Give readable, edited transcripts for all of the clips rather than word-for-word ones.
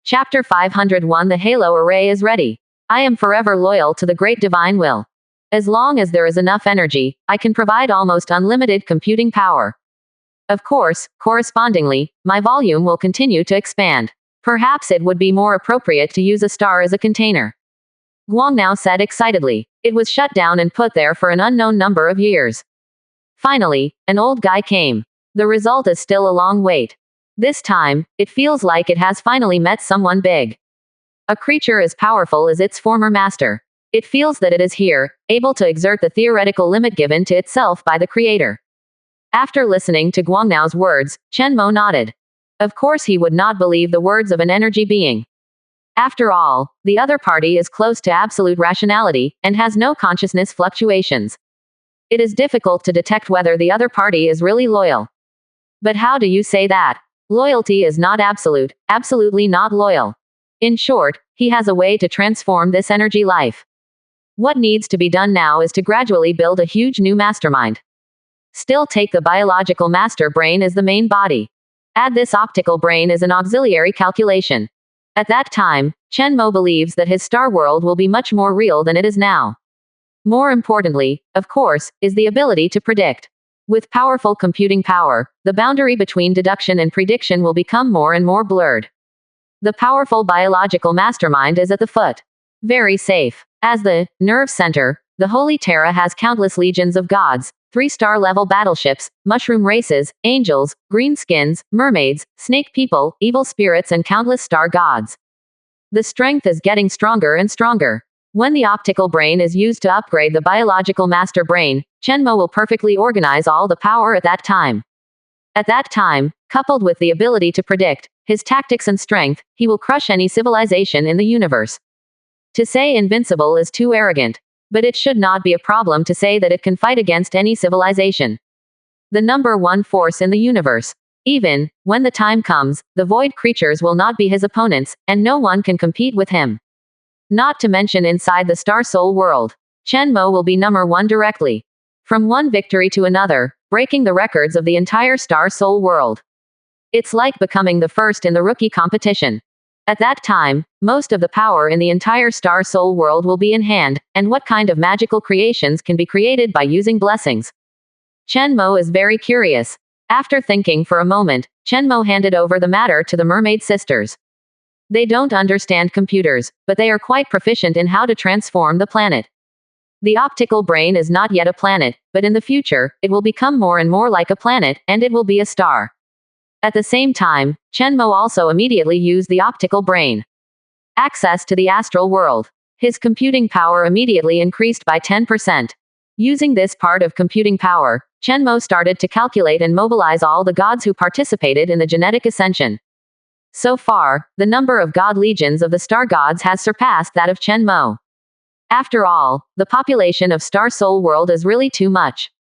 Chapter 501 The Halo Array is ready. I am forever loyal to the great divine will. As long as there is enough energy, I can provide almost unlimited computing power. Of course, correspondingly, my volume will continue to expand. Perhaps it would be more appropriate to use a star as a container. Guangnao said excitedly. It was shut down and put there for an unknown number of years. Finally, an old guy came. The result is still a long wait. This time, it feels like it has finally met someone big. A creature as powerful as its former master. It feels that it is here, able to exert the theoretical limit given to itself by the creator. After listening to Guangnao's words, Chen Mo nodded. Of course he would not believe the words of an energy being. After all, the other party is close to absolute rationality, and has no consciousness fluctuations. It is difficult to detect whether the other party is really loyal. But how do you say that? Loyalty is not absolute, absolutely not loyal. In short, he has a way to transform this energy life. What needs to be done now is to gradually build a huge new mastermind. Still take the biological master brain as the main body. Add this optical brain as an auxiliary calculation. At that time, Chen Mo believes that his star world will be much more real than it is now. More importantly, of course, is the ability to predict. With powerful computing power, the boundary between deduction and prediction will become more and more blurred. The powerful biological mastermind is at the foot. Very safe. As the nerve center, the Holy Terra has countless legions of gods, 3-star level battleships, mushroom races, angels, greenskins, mermaids, snake people, evil spirits and countless star gods. The strength is getting stronger and stronger. When the optical brain is used to upgrade the biological master brain, Chen Mo will perfectly organize all the power at that time. At that time, coupled with the ability to predict, his tactics and strength, he will crush any civilization in the universe. To say invincible is too arrogant. But it should not be a problem to say that it can fight against any civilization. The number one force in the universe. Even when the time comes, the void creatures will not be his opponents, and no one can compete with him. Not to mention inside the Star Soul world. Chen Mo will be number one directly. From one victory to another, breaking the records of the entire Star Soul world. It's like becoming the first in the rookie competition. At that time, most of the power in the entire Star Soul world will be in hand, and what kind of magical creations can be created by using blessings? Chen Mo is very curious. After thinking for a moment, Chen Mo handed over the matter to the mermaid sisters. They don't understand computers, but they are quite proficient in how to transform the planet. The optical brain is not yet a planet, but in the future, it will become more and more like a planet, and it will be a star. At the same time, Chen Mo also immediately used the optical brain. Access to the astral world. His computing power immediately increased by 10%. Using this part of computing power, Chen Mo started to calculate and mobilize all the gods who participated in the genetic ascension. So far, the number of god legions of the star gods has surpassed that of Chen Mo. After all, the population of Star Soul world is really too much.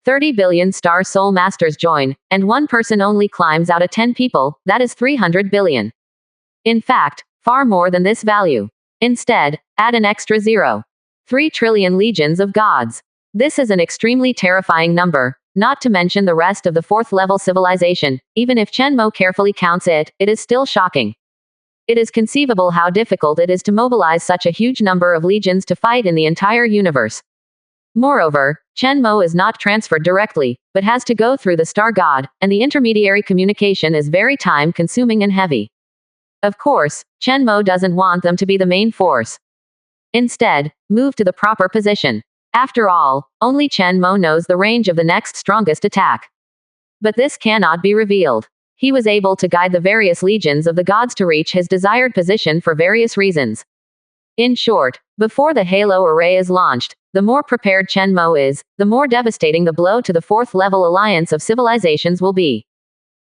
30 billion Star Soul Masters join, and one person only climbs out of 10 people, that is 300 billion. In fact, far more than this value. Instead, add an extra zero. 3 trillion legions of gods. This is an extremely terrifying number, not to mention the rest of the 4th level civilization. Even if Chen Mo carefully counts it, it is still shocking. It is conceivable how difficult it is to mobilize such a huge number of legions to fight in the entire universe. Moreover, Chen Mo is not transferred directly, but has to go through the star god, and the intermediary communication is very time-consuming and heavy. Of course, Chen Mo doesn't want them to be the main force. Instead, move to the proper position. After all, only Chen Mo knows the range of the next strongest attack. But this cannot be revealed. He was able to guide the various legions of the gods to reach his desired position for various reasons. In short, before the Halo Array is launched, the more prepared Chen Mo is, the more devastating the blow to the 4th level alliance of civilizations will be.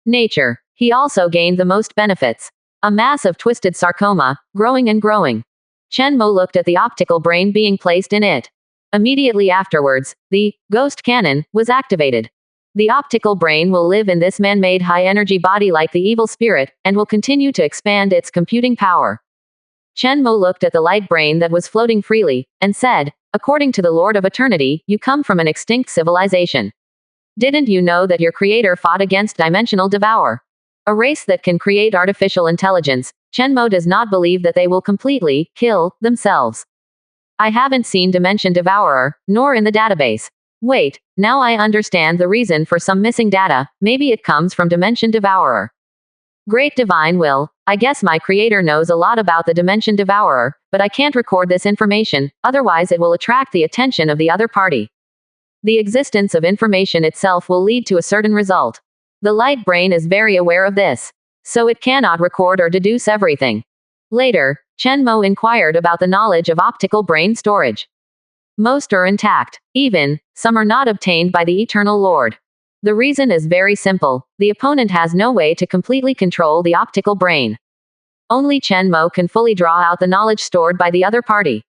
Nature. He also gained the most benefits. A mass of twisted sarcoma, growing and growing. Chen Mo looked at the optical brain being placed in it. Immediately afterwards, the ghost cannon was activated. The optical brain will live in this man-made high-energy body like the evil spirit, and will continue to expand its computing power. Chen Mo looked at the light brain that was floating freely, and said, "According to the Lord of Eternity, you come from an extinct civilization. Didn't you know that your creator fought against Dimensional Devourer? A race that can create artificial intelligence. Chenmo does not believe that they will completely kill themselves. I haven't seen Dimension Devourer, nor in the database. Wait, now I understand the reason for some missing data. Maybe it comes from Dimension Devourer. Great divine will, I guess my creator knows a lot about the Dimension Devourer, but I can't record this information, otherwise it will attract the attention of the other party. The existence of information itself will lead to a certain result. The light brain is very aware of this. So it cannot record or deduce everything. Later, Chenmo inquired about the knowledge of optical brain storage. Most are intact. Even, some are not obtained by the Eternal Lord. The reason is very simple. The opponent has no way to completely control the optical brain. Only Chenmo can fully draw out the knowledge stored by the other party.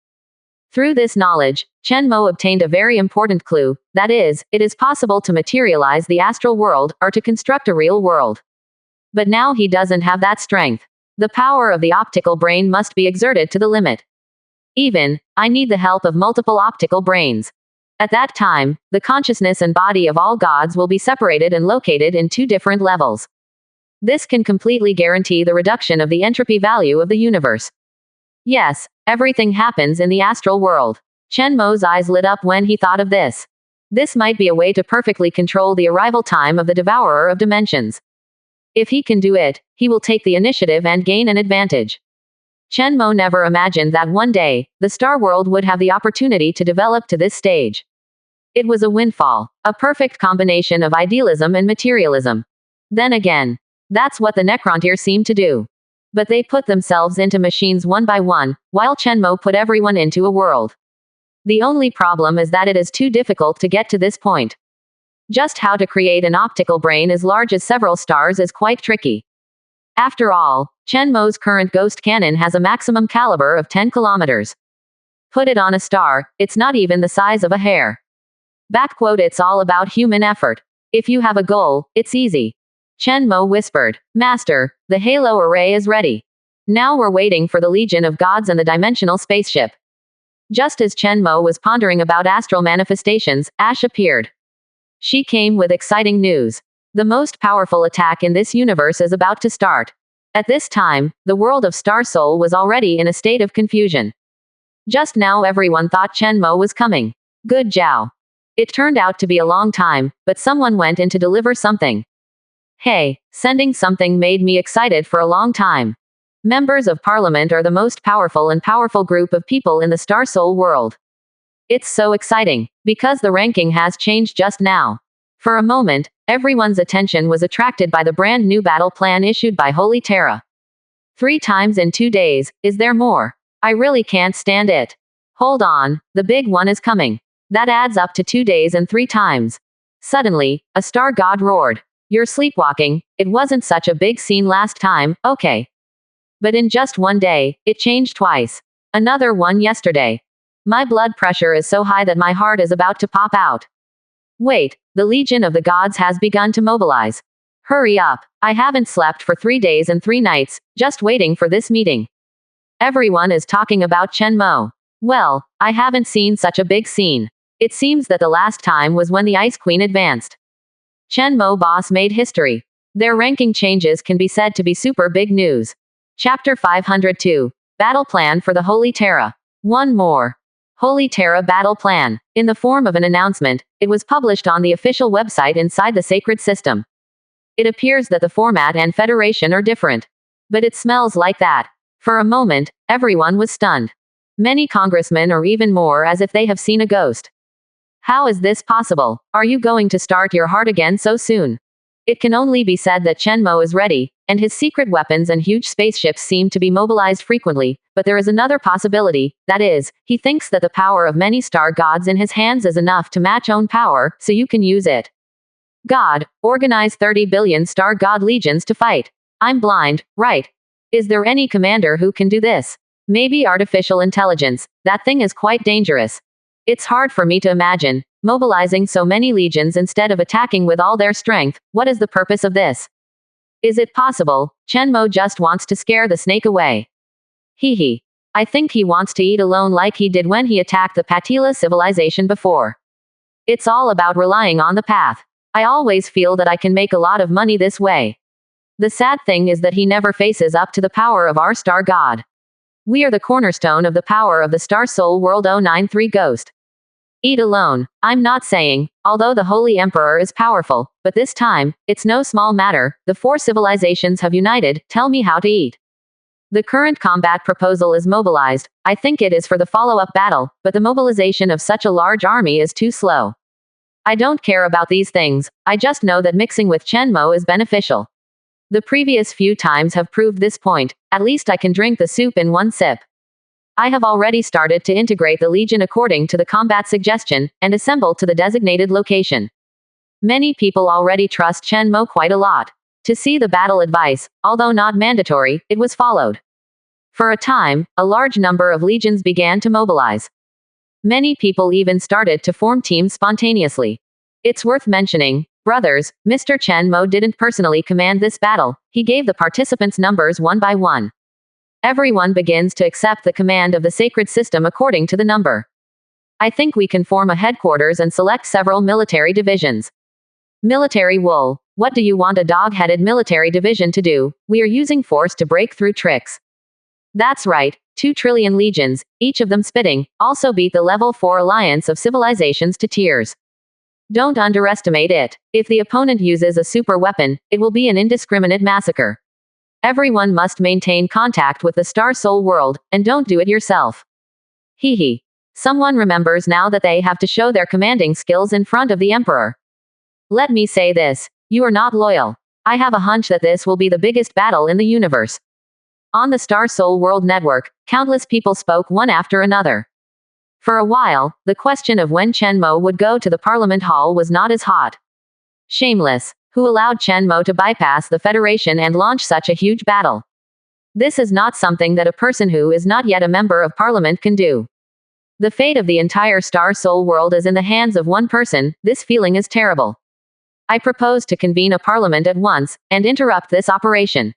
Through this knowledge, Chenmo obtained a very important clue, that is, it is possible to materialize the astral world, or to construct a real world. But now he doesn't have that strength. The power of the optical brain must be exerted to the limit. Even, I need the help of multiple optical brains. At that time, the consciousness and body of all gods will be separated and located in 2 different levels. This can completely guarantee the reduction of the entropy value of the universe. Yes, everything happens in the astral world. Chenmo's eyes lit up when he thought of this. This might be a way to perfectly control the arrival time of the Devourer of Dimensions. If he can do it, he will take the initiative and gain an advantage. Chenmo never imagined that one day, the star world would have the opportunity to develop to this stage. It was a windfall, a perfect combination of idealism and materialism. Then again, that's what the Necrontyr seemed to do. But they put themselves into machines one by one, while Chenmo put everyone into a world. The only problem is that it is too difficult to get to this point. Just how to create an optical brain as large as several stars is quite tricky. After all, Chenmo's current ghost cannon has a maximum caliber of 10 kilometers. Put it on a star, it's not even the size of a hair. It's all about human effort. If you have a goal, it's easy. Chenmo whispered, Master, the Halo array is ready. Now we're waiting for the Legion of Gods and the dimensional spaceship. Just as Chenmo was pondering about astral manifestations, Ash appeared. She came with exciting news. The most powerful attack in this universe is about to start. At this time, the world of Star Soul was already in a state of confusion. Just now everyone thought Chenmo was coming. Good Zhao. It turned out to be a long time, but someone went in to deliver something. Hey, sending something made me excited for a long time. Members of Parliament are the most powerful and powerful group of people in the Star Soul world. It's so exciting, because the ranking has changed just now. For a moment, everyone's attention was attracted by the brand new battle plan issued by Holy Terra. 3 times in 2 days, is there more? I really can't stand it. Hold on, the big one is coming. That adds up to 2 days and 3 times. Suddenly, a star god roared. You're sleepwalking, it wasn't such a big scene last time, okay. But in just 1 day, it changed twice. Another one yesterday. My blood pressure is so high that my heart is about to pop out. Wait, the Legion of the Gods has begun to mobilize. Hurry up, I haven't slept for 3 days and 3 nights, just waiting for this meeting. Everyone is talking about Chenmo. Well, I haven't seen such a big scene. It seems that the last time was when the Ice Queen advanced. Chenmo boss made history. Their ranking changes can be said to be super big news. Chapter 502. Battle Plan for the Holy Terra. One more. Holy Terra Battle Plan. In the form of an announcement, it was published on the official website inside the sacred system. It appears that the format and federation are different. But it smells like that. For a moment, everyone was stunned. Many congressmen or even more as if they have seen a ghost. How is this possible? Are you going to start your heart again so soon? It can only be said that Chenmo is ready, and his secret weapons and huge spaceships seem to be mobilized frequently, but there is another possibility, that is, he thinks that the power of many star gods in his hands is enough to match own power, so you can use it. God, organize 30 billion star god legions to fight. I'm blind, right? Is there any commander who can do this? Maybe artificial intelligence, that thing is quite dangerous. It's hard for me to imagine, mobilizing so many legions instead of attacking with all their strength. What is the purpose of this? Is it possible, Chenmo just wants to scare the snake away? Hee. I think he wants to eat alone like he did when he attacked the Patila civilization before. It's all about relying on the path. I always feel that I can make a lot of money this way. The sad thing is that he never faces up to the power of our star god. We are the cornerstone of the power of the star soul world 093 Ghost. Eat alone. I'm not saying, although the Holy Emperor is powerful, but this time, it's no small matter, the four civilizations have united, tell me how to eat. The current combat proposal is mobilized. I think it is for the follow-up battle, but the mobilization of such a large army is too slow. I don't care about these things, I just know that mixing with Chenmo is beneficial. The previous few times have proved this point, at least I can drink the soup in one sip. I have already started to integrate the Legion according to the combat suggestion, and assemble to the designated location. Many people already trust Chenmo quite a lot. To see the battle advice, although not mandatory, it was followed. For a time, a large number of legions began to mobilize. Many people even started to form teams spontaneously. It's worth mentioning, brothers, Mr. Chenmo didn't personally command this battle, he gave the participants numbers one by one. Everyone begins to accept the command of the sacred system according to the number. I think we can form a headquarters and select several military divisions. Military wool. What do you want a dog-headed military division to do? We are using force to break through tricks. That's right, 2 trillion legions, each of them spitting, also beat the level 4 alliance of civilizations to tears. Don't underestimate it. If the opponent uses a super weapon, it will be an indiscriminate massacre. Everyone must maintain contact with the Star Soul world, and don't do it yourself. Hee. Someone remembers now that they have to show their commanding skills in front of the Emperor. Let me say this. You are not loyal. I have a hunch that this will be the biggest battle in the universe. On the Star Soul World Network, countless people spoke one after another. For a while, the question of when Chenmo would go to the Parliament Hall was not as hot. Shameless. Who allowed Chenmo to bypass the Federation and launch such a huge battle? This is not something that a person who is not yet a member of Parliament can do. The fate of the entire Star Soul world is in the hands of one person. This feeling is terrible. I propose to convene a parliament at once, and interrupt this operation.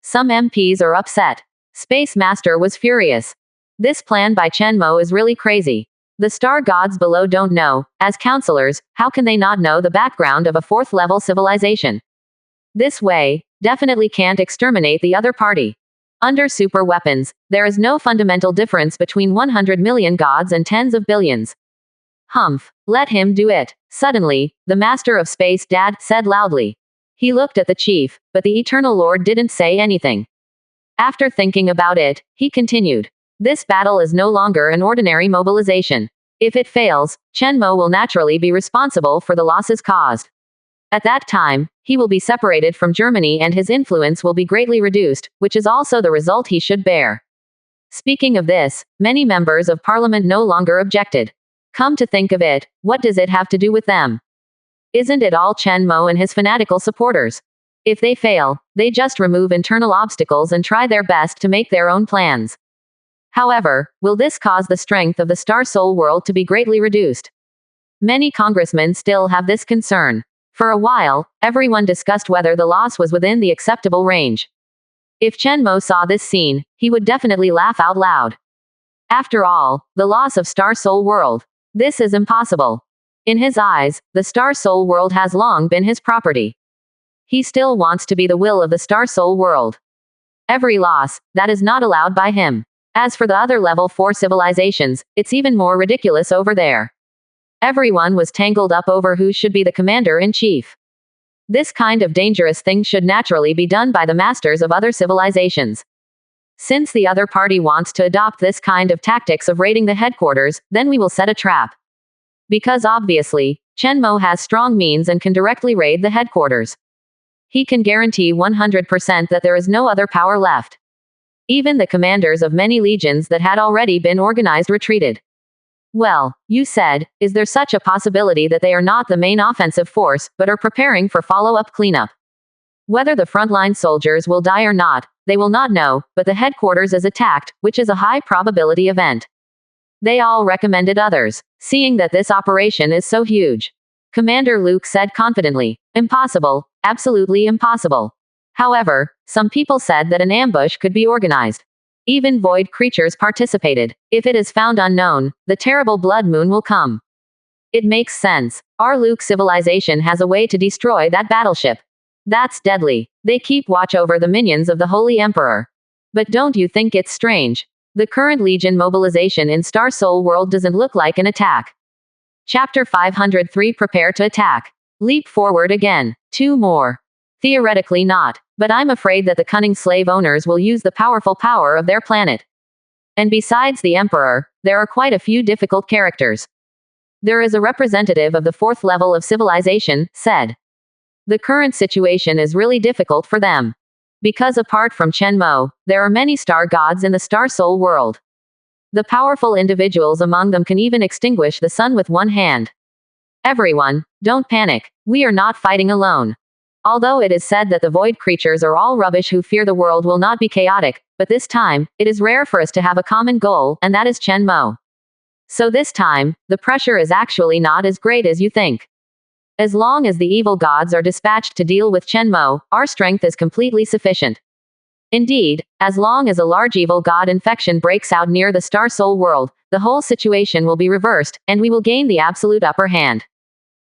Some MPs are upset. Space Master was furious. This plan by Chenmo is really crazy. The star gods below don't know, as counselors, how can they not know the background of a 4th level civilization? This way, definitely can't exterminate the other party. Under super weapons, there is no fundamental difference between 100 million gods and tens of billions. Humph, let him do it. Suddenly, the Master of Space Dad said loudly. He looked at the chief, but the Eternal Lord didn't say anything. After thinking about it, he continued. This battle is no longer an ordinary mobilization. If it fails, Chenmo will naturally be responsible for the losses caused. At that time, he will be separated from Germany and his influence will be greatly reduced, which is also the result he should bear. Speaking of this, many members of Parliament no longer objected. Come to think of it, what does it have to do with them? Isn't it all Chenmo and his fanatical supporters? If they fail, they just remove internal obstacles and try their best to make their own plans. However, will this cause the strength of the Star Soul world to be greatly reduced? Many congressmen still have this concern. For a while, everyone discussed whether the loss was within the acceptable range. If Chenmo saw this scene, he would definitely laugh out loud. After all, the loss of Star Soul world. This is impossible. In his eyes, the Star Soul world has long been his property. He still wants to be the will of the Star Soul world. Every loss, that is not allowed by him. As for the other level 4 civilizations, it's even more ridiculous over there. Everyone was tangled up over who should be the commander-in-chief. This kind of dangerous thing should naturally be done by the masters of other civilizations. Since the other party wants to adopt this kind of tactics of raiding the headquarters, then we will set a trap. Because obviously, Chenmo has strong means and can directly raid the headquarters. He can guarantee 100% that there is no other power left. Even the commanders of many legions that had already been organized retreated. Well, you said, is there such a possibility that they are not the main offensive force, but are preparing for follow-up cleanup? Whether the frontline soldiers will die or not, they will not know, but the headquarters is attacked, which is a high probability event. They all recommended others, seeing that this operation is so huge. Commander Luke said confidently, impossible, absolutely impossible. However, some people said that an ambush could be organized. Even void creatures participated. If it is found unknown, the terrible blood moon will come. It makes sense. Our Luke civilization has a way to destroy that battleship. That's deadly. They keep watch over the minions of the Holy Emperor. But don't you think it's strange? The current Legion mobilization in Star Soul World doesn't look like an attack. Chapter 503 Prepare to attack. Leap forward again. 2 more. Theoretically not. But I'm afraid that the cunning slave owners will use the powerful power of their planet. And besides the Emperor, there are quite a few difficult characters. There is a representative of the 4th level of civilization, said. The current situation is really difficult for them. Because apart from Chen Mo, there are many star gods in the Star Soul world. The powerful individuals among them can even extinguish the sun with one hand. Everyone, don't panic. We are not fighting alone. Although it is said that the void creatures are all rubbish who fear the world will not be chaotic, but this time, it is rare for us to have a common goal, and that is Chen Mo. So this time, the pressure is actually not as great as you think. As long as the evil gods are dispatched to deal with Chen Mo, our strength is completely sufficient. Indeed, as long as a large evil god infection breaks out near the Star Soul world, the whole situation will be reversed, and we will gain the absolute upper hand.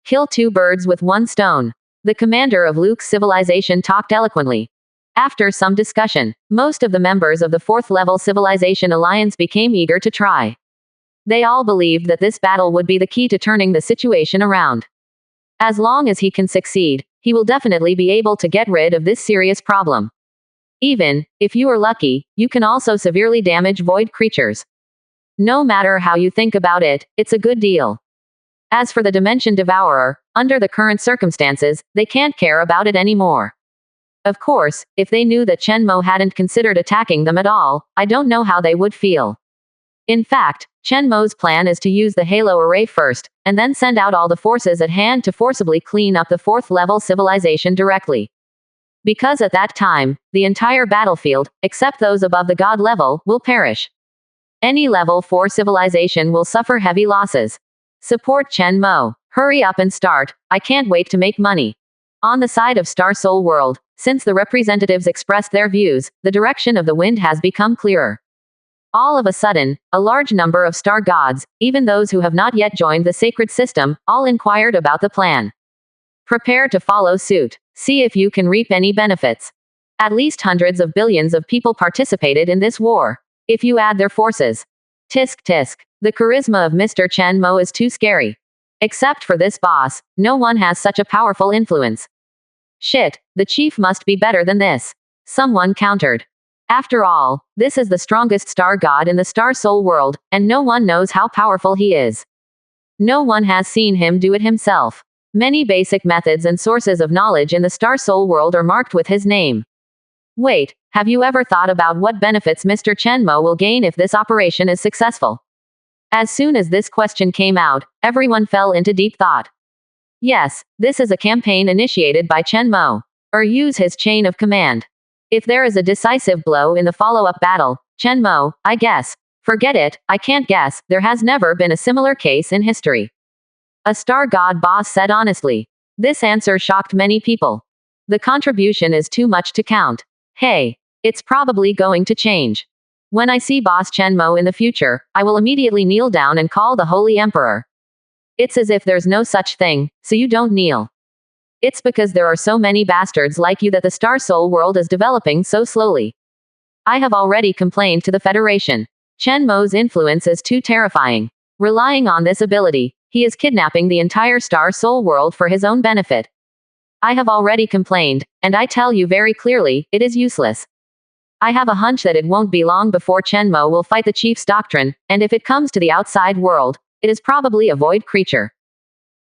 Kill 2 birds with 1 stone. The commander of Luke's civilization talked eloquently. After some discussion, most of the members of the 4th level civilization alliance became eager to try. They all believed that this battle would be the key to turning the situation around. As long as he can succeed, he will definitely be able to get rid of this serious problem. Even, if you are lucky, you can also severely damage void creatures. No matter how you think about it, it's a good deal. As for the Dimension Devourer, under the current circumstances, they can't care about it anymore. Of course, if they knew that Chen Mo hadn't considered attacking them at all, I don't know how they would feel. In fact, Chen Mo's plan is to use the Halo Array first, and then send out all the forces at hand to forcibly clean up the 4th level civilization directly. Because at that time, the entire battlefield, except those above the god level, will perish. Any level 4 civilization will suffer heavy losses. Support Chen Mo. Hurry up and start, I can't wait to make money. On the side of Star Soul World, since the representatives expressed their views, the direction of the wind has become clearer. All of a sudden, a large number of star gods, even those who have not yet joined the sacred system, all inquired about the plan. Prepare to follow suit. See if you can reap any benefits. At least hundreds of billions of people participated in this war. If you add their forces. Tisk tisk. The charisma of Mr. Chen Mo is too scary. Except for this boss, no one has such a powerful influence. Shit, the chief must be better than this. Someone countered. After all, this is the strongest star god in the Star Soul world, and no one knows how powerful he is. No one has seen him do it himself. Many basic methods and sources of knowledge in the Star Soul world are marked with his name. Wait, have you ever thought about what benefits Mr. Chen Mo will gain if this operation is successful? As soon as this question came out, everyone fell into deep thought. Yes, this is a campaign initiated by Chen Mo. Or use his chain of command. If there is a decisive blow in the follow-up battle, Chen Mo, I guess. Forget it, I can't guess, there has never been a similar case in history. A star god boss said honestly. This answer shocked many people. The contribution is too much to count. Hey, it's probably going to change. When I see Boss Chen Mo in the future, I will immediately kneel down and call the Holy Emperor. It's as if there's no such thing, so you don't kneel. It's because there are so many bastards like you that the Star Soul world is developing so slowly. I have already complained to the Federation. Chen Mo's influence is too terrifying. Relying on this ability, he is kidnapping the entire Star Soul world for his own benefit. I have already complained, and I tell you very clearly, it is useless. I have a hunch that it won't be long before Chen Mo will fight the Chief's doctrine, and if it comes to the outside world, it is probably a void creature.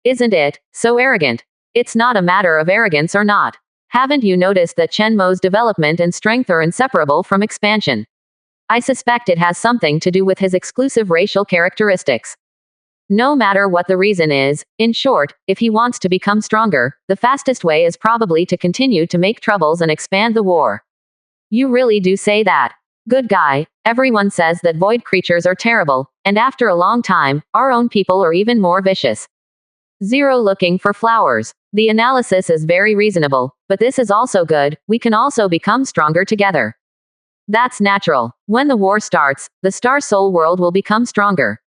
Isn't it so arrogant? It's not a matter of arrogance or not. Haven't you noticed that Chen Mo's development and strength are inseparable from expansion? I suspect it has something to do with his exclusive racial characteristics. No matter what the reason is, in short, if he wants to become stronger, the fastest way is probably to continue to make troubles and expand the war. You really do say that. Good guy, everyone says that void creatures are terrible, and after a long time, our own people are even more vicious. Zero looking for flowers. The analysis is very reasonable, but this is also good, we can also become stronger together. That's natural. When the war starts, the Star Soul world will become stronger.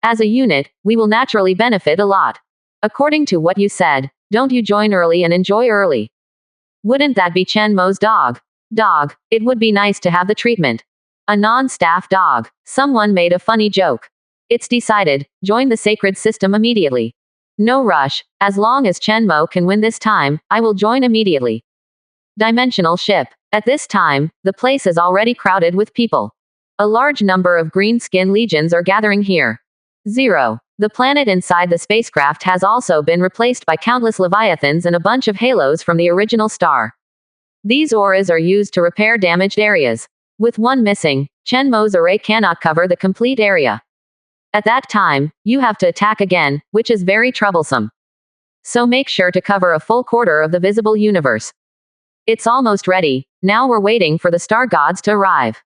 As a unit, we will naturally benefit a lot. According to what you said, don't you join early and enjoy early. Wouldn't that be Chen Mo's dog? Dog. It would be nice to have the treatment. A non-staff dog. Someone made a funny joke. It's decided. Join the sacred system immediately. No rush. As long as Chen Mo can win this time, I will join immediately. Dimensional ship. At this time, the place is already crowded with people. A large number of green skin legions are gathering here. 0. The planet inside the spacecraft has also been replaced by countless leviathans and a bunch of halos from the original star. These auras are used to repair damaged areas. With one missing, Chen Mo's array cannot cover the complete area. At that time, you have to attack again, which is very troublesome. So make sure to cover a full quarter of the visible universe. It's almost ready. Now we're waiting for the star gods to arrive.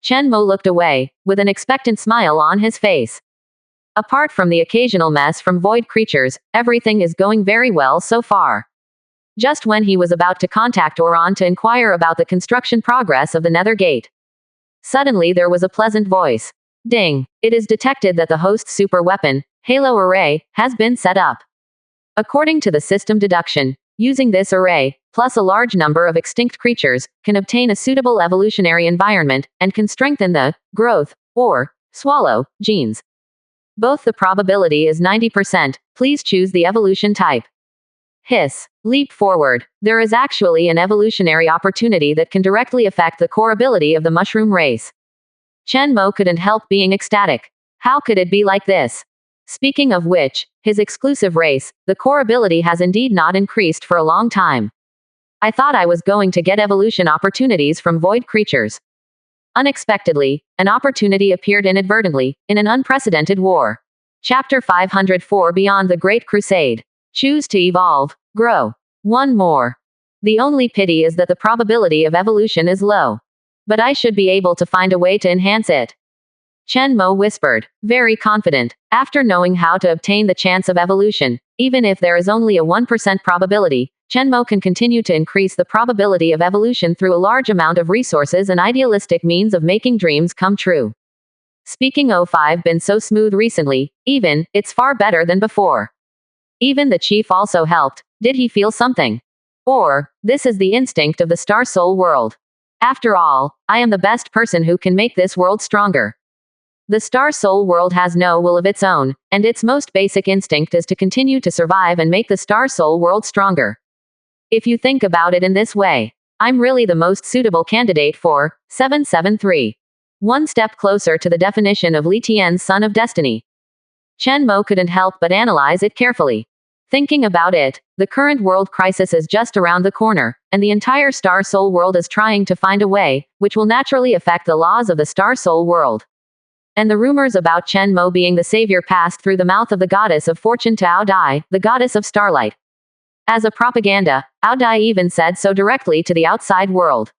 Chen Mo looked away, with an expectant smile on his face. Apart from the occasional mess from void creatures, everything is going very well so far. Just when he was about to contact Oran to inquire about the construction progress of the Nether Gate, suddenly there was a pleasant voice. Ding! It is detected that the host's super weapon, Halo Array, has been set up. According to the system deduction, using this array, plus a large number of extinct creatures, can obtain a suitable evolutionary environment, and can strengthen the growth, or swallow, genes. Both the probability is 90%, please choose the evolution type. Hiss. Leap forward. There is actually an evolutionary opportunity that can directly affect the core ability of the mushroom race. Chen Mo couldn't help being ecstatic. How could it be like this? Speaking of which, his exclusive race, the core ability has indeed not increased for a long time. I thought I was going to get evolution opportunities from void creatures. Unexpectedly, an opportunity appeared inadvertently, in an unprecedented war. Chapter 504 Beyond the Great Crusade. Choose to evolve. Grow. One more. The only pity is that the probability of evolution is low. But I should be able to find a way to enhance it. Chen Mo whispered, very confident. After knowing how to obtain the chance of evolution, even if there is only a 1% probability, Chen Mo can continue to increase the probability of evolution through a large amount of resources and idealistic means of making dreams come true. Speaking O5 been so smooth recently, even, it's far better than before. Even the chief also helped. Did he feel something? Or, this is the instinct of the Star Soul world. After all, I am the best person who can make this world stronger. The Star Soul world has no will of its own, and its most basic instinct is to continue to survive and make the Star Soul world stronger. If you think about it in this way, I'm really the most suitable candidate for 773. One step closer to the definition of Li Tian's Son of Destiny. Chen Mo couldn't help but analyze it carefully. Thinking about it, the current world crisis is just around the corner, and the entire Star Soul world is trying to find a way, which will naturally affect the laws of the Star Soul world. And the rumors about Chen Mo being the savior passed through the mouth of the goddess of fortune to Ao Dai, the goddess of starlight. As a propaganda, Ao Dai even said so directly to the outside world.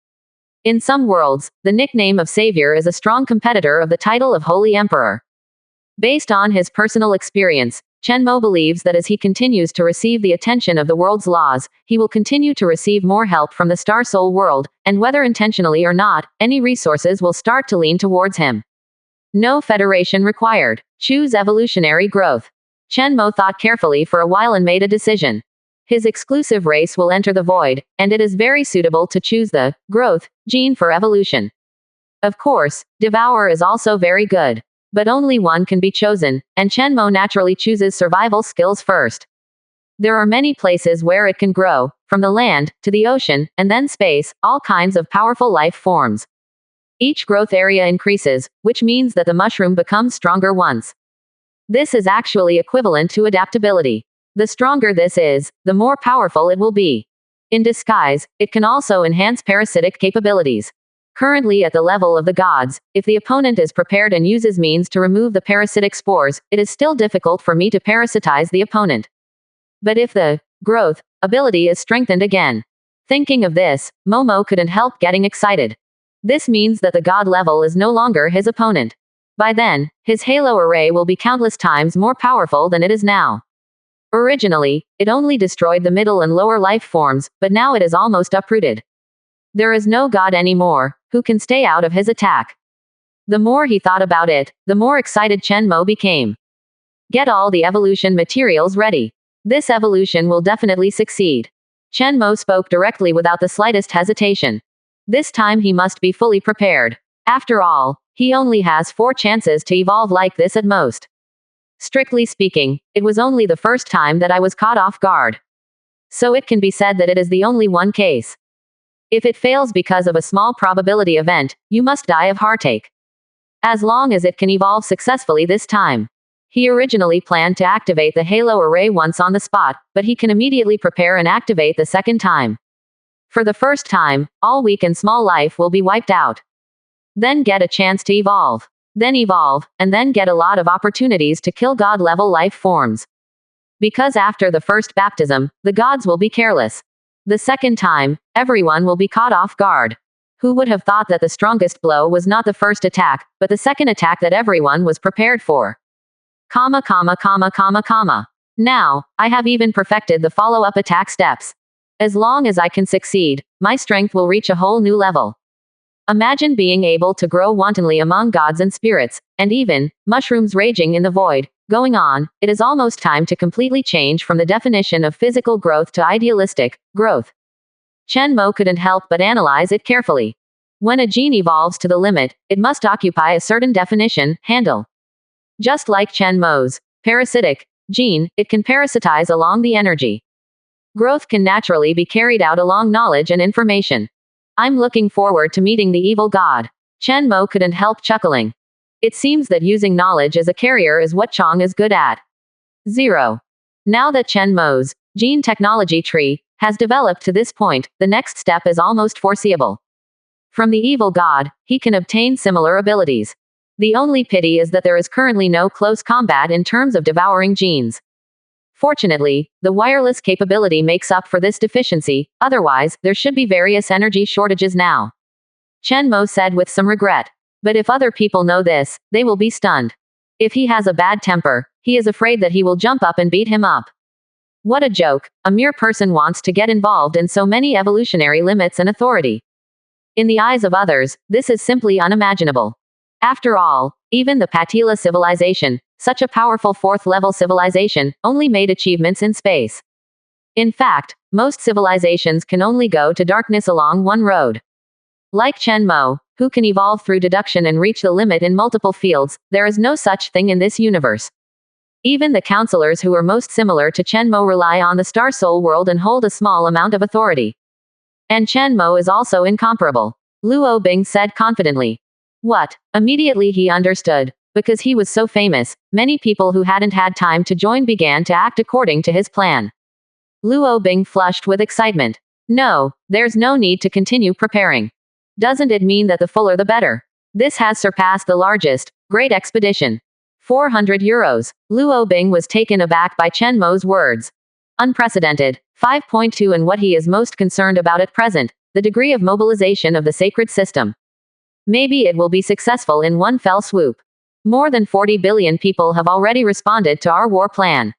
In some worlds, the nickname of savior is a strong competitor of the title of Holy Emperor. Based on his personal experience, Chen Mo believes that as he continues to receive the attention of the world's laws, he will continue to receive more help from the Star Soul world, and whether intentionally or not, any resources will start to lean towards him. No federation required. Choose evolutionary growth. Chen Mo thought carefully for a while and made a decision. His exclusive race will enter the void, and it is very suitable to choose the growth gene for evolution. Of course, Devour is also very good. But only one can be chosen, and Chen Mo naturally chooses survival skills first. There are many places where it can grow, from the land, to the ocean, and then space, all kinds of powerful life forms. Each growth area increases, which means that the mushroom becomes stronger once. This is actually equivalent to adaptability. The stronger this is, the more powerful it will be. In disguise, it can also enhance parasitic capabilities. Currently at the level of the gods, if the opponent is prepared and uses means to remove the parasitic spores, it is still difficult for me to parasitize the opponent. But if the growth ability is strengthened again. Thinking of this, Momo couldn't help getting excited. This means that the god level is no longer his opponent. By then, his Halo array will be countless times more powerful than it is now. Originally, it only destroyed the middle and lower life forms, but now it is almost uprooted. There is no god anymore, who can stay out of his attack. The more he thought about it, the more excited Chen Mo became. Get all the evolution materials ready. This evolution will definitely succeed. Chen Mo spoke directly without the slightest hesitation. This time he must be fully prepared. After all, he only has 4 chances to evolve like this at most. Strictly speaking, it was only the first time that I was caught off guard. So it can be said that it is the only one case. If it fails because of a small probability event, you must die of heartache. As long as it can evolve successfully this time. He originally planned to activate the halo array once on the spot, but he can immediately prepare and activate the second time. For the first time, all weak and small life will be wiped out. Then get a chance to evolve. Then evolve, and then get a lot of opportunities to kill God-level life forms. Because after the first baptism, the gods will be careless. The second time, everyone will be caught off guard. Who would have thought that the strongest blow was not the first attack, but the second attack that everyone was prepared for? Now, I have even perfected the follow-up attack steps. As long as I can succeed, my strength will reach a whole new level. Imagine being able to grow wantonly among gods and spirits, and even mushrooms raging in the void. Going on, it is almost time to completely change from the definition of physical growth to idealistic growth. Chen Mo couldn't help but analyze it carefully. When a gene evolves to the limit, it must occupy a certain definition, handle. Just like Chen Mo's parasitic gene, it can parasitize along the energy. Growth can naturally be carried out along knowledge and information. I'm looking forward to meeting the evil god. Chen Mo couldn't help chuckling. It seems that using knowledge as a carrier is what Chong is good at. 0. Now that Chen Mo's gene technology tree has developed to this point, the next step is almost foreseeable. From the evil god, he can obtain similar abilities. The only pity is that there is currently no close combat in terms of devouring genes. Fortunately, the wireless capability makes up for this deficiency, otherwise, there should be various energy shortages now. Chen Mo said with some regret. But if other people know this, they will be stunned. If he has a bad temper, he is afraid that he will jump up and beat him up. What a joke, a mere person wants to get involved in so many evolutionary limits and authority. In the eyes of others, this is simply unimaginable. After all, even the Patila civilization, such a powerful 4th-level civilization, only made achievements in space. In fact, most civilizations can only go to darkness along one road. Like Chen Mo, who can evolve through deduction and reach the limit in multiple fields, there is no such thing in this universe. Even the counselors who are most similar to Chen Mo rely on the Star Soul world and hold a small amount of authority. And Chen Mo is also incomparable. Luo Bing said confidently. What? Immediately he understood. Because he was so famous, many people who hadn't had time to join began to act according to his plan. Luo Bing flushed with excitement. No, there's no need to continue preparing. Doesn't it mean that the fuller the better? This has surpassed the largest, great expedition. 400 euros. Luo Bing was taken aback by Chen Mo's words. Unprecedented. 5.2 and what he is most concerned about at present, the degree of mobilization of the sacred system. Maybe it will be successful in one fell swoop. More than 40 billion people have already responded to our war plan.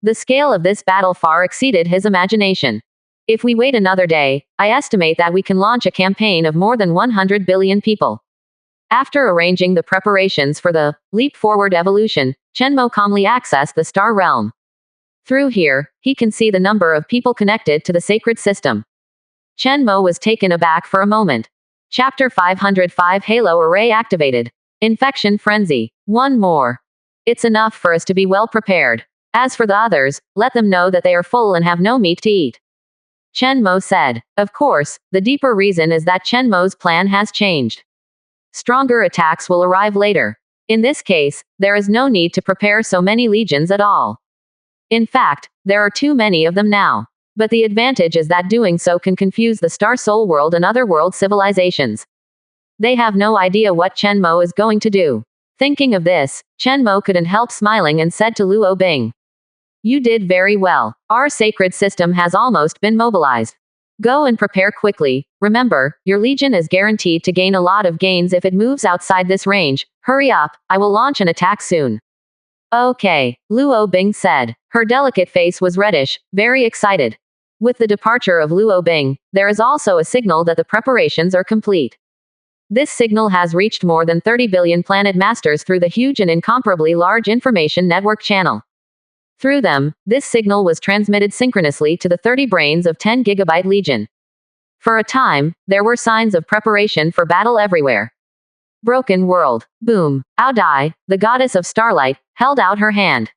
The scale of this battle far exceeded his imagination. If we wait another day, I estimate that we can launch a campaign of more than 100 billion people. After arranging the preparations for the leap forward evolution, Chen Mo calmly accessed the star realm. Through here, he can see the number of people connected to the sacred system. Chen Mo was taken aback for a moment. Chapter 505 Halo Array activated. Infection frenzy. One more. It's enough for us to be well prepared. As for the others, let them know that they are full and have no meat to eat. Chen Mo said. Of course, the deeper reason is that Chen Mo's plan has changed. Stronger attacks will arrive later. In this case, there is no need to prepare so many legions at all. In fact, there are too many of them now. But the advantage is that doing so can confuse the Star Soul world and other world civilizations. They have no idea what Chen Mo is going to do. Thinking of this, Chen Mo couldn't help smiling and said to Luo Bing. You did very well. Our sacred system has almost been mobilized. Go and prepare quickly. Remember, your legion is guaranteed to gain a lot of gains if it moves outside this range. Hurry up, I will launch an attack soon. Okay, Luo Bing said. Her delicate face was reddish, very excited. With the departure of Luo Bing, there is also a signal that the preparations are complete. This signal has reached more than 30 billion planet masters through the huge and incomparably large information network channel. Through them, this signal was transmitted synchronously to the 30 brains of 10 gigabyte Legion. For a time, there were signs of preparation for battle everywhere. Broken world. Boom. Audai, the goddess of starlight, held out her hand.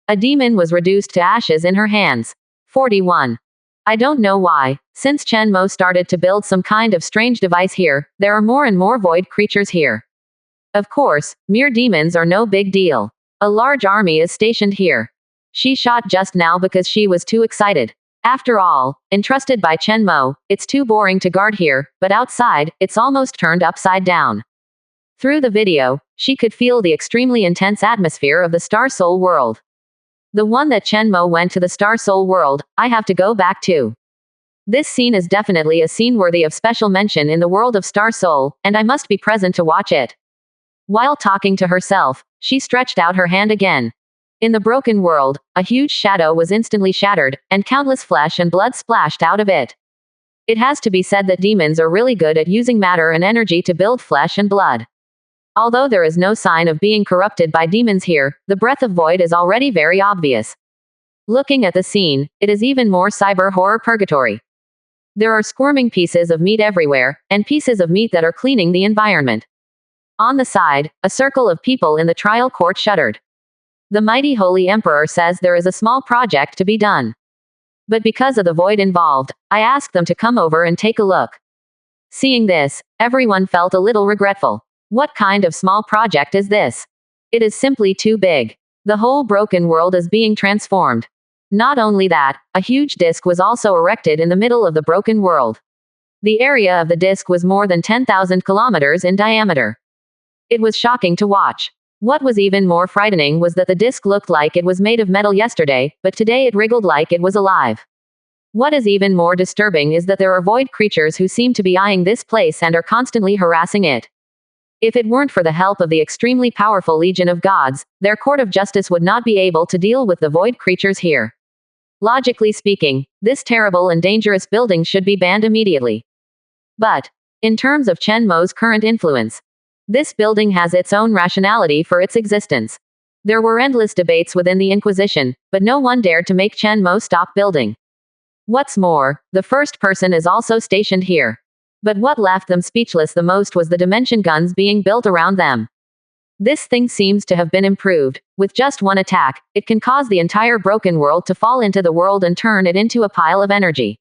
A demon was reduced to ashes in her hands. 41. I don't know why. Since Chen Mo started to build some kind of strange device here, there are more and more void creatures here. Of course, mere demons are no big deal. A large army is stationed here. She shot just now because she was too excited. After all, entrusted by Chen Mo, it's too boring to guard here, but outside, it's almost turned upside down. Through the video, she could feel the extremely intense atmosphere of the Star Soul world. The one that Chen Mo went to the Star Soul world, I have to go back to. This scene is definitely a scene worthy of special mention in the world of Star Soul, and I must be present to watch it. While talking to herself, she stretched out her hand again. In the broken world, a huge shadow was instantly shattered, and countless flesh and blood splashed out of it. It has to be said that demons are really good at using matter and energy to build flesh and blood. Although there is no sign of being corrupted by demons here, the breath of void is already very obvious. Looking at the scene, it is even more cyber horror purgatory. There are squirming pieces of meat everywhere, and pieces of meat that are cleaning the environment. On the side, a circle of people in the trial court shuddered. The mighty Holy Emperor says there is a small project to be done. But because of the void involved, I asked them to come over and take a look. Seeing this, everyone felt a little regretful. What kind of small project is this? It is simply too big. The whole broken world is being transformed. Not only that, a huge disc was also erected in the middle of the broken world. The area of the disc was more than 10,000 kilometers in diameter. It was shocking to watch. What was even more frightening was that the disc looked like it was made of metal yesterday, but today it wriggled like it was alive. What is even more disturbing is that there are void creatures who seem to be eyeing this place and are constantly harassing it. If it weren't for the help of the extremely powerful Legion of Gods, their court of justice would not be able to deal with the void creatures here. Logically speaking, this terrible and dangerous building should be banned immediately. But, in terms of Chen Mo's current influence, this building has its own rationality for its existence. There were endless debates within the Inquisition, but no one dared to make Chen Mo stop building. What's more, the first person is also stationed here. But what left them speechless the most was the dimension guns being built around them. This thing seems to have been improved. With just one attack, it can cause the entire broken world to fall into the world and turn it into a pile of energy.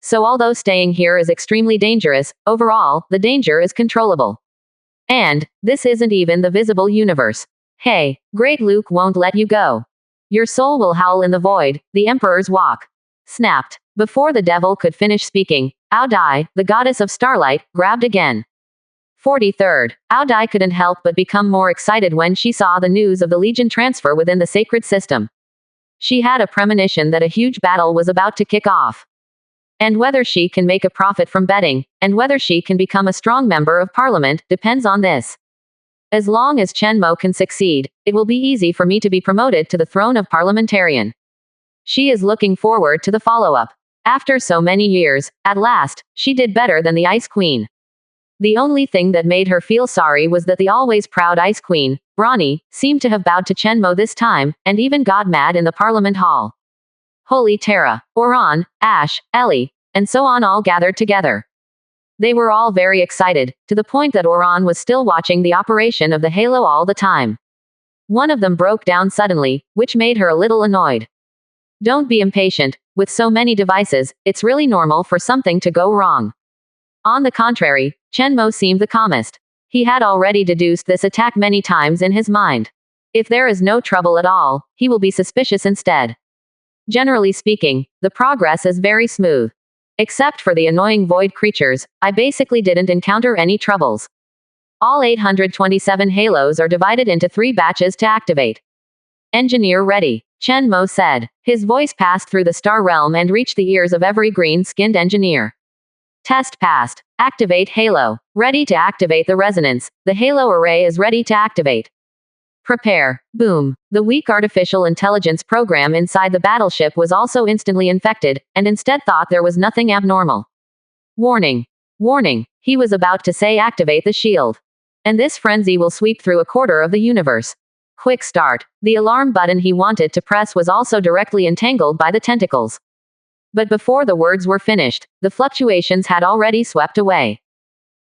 So although staying here is extremely dangerous, overall, the danger is controllable. And, this isn't even the visible universe. Hey, Great Luke won't let you go. Your soul will howl in the void, the Emperor's walk. Snapped. Before the devil could finish speaking, Audai, the goddess of starlight, grabbed again. 43rd. Audai couldn't help but become more excited when she saw the news of the Legion transfer within the sacred system. She had a premonition that a huge battle was about to kick off. And whether she can make a profit from betting, and whether she can become a strong member of parliament, depends on this. As long as Chen Mo can succeed, it will be easy for me to be promoted to the throne of parliamentarian. She is looking forward to the follow-up. After so many years, at last, she did better than the Ice Queen. The only thing that made her feel sorry was that the always proud Ice Queen, Brawny, seemed to have bowed to Chen Mo this time, and even got mad in the Parliament Hall. Holy Terra, Oran, Ash, Ellie, and so on all gathered together. They were all very excited, to the point that Oran was still watching the operation of the halo all the time. One of them broke down suddenly, which made her a little annoyed. Don't be impatient. With so many devices, it's really normal for something to go wrong. On the contrary, Chen Mo seemed the calmest. He had already deduced this attack many times in his mind. If there is no trouble at all, he will be suspicious instead. Generally speaking, the progress is very smooth. Except for the annoying void creatures, I basically didn't encounter any troubles. All 827 halos are divided into 3 batches to activate. Engineer ready, Chen Mo said. His voice passed through the star realm and reached the ears of every green-skinned engineer. Test passed. Activate halo. Ready to activate the resonance. The halo array is ready to activate. Prepare. Boom. The weak artificial intelligence program inside the battleship was also instantly infected, and instead thought there was nothing abnormal. Warning. Warning. He was about to say activate the shield. And this frenzy will sweep through a quarter of the universe. Quick start. The alarm button he wanted to press was also directly entangled by the tentacles. But before the words were finished, the fluctuations had already swept away.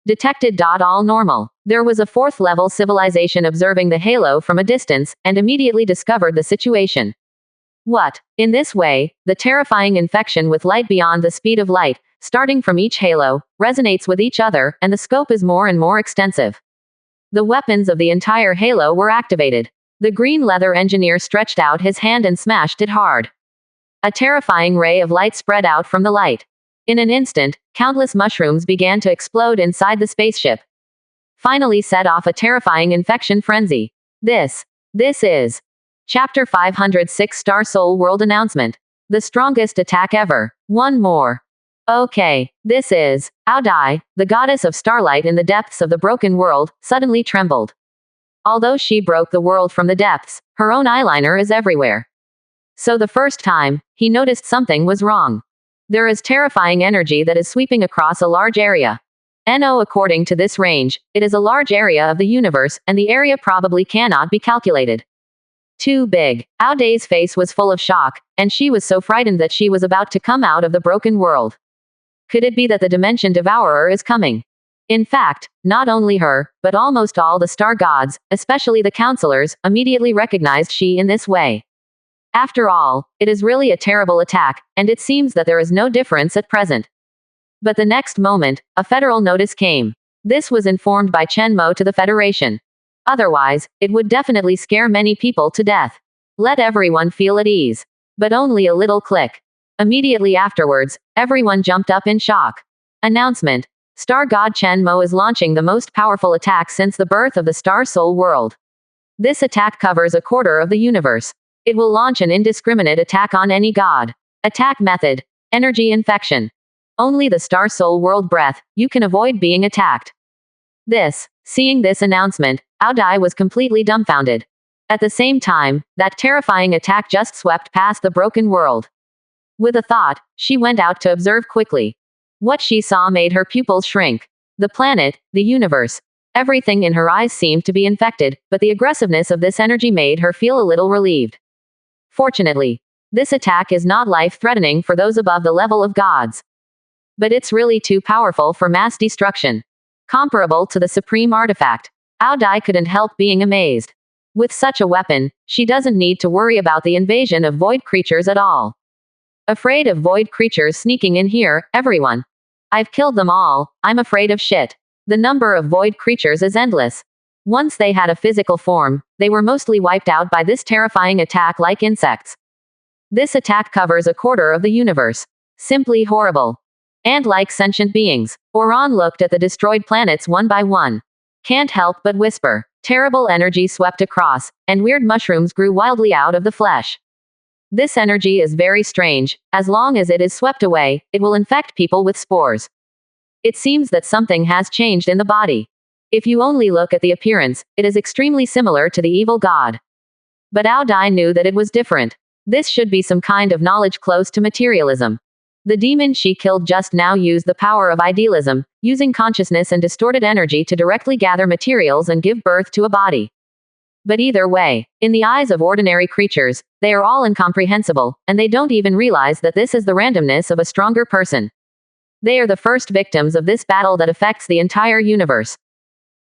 Detected. All normal. There was a fourth-level civilization observing the halo from a distance, and immediately discovered the situation. What? In this way, the terrifying infection with light beyond the speed of light, starting from each halo, resonates with each other, and the scope is more and more extensive. The weapons of the entire halo were activated. The green leather engineer stretched out his hand and smashed it hard. A terrifying ray of light spread out from the light. In an instant, countless mushrooms began to explode inside the spaceship, finally set off a terrifying infection frenzy. This is Chapter 506 Star Soul World Announcement. The strongest attack ever. One more. Okay, this is Audai, the goddess of starlight in the depths of the broken world, suddenly trembled. Although she broke the world from the depths, her own eyeliner is everywhere. So the first time, he noticed something was wrong. There is terrifying energy that is sweeping across a large area. No, according to this range, it is a large area of the universe, and the area probably cannot be calculated. Too big. Audai's face was full of shock, and she was so frightened that she was about to come out of the broken world. Could it be that the Dimension Devourer is coming? In fact, not only her, but almost all the star gods, especially the counselors, immediately recognized she in this way. After all, it is really a terrible attack, and it seems that there is no difference at present. But the next moment, a federal notice came. This was informed by Chen Mo to the Federation. Otherwise, it would definitely scare many people to death. Let everyone feel at ease. But only a little click. Immediately afterwards, everyone jumped up in shock. Announcement. Star God Chen Mo is launching the most powerful attack since the birth of the Star Soul world. This attack covers a quarter of the universe. It will launch an indiscriminate attack on any god. Attack method. Energy infection. Only the Star Soul world breath, you can avoid being attacked. Seeing this announcement, Audai was completely dumbfounded. At the same time, that terrifying attack just swept past the broken world. With a thought, she went out to observe quickly. What she saw made her pupils shrink. The planet, the universe. Everything in her eyes seemed to be infected, but the aggressiveness of this energy made her feel a little relieved. Fortunately, this attack is not life-threatening for those above the level of gods. But it's really too powerful for mass destruction. Comparable to the supreme artifact. Audai couldn't help being amazed. With such a weapon, she doesn't need to worry about the invasion of void creatures at all. Afraid of void creatures sneaking in here, everyone. I've killed them all, I'm afraid of shit. The number of void creatures is endless. Once they had a physical form, they were mostly wiped out by this terrifying attack like insects. This attack covers a quarter of the universe. Simply horrible. And like sentient beings, Oran looked at the destroyed planets one by one. Can't help but whisper. Terrible energy swept across, and weird mushrooms grew wildly out of the flesh. This energy is very strange. As long as it is swept away, it will infect people with spores. It seems that something has changed in the body. If you only look at the appearance, it is extremely similar to the evil god. But Audai knew that it was different. This should be some kind of knowledge close to materialism. The demon she killed just now used the power of idealism, using consciousness and distorted energy to directly gather materials and give birth to a body. But either way, in the eyes of ordinary creatures, they are all incomprehensible, and they don't even realize that this is the randomness of a stronger person. They are the first victims of this battle that affects the entire universe.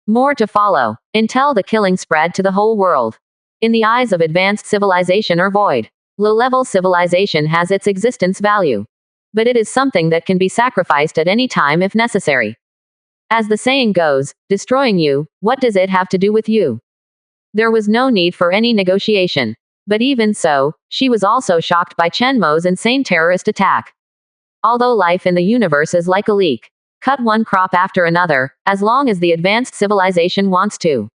More to follow, until the killing spread to the whole world. In the eyes of advanced civilization or void, low-level civilization has its existence value. But it is something that can be sacrificed at any time if necessary. As the saying goes, destroying you, what does it have to do with you? There was no need for any negotiation. But even so, she was also shocked by Chen Mo's insane terrorist attack. Although life in the universe is like a leek. Cut one crop after another, as long as the advanced civilization wants to.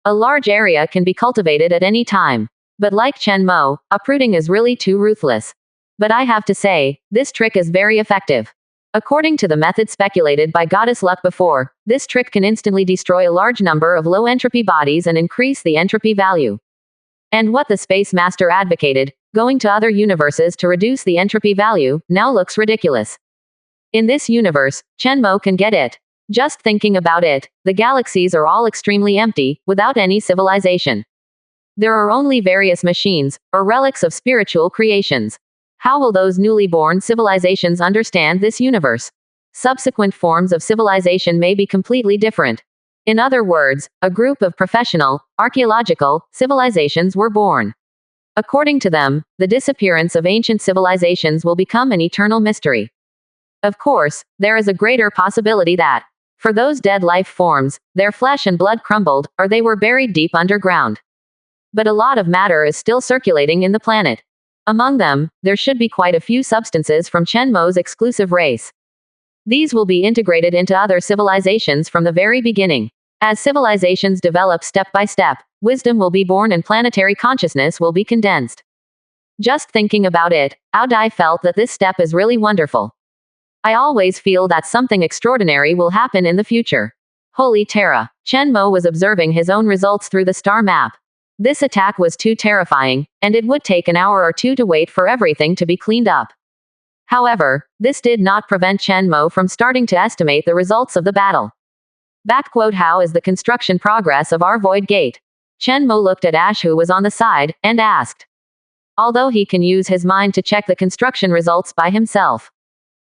A large area can be cultivated at any time. But like Chen Mo, uprooting is really too ruthless. But I have to say, this trick is very effective. According to the method speculated by Goddess Luck before, this trick can instantly destroy a large number of low-entropy bodies and increase the entropy value. And what the Space Master advocated, going to other universes to reduce the entropy value, now looks ridiculous. In this universe, Chen Mo can get it. Just thinking about it, the galaxies are all extremely empty, without any civilization. There are only various machines, or relics of spiritual creations. How will those newly born civilizations understand this universe? Subsequent forms of civilization may be completely different. In other words, a group of professional, archaeological, civilizations were born. According to them, the disappearance of ancient civilizations will become an eternal mystery. Of course, there is a greater possibility that, for those dead life forms, their flesh and blood crumbled, or they were buried deep underground. But a lot of matter is still circulating in the planet. Among them, there should be quite a few substances from Chenmo's exclusive race. These will be integrated into other civilizations from the very beginning. As civilizations develop step by step, wisdom will be born and planetary consciousness will be condensed. Just thinking about it, Audai felt that this step is really wonderful. I always feel that something extraordinary will happen in the future. Holy Terra. Chenmo was observing his own results through the star map. This attack was too terrifying, and it would take an hour or two to wait for everything to be cleaned up. However, this did not prevent Chenmo from starting to estimate the results of the battle. How is the construction progress of our void gate? Chenmo looked at Ash, who was on the side, and asked. Although he can use his mind to check the construction results by himself.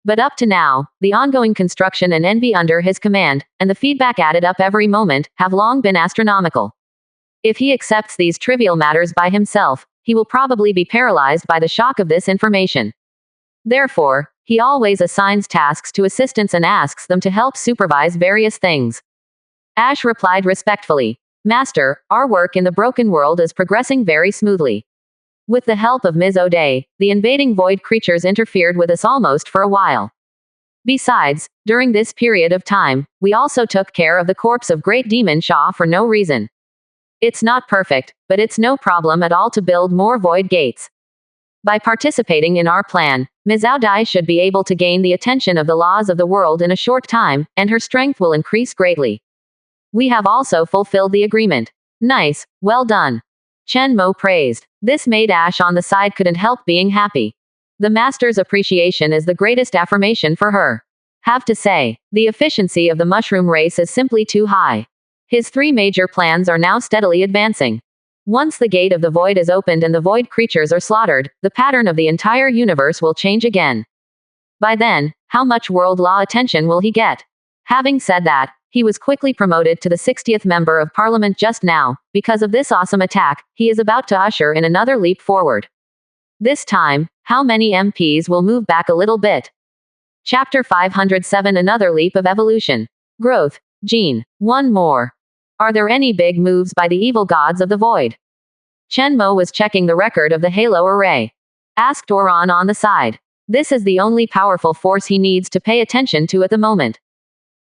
But up to now, the ongoing construction and envy under his command, and the feedback added up every moment, have long been astronomical. If he accepts these trivial matters by himself, he will probably be paralyzed by the shock of this information. Therefore, he always assigns tasks to assistants and asks them to help supervise various things. Ash replied respectfully. Master, our work in the broken world is progressing very smoothly. With the help of Ms. O'Day, the invading void creatures interfered with us almost for a while. Besides, during this period of time, we also took care of the corpse of Great Demon Shah for no reason. It's not perfect, but it's no problem at all to build more void gates. By participating in our plan, Ms. Audai should be able to gain the attention of the laws of the world in a short time, and her strength will increase greatly. We have also fulfilled the agreement. Nice, well done. Chenmo praised. This made Ash on the side couldn't help being happy. The master's appreciation is the greatest affirmation for her. Have to say, the efficiency of the mushroom race is simply too high. His 3 major plans are now steadily advancing. Once the gate of the void is opened and the void creatures are slaughtered, the pattern of the entire universe will change again. By then, how much world law attention will he get? Having said that, he was quickly promoted to the 60th member of parliament just now. Because of this awesome attack, he is about to usher in another leap forward. This time, how many MPs will move back a little bit? Chapter 507 Another Leap of Evolution. Growth. Gene. One more. Are there any big moves by the evil gods of the void? Chenmo was checking the record of the halo array. Asked Oran on the side. This is the only powerful force he needs to pay attention to at the moment.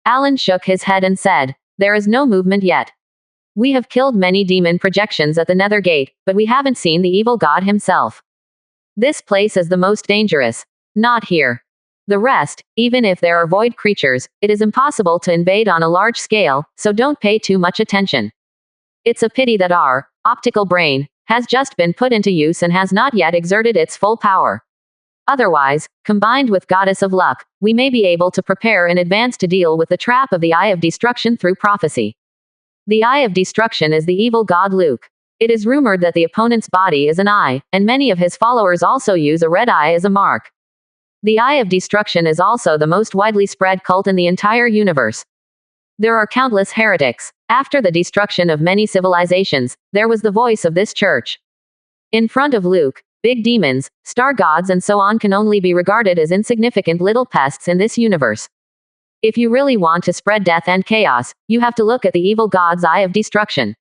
Alan shook his head and said, there is no movement yet. We have killed many demon projections at the Nether Gate, but we haven't seen the evil god himself. This place is the most dangerous. Not here. The rest, even if there are void creatures, it is impossible to invade on a large scale, so don't pay too much attention. It's a pity that our optical brain has just been put into use and has not yet exerted its full power. Otherwise, combined with Goddess of Luck, we may be able to prepare in advance to deal with the trap of the Eye of Destruction through prophecy. The Eye of Destruction is the evil god Luke. It is rumored that the opponent's body is an eye, and many of his followers also use a red eye as a mark. The Eye of Destruction is also the most widely spread cult in the entire universe. There are countless heretics. After the destruction of many civilizations, there was the voice of this church. In front of Luke, big demons, star gods and so on can only be regarded as insignificant little pests in this universe. If you really want to spread death and chaos, you have to look at the evil god's Eye of Destruction.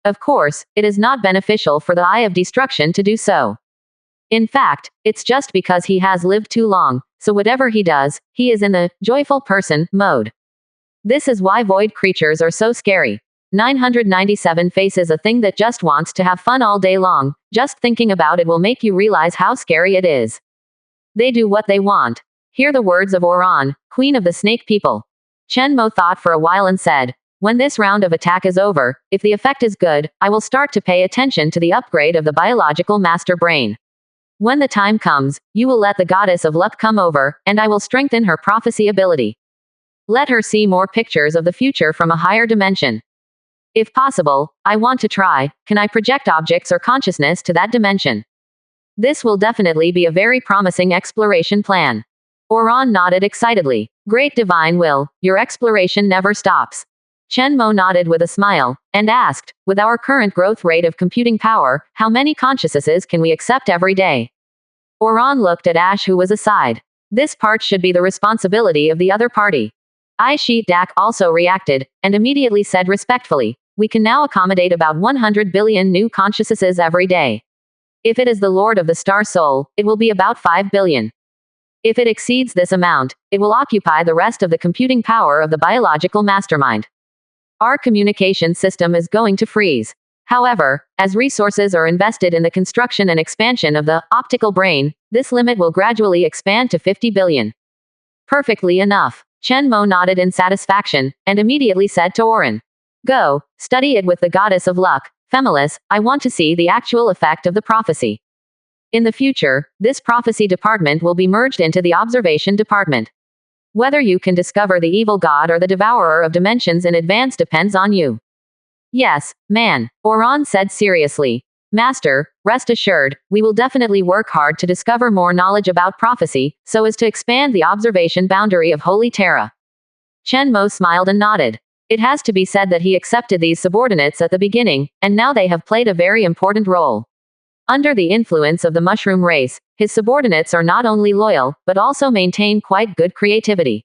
Of course, it is not beneficial for the Eye of Destruction to do so. In fact, it's just because he has lived too long, so whatever he does, he is in the joyful person mode. This is why void creatures are so scary. 997 faces a thing that just wants to have fun all day long. Just thinking about it will make you realize how scary it is. They do what they want. Hear the words of Oran, queen of the snake people. Chenmo thought for a while and said, when this round of attack is over, if the effect is good, I will start to pay attention to the upgrade of the biological master brain. When the time comes, you will let the Goddess of Luck come over, and I will strengthen her prophecy ability. Let her see more pictures of the future from a higher dimension. If possible, I want to try, can I project objects or consciousness to that dimension? This will definitely be a very promising exploration plan. Oran nodded excitedly. Great divine will, your exploration never stops. Chen Mo nodded with a smile, and asked, with our current growth rate of computing power, how many consciousnesses can we accept every day? Oran looked at Ash, who was aside. This part should be the responsibility of the other party. Aishit Dak also reacted, and immediately said respectfully, we can now accommodate about 100 billion new consciousnesses every day. If it is the Lord of the Star Soul, it will be about 5 billion. If it exceeds this amount, it will occupy the rest of the computing power of the biological mastermind. Our communication system is going to freeze. However, as resources are invested in the construction and expansion of the optical brain, this limit will gradually expand to 50 billion. Perfectly enough. Chen Mo nodded in satisfaction, and immediately said to Oren, go, study it with the goddess of luck, Femilis, I want to see the actual effect of the prophecy. In the future, this prophecy department will be merged into the observation department. Whether you can discover the evil god or the devourer of dimensions in advance depends on you. Yes, man, Oran said seriously. Master, rest assured, we will definitely work hard to discover more knowledge about prophecy, so as to expand the observation boundary of Holy Terra. Chen Mo smiled and nodded. It has to be said that he accepted these subordinates at the beginning, and now they have played a very important role. Under the influence of the mushroom race, his subordinates are not only loyal, but also maintain quite good creativity.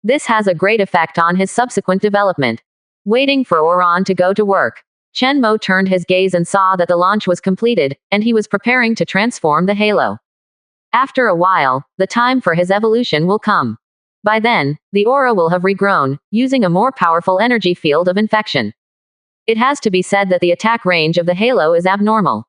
This has a great effect on his subsequent development. Waiting for Oran to go to work, Chen Mo turned his gaze and saw that the launch was completed, and he was preparing to transform the halo. After a while, the time for his evolution will come. By then, the aura will have regrown, using a more powerful energy field of infection. It has to be said that the attack range of the halo is abnormal.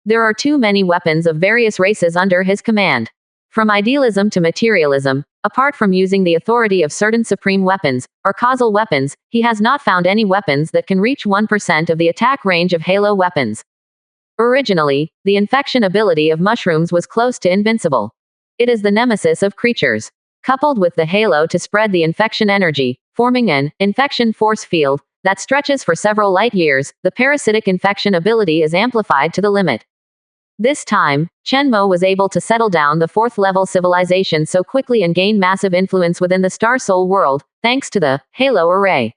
There are too many weapons of various races under his command. From idealism to materialism, apart from using the authority of certain supreme weapons, or causal weapons, he has not found any weapons that can reach 1% of the attack range of halo weapons. Originally, the infection ability of mushrooms was close to invincible. It is the nemesis of creatures. Coupled with the halo to spread the infection energy, forming an infection force field that stretches for several light years, the parasitic infection ability is amplified to the limit. This time, Chen Mo was able to settle down the 4th-level civilization so quickly and gain massive influence within the Star Soul world, thanks to the halo array.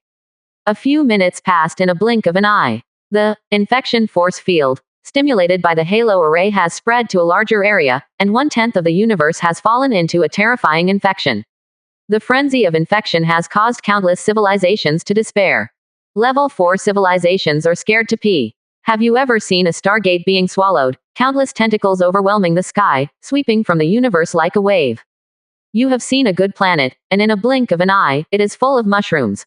A few minutes passed in a blink of an eye. The infection force field, stimulated by the halo array, has spread to a larger area, and 1/10 of the universe has fallen into a terrifying infection. The frenzy of infection has caused countless civilizations to despair. Level 4 civilizations are scared to pee. Have you ever seen a stargate being swallowed, countless tentacles overwhelming the sky, sweeping from the universe like a wave? You have seen a good planet, and in a blink of an eye, it is full of mushrooms.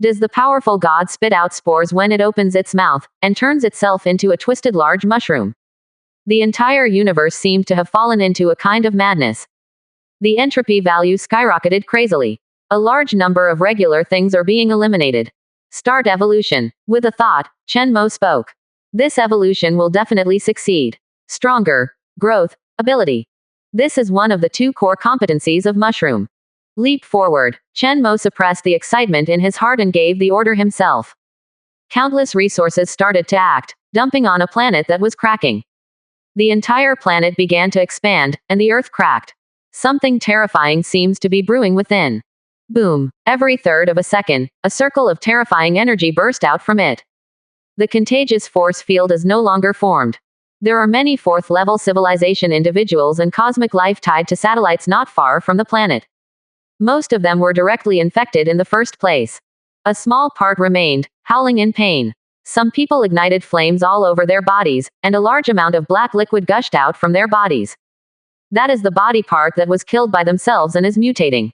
Does the powerful god spit out spores when it opens its mouth, and turns itself into a twisted large mushroom? The entire universe seemed to have fallen into a kind of madness. The entropy value skyrocketed crazily. A large number of regular things are being eliminated. Start evolution. With a thought, Chen Mo spoke. This evolution will definitely succeed. Stronger growth ability. This is one of the 2 core competencies of mushroom. Leap forward. Chen Mo suppressed the excitement in his heart and gave the order himself. Countless resources started to act, dumping on a planet that was cracking. The entire planet began to expand, and the earth cracked. Something terrifying seems to be brewing within. Boom. Every third of a second, a circle of terrifying energy burst out from it. The contagious force field is no longer formed. There are many 4th-level civilization individuals and cosmic life tied to satellites not far from the planet. Most of them were directly infected in the first place. A small part remained, howling in pain. Some people ignited flames all over their bodies, and a large amount of black liquid gushed out from their bodies. That is the body part that was killed by themselves and is mutating.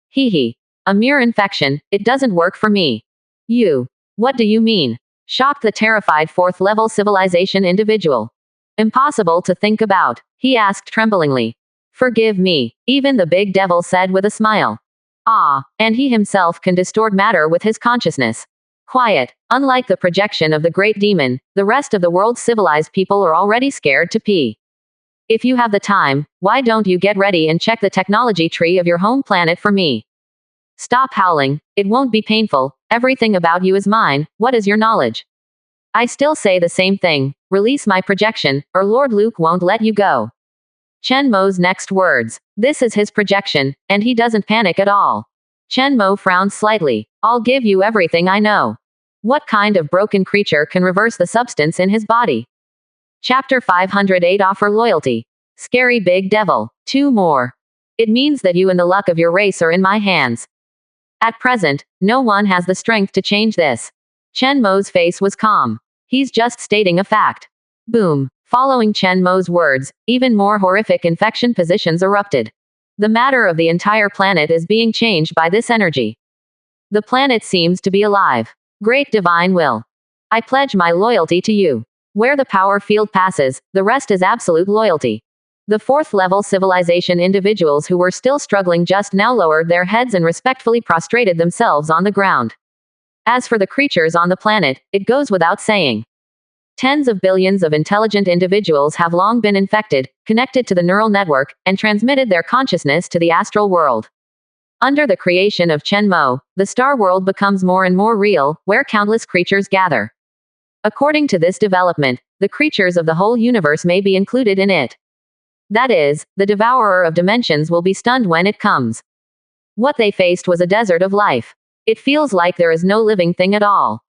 Hee. A mere infection, it doesn't work for me. You. What do you mean? Shocked the terrified 4th-level civilization individual. Impossible to think about, he asked tremblingly. Forgive me, even the big devil said with a smile. Ah, and he himself can distort matter with his consciousness. Quiet. Unlike the projection of the great demon, the rest of the world's civilized people are already scared to pee. If you have the time, why don't you get ready and check the technology tree of your home planet for me? Stop howling, it won't be painful, Everything about you is mine. What is your knowledge? I still say the same thing. Release my projection, or Lord Luke won't let you go. Chen Mo's next words. This is his projection, and he doesn't panic at all. Chen Mo frowned slightly. I'll give you everything I know. What kind of broken creature can reverse the substance in his body? Chapter 508 Offer Loyalty. Scary Big Devil. 2 more. It means that you and the luck of your race are in my hands. At present, no one has the strength to change this. Chen Mo's face was calm. He's just stating a fact. Boom. Following Chen Mo's words, even more horrific infection positions erupted. The matter of the entire planet is being changed by this energy. The planet seems to be alive. Great divine will. I pledge my loyalty to you. Where the power field passes, the rest is absolute loyalty. The 4th level civilization individuals who were still struggling just now lowered their heads and respectfully prostrated themselves on the ground. As for the creatures on the planet, it goes without saying. Tens of billions of intelligent individuals have long been infected, connected to the neural network, and transmitted their consciousness to the astral world. Under the creation of Chen Mo, the star world becomes more and more real, where countless creatures gather. According to this development, the creatures of the whole universe may be included in it. That is, the devourer of dimensions will be stunned when it comes. What they faced was a desert of life. It feels like there is no living thing at all.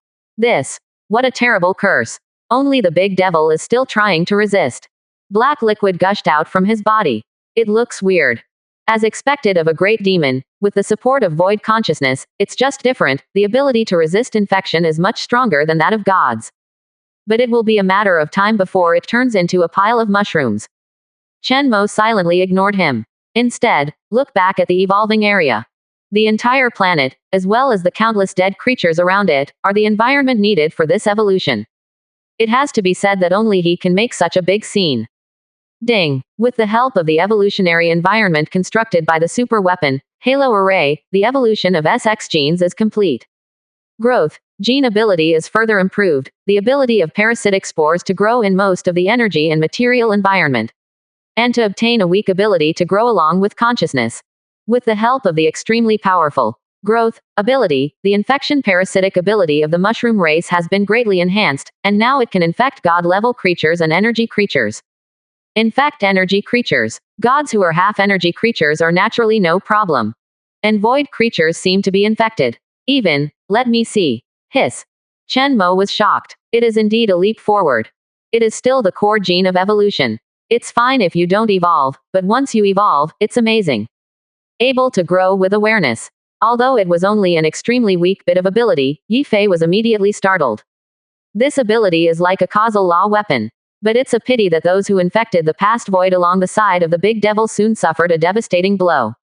What a terrible curse. Only the big devil is still trying to resist. Black liquid gushed out from his body. It looks weird. As expected of a great demon, with the support of void consciousness, it's just different. The ability to resist infection is much stronger than that of gods. But it will be a matter of time before it turns into a pile of mushrooms. Chen Mo silently ignored him. Instead, look back at the evolving area. The entire planet, as well as the countless dead creatures around it, are the environment needed for this evolution. It has to be said that only he can make such a big scene. Ding. With the help of the evolutionary environment constructed by the super weapon, Halo Array, the evolution of SX genes is complete. Growth. Gene ability is further improved, the ability of parasitic spores to grow in most of the energy and material environment. And to obtain a weak ability to grow along with consciousness. With the help of the extremely powerful growth ability, the infection parasitic ability of the mushroom race has been greatly enhanced, and now it can infect god-level creatures and energy creatures. Infect energy creatures. Gods who are half-energy creatures are naturally no problem. And void creatures seem to be infected. Even, let me see. Hiss. Chen Mo was shocked. It is indeed a leap forward. It is still the core gene of evolution. It's fine if you don't evolve, but once you evolve, it's amazing. Able to grow with awareness. Although it was only an extremely weak bit of ability, Yi Fei was immediately startled. This ability is like a causal law weapon. But it's a pity that those who infected the past void along the side of the big devil soon suffered a devastating blow.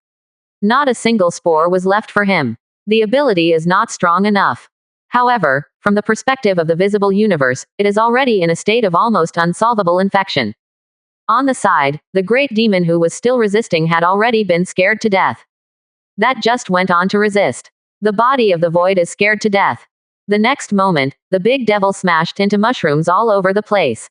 Not a single spore was left for him. The ability is not strong enough. However, from the perspective of the visible universe, it is already in a state of almost unsolvable infection. On the side, the great demon who was still resisting had already been scared to death. That just went on to resist. The body of the void is scared to death. The next moment, the big devil smashed into mushrooms all over the place.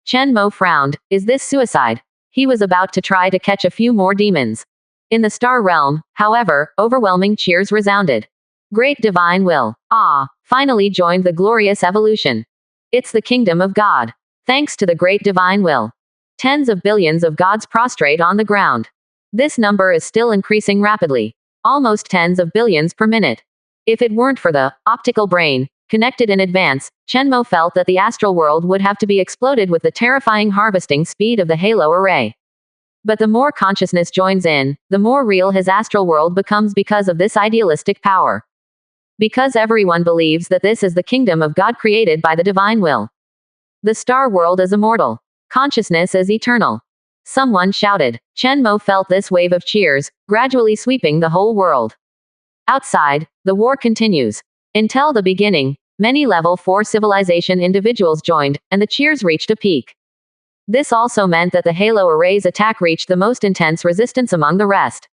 Chen Mo frowned. Is this suicide? He was about to try to catch a few more demons. In the star realm, however, overwhelming cheers resounded. Great divine will. Finally joined the glorious evolution. It's the kingdom of God. Thanks to the great divine will. Tens of billions of gods prostrate on the ground. This number is still increasing rapidly. Almost tens of billions per minute. If it weren't for the optical brain, connected in advance, Chen Mo felt that the astral world would have to be exploded with the terrifying harvesting speed of the Halo Array. But the more consciousness joins in, the more real his astral world becomes because of this idealistic power. Because everyone believes that this is the kingdom of God created by the divine will. The star world is immortal. Consciousness is eternal. Someone shouted. Chen Mo felt this wave of cheers, gradually sweeping the whole world. Outside, the war continues. Until the beginning, many level 4 civilization individuals joined, and the cheers reached a peak. This also meant that the Halo Array's attack reached the most intense resistance among the rest.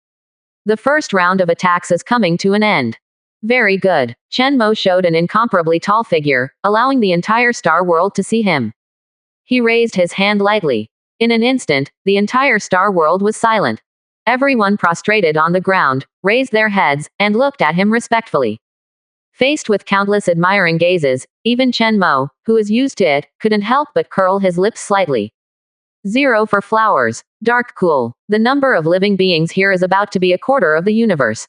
The first round of attacks is coming to an end. Very good. Chen Mo showed an incomparably tall figure, allowing the entire star world to see him. He raised his hand lightly. In an instant, the entire star world was silent. Everyone prostrated on the ground, raised their heads, and looked at him respectfully. Faced with countless admiring gazes, even Chen Mo, who is used to it, couldn't help but curl his lips slightly. 0 for flowers. Dark cool. The number of living beings here is about to be a quarter of the universe.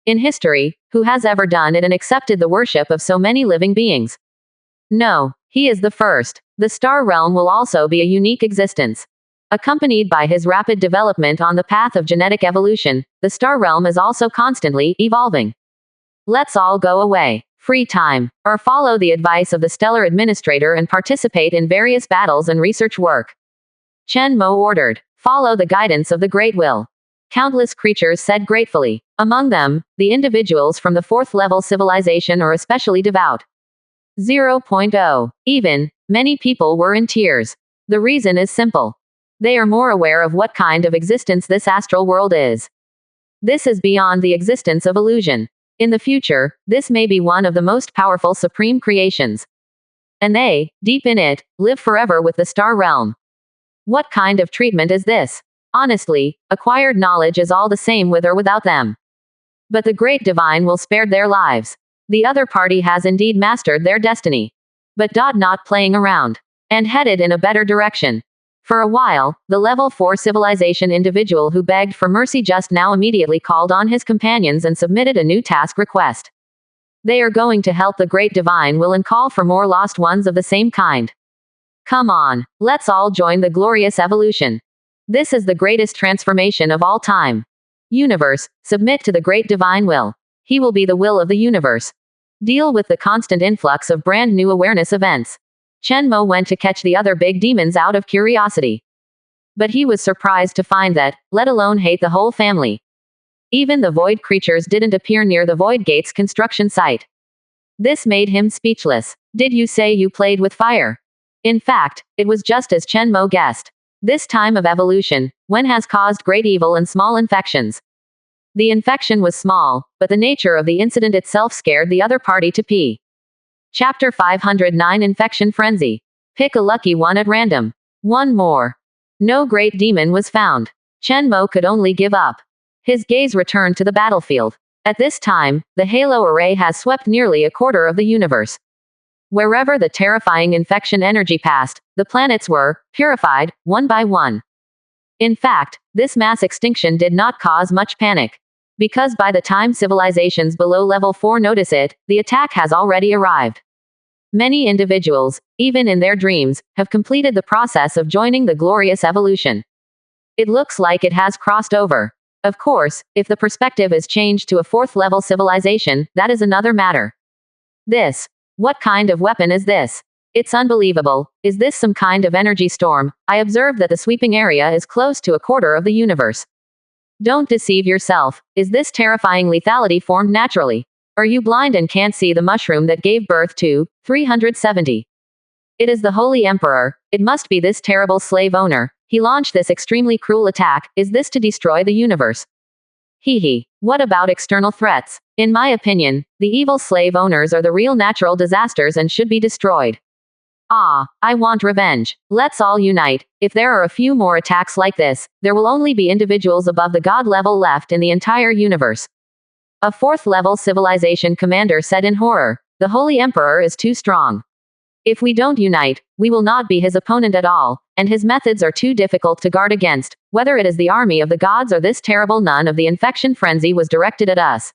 In history, who has ever done it and accepted the worship of so many living beings? No, he is the first. The star realm will also be a unique existence. Accompanied by his rapid development on the path of genetic evolution, the star realm is also constantly evolving. Let's all go away. Free time. Or follow the advice of the stellar administrator and participate in various battles and research work. Chen Mo ordered. Follow the guidance of the Great Will. Countless creatures said gratefully. Among them, the individuals from the 4th level civilization are especially devout. 0.0. Even, many people were in tears. The reason is simple. They are more aware of what kind of existence this astral world is. This is beyond the existence of illusion. In the future, this may be one of the most powerful supreme creations. And they, deep in it, live forever with the star realm. What kind of treatment is this? Honestly, acquired knowledge is all the same with or without them. But the great divine will spare their lives. The other party has indeed mastered their destiny. But not playing around. And headed in a better direction. For a while, the level 4 civilization individual who begged for mercy just now immediately called on his companions and submitted a new task request. They are going to help the great divine will and call for more lost ones of the same kind. Come on, let's all join the glorious evolution. This is the greatest transformation of all time. Universe, submit to the great divine will. He will be the will of the universe. Deal with the constant influx of brand new awareness events. Chen Mo went to catch the other big demons out of curiosity. But he was surprised to find that, let alone hate the whole family. Even the void creatures didn't appear near the void gate's construction site. This made him speechless. Did you say you played with fire? In fact, it was just as Chen Mo guessed. This time of evolution, when has caused great evil and small infections. The infection was small, but the nature of the incident itself scared the other party to pee. Chapter 509 Infection Frenzy. Pick a lucky one at random. One more. No great demon was found. Chen Mo could only give up. His gaze returned to the battlefield. At this time, the halo array has swept nearly a quarter of the universe. Wherever the terrifying infection energy passed, the planets were purified, one by one. In fact, this mass extinction did not cause much panic. Because by the time civilizations below level 4 notice it, the attack has already arrived. Many individuals, even in their dreams, have completed the process of joining the glorious evolution. It looks like it has crossed over. Of course, if the perspective is changed to a 4th level civilization, that is another matter. What kind of weapon is this? It's unbelievable. Is this some kind of energy storm? I observe that the sweeping area is close to a quarter of the universe. Don't deceive yourself. Is this terrifying lethality formed naturally? Are you blind and can't see the mushroom that gave birth to 370? It is the Holy Emperor. It must be this terrible slave owner. He launched this extremely cruel attack. Is this to destroy the universe? What about external threats? In my opinion, the evil slave owners are the real natural disasters and should be destroyed. I want revenge. Let's all unite. If there are a few more attacks like this, there will only be individuals above the god level left in the entire universe. A 4th level civilization commander said in horror. The Holy Emperor is too strong. If we don't unite, we will not be his opponent at all, and his methods are too difficult to guard against, whether it is the army of the gods or this terrible none of the infection frenzy was directed at us.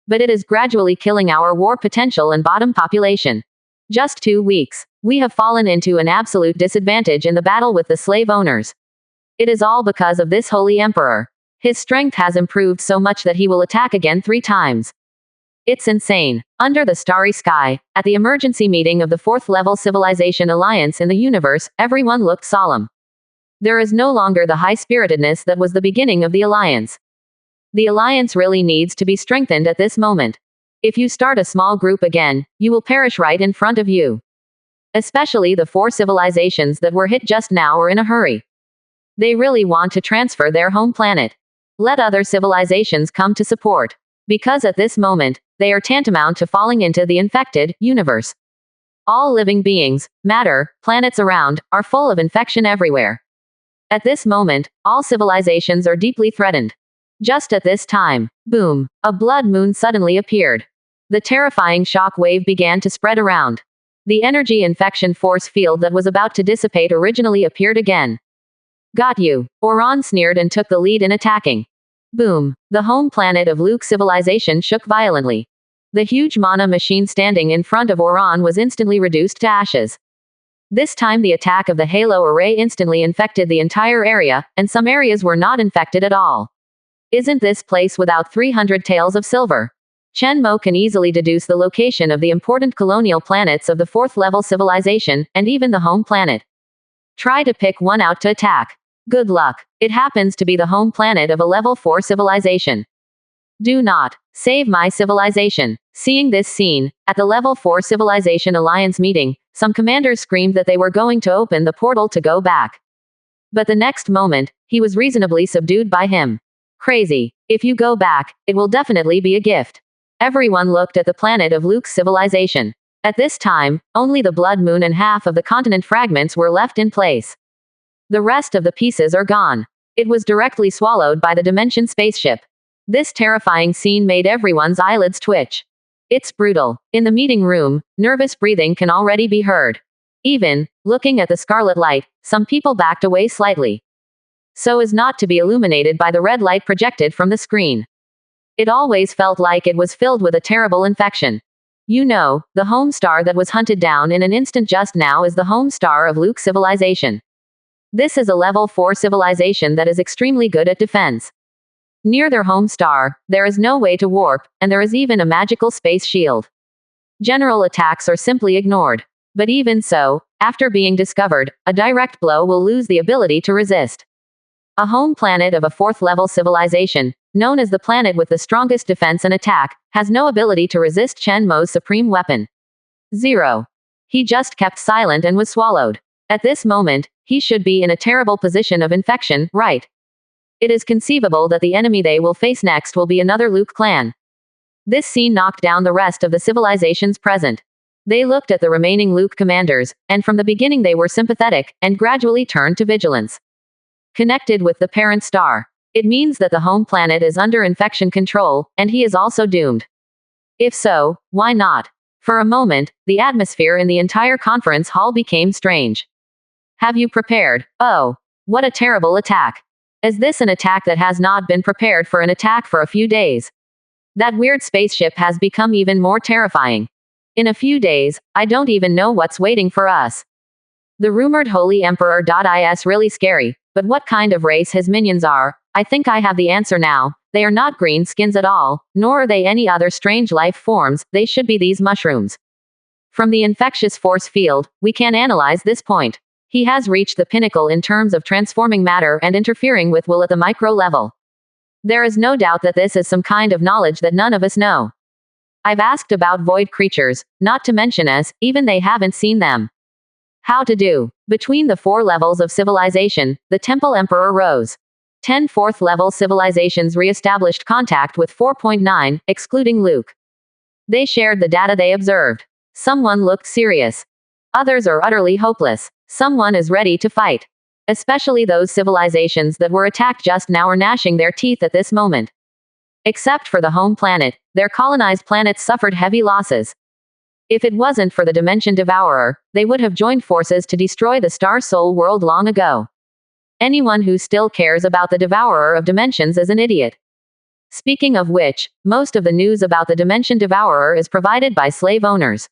But it is gradually killing our war potential and bottom population. Just 2 weeks. We have fallen into an absolute disadvantage in the battle with the slave owners. It is all because of this Holy Emperor. His strength has improved so much that he will attack again 3 times. It's insane. Under the starry sky, at the emergency meeting of the 4th level civilization alliance in the universe, everyone looked solemn. There is no longer the high-spiritedness that was the beginning of the alliance. The alliance really needs to be strengthened at this moment. If you start a small group again, you will perish right in front of you. Especially the 4 civilizations that were hit just now are in a hurry. They really want to transfer their home planet. Let other civilizations come to support. Because at this moment, they are tantamount to falling into the infected universe. All living beings, matter, planets around, are full of infection everywhere. At this moment, all civilizations are deeply threatened. Just at this time, boom, a blood moon suddenly appeared. The terrifying shock wave began to spread around. The energy infection force field that was about to dissipate originally appeared again. Got you. Oran sneered and took the lead in attacking. Boom. The home planet of Luke's civilization shook violently. The huge mana machine standing in front of Oran was instantly reduced to ashes. This time the attack of the halo array instantly infected the entire area, and some areas were not infected at all. Isn't this place without 300 taels of silver? Chen Mo can easily deduce the location of the important colonial planets of the 4th level civilization, and even the home planet. Try to pick one out to attack. Good luck. It happens to be the home planet of a level 4 civilization. Do not save my civilization. Seeing this scene, at the level 4 Civilization Alliance meeting, some commanders screamed that they were going to open the portal to go back. But the next moment, he was reasonably subdued by him. Crazy. If you go back, it will definitely be a gift. Everyone looked at the planet of Luke's civilization. At this time, only the blood moon and half of the continent fragments were left in place. The rest of the pieces are gone. It was directly swallowed by the Dimension spaceship. This terrifying scene made everyone's eyelids twitch. It's brutal. In the meeting room, nervous breathing can already be heard. Even, looking at the scarlet light, some people backed away slightly, so as not to be illuminated by the red light projected from the screen. It always felt like it was filled with a terrible infection. You know, the home star that was hunted down in an instant just now is the home star of Luke's civilization. This is a level 4 civilization that is extremely good at defense. Near their home star, there is no way to warp, and there is even a magical space shield. General attacks are simply ignored. But even so, after being discovered, a direct blow will lose the ability to resist. A home planet of a 4th level civilization, known as the planet with the strongest defense and attack, has no ability to resist Chen Mo's supreme weapon. 0. He just kept silent and was swallowed. At this moment, he should be in a terrible position of infection, right? It is conceivable that the enemy they will face next will be another Luke clan. This scene knocked down the rest of the civilizations present. They looked at the remaining Luke commanders, and from the beginning they were sympathetic, and gradually turned to vigilance. Connected with the parent star. It means that the home planet is under infection control, and he is also doomed. If so, why not? For a moment, the atmosphere in the entire conference hall became strange. Have you prepared? Oh, what a terrible attack. Is this an attack that has not been prepared for an attack for a few days? That weird spaceship has become even more terrifying. In a few days, I don't even know what's waiting for us. The rumored Holy Emperor is really scary, but what kind of race his minions are? I think I have the answer now. They are not green skins at all, nor are they any other strange life forms, they should be these mushrooms. From the infectious force field, we can analyze this point. He has reached the pinnacle in terms of transforming matter and interfering with will at the micro level. There is no doubt that this is some kind of knowledge that none of us know. I've asked about void creatures, not to mention us, even they haven't seen them. How to do. Between the 4 levels of civilization, the Temple Emperor rose. 10 4th level civilizations re-established contact with 4.9, excluding Luke. They shared the data they observed. Someone looked serious. Others are utterly hopeless. Someone is ready to fight. Especially those civilizations that were attacked just now are gnashing their teeth at this moment. Except for the home planet, their colonized planets suffered heavy losses. If it wasn't for the Dimension Devourer, they would have joined forces to destroy the Star Soul world long ago. Anyone who still cares about the Devourer of Dimensions is an idiot. Speaking of which, most of the news about the Dimension Devourer is provided by slave owners.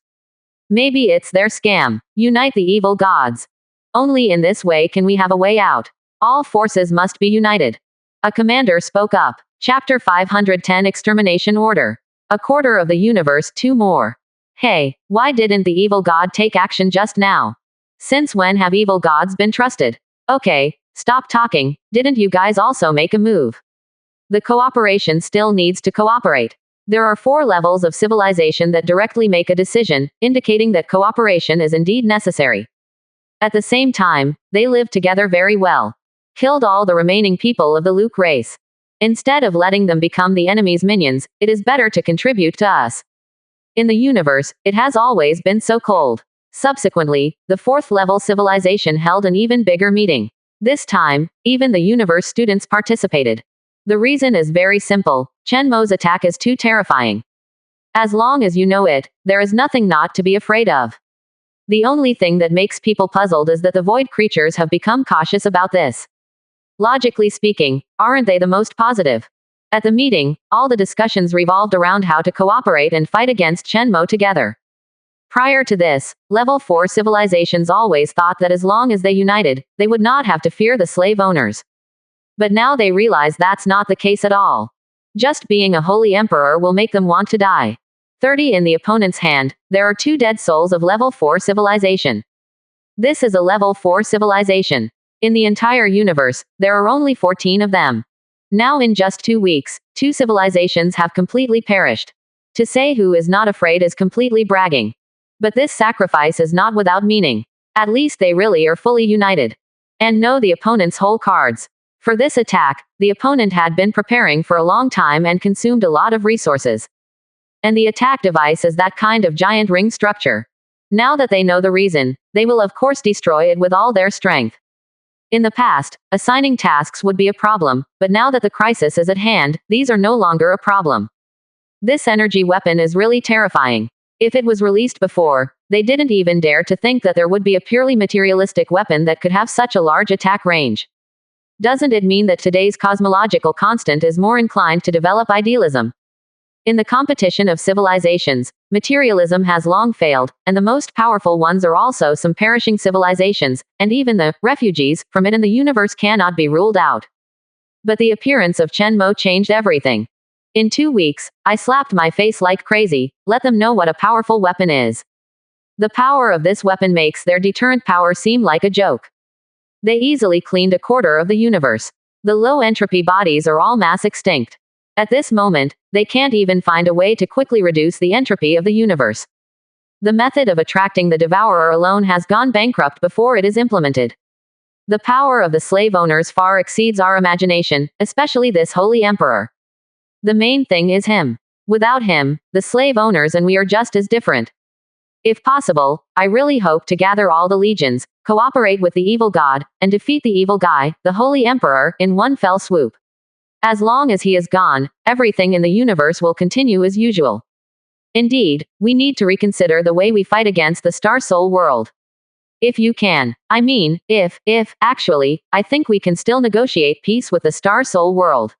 Maybe it's their scam. Unite the evil gods. Only in this way can we have a way out. All forces must be united. A commander spoke up. Chapter 510 Extermination Order. A quarter of the universe, 2 more. Hey, why didn't the evil god take action just now? Since when have evil gods been trusted? Okay, stop talking. Didn't you guys also make a move? The cooperation still needs to cooperate. There are 4 levels of civilization that directly make a decision, indicating that cooperation is indeed necessary. At the same time, they live together very well. Killed all the remaining people of the Luke race. Instead of letting them become the enemy's minions, it is better to contribute to us. In the universe, it has always been so cold. Subsequently, the 4th level civilization held an even bigger meeting. This time, even the universe students participated. The reason is very simple. Chen Mo's attack is too terrifying. As long as you know it, there is nothing not to be afraid of. The only thing that makes people puzzled is that the void creatures have become cautious about this. Logically speaking, aren't they the most positive? At the meeting, all the discussions revolved around how to cooperate and fight against Shenmue together. Prior to this, level 4 civilizations always thought that as long as they united, they would not have to fear the slave owners. But now they realize that's not the case at all. Just being a holy emperor will make them want to die. 30 in the opponent's hand, there are 2 dead souls of level 4 civilization. This is a level 4 civilization. In the entire universe, there are only 14 of them. Now in just 2 weeks, 2 civilizations have completely perished. To say who is not afraid is completely bragging. But this sacrifice is not without meaning. At least they really are fully united. And know the opponent's whole cards. For this attack, the opponent had been preparing for a long time and consumed a lot of resources. And the attack device is that kind of giant ring structure. Now that they know the reason, they will of course destroy it with all their strength. In the past, assigning tasks would be a problem, but now that the crisis is at hand, these are no longer a problem. This energy weapon is really terrifying. If it was released before, they didn't even dare to think that there would be a purely materialistic weapon that could have such a large attack range. Doesn't it mean that today's cosmological constant is more inclined to develop idealism? In the competition of civilizations, materialism has long failed, and the most powerful ones are also some perishing civilizations, and even the refugees from it in the universe cannot be ruled out. But the appearance of Shenmue changed everything. In 2 weeks, I slapped my face like crazy, let them know what a powerful weapon is. The power of this weapon makes their deterrent power seem like a joke. They easily cleaned a quarter of the universe. The low entropy bodies are all mass extinct. At this moment, they can't even find a way to quickly reduce the entropy of the universe. The method of attracting the devourer alone has gone bankrupt before it is implemented. The power of the slave owners far exceeds our imagination, especially this holy emperor. The main thing is him. Without him, the slave owners and we are just as different. If possible, I really hope to gather all the legions, cooperate with the evil god, and defeat the evil guy, the holy emperor, in one fell swoop. As long as he is gone, everything in the universe will continue as usual. Indeed, we need to reconsider the way we fight against the Star Soul world. If you can. I mean, actually, I think we can still negotiate peace with the Star Soul world.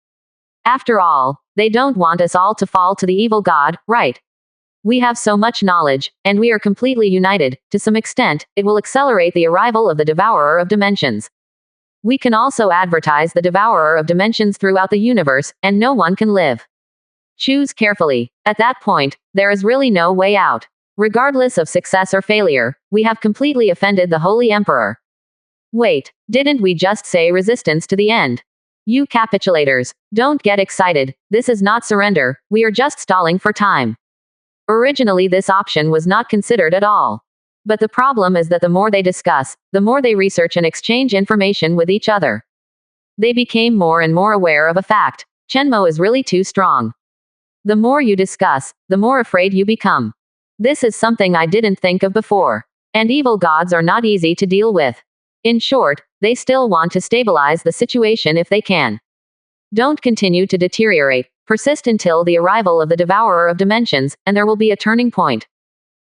After all, they don't want us all to fall to the evil god, right? We have so much knowledge, and we are completely united. To some extent, it will accelerate the arrival of the Devourer of Dimensions. We can also advertise the Devourer of Dimensions throughout the universe, and no one can live. Choose carefully. At that point, there is really no way out. Regardless of success or failure, we have completely offended the Holy Emperor. Wait, didn't we just say resistance to the end? You capitulators, don't get excited. This is not surrender, we are just stalling for time. Originally this option was not considered at all. But the problem is that the more they discuss, the more they research and exchange information with each other. They became more and more aware of a fact. Shenmue is really too strong. The more you discuss, the more afraid you become. This is something I didn't think of before. And evil gods are not easy to deal with. In short, they still want to stabilize the situation if they can. Don't continue to deteriorate. Persist until the arrival of the Devourer of Dimensions, and there will be a turning point.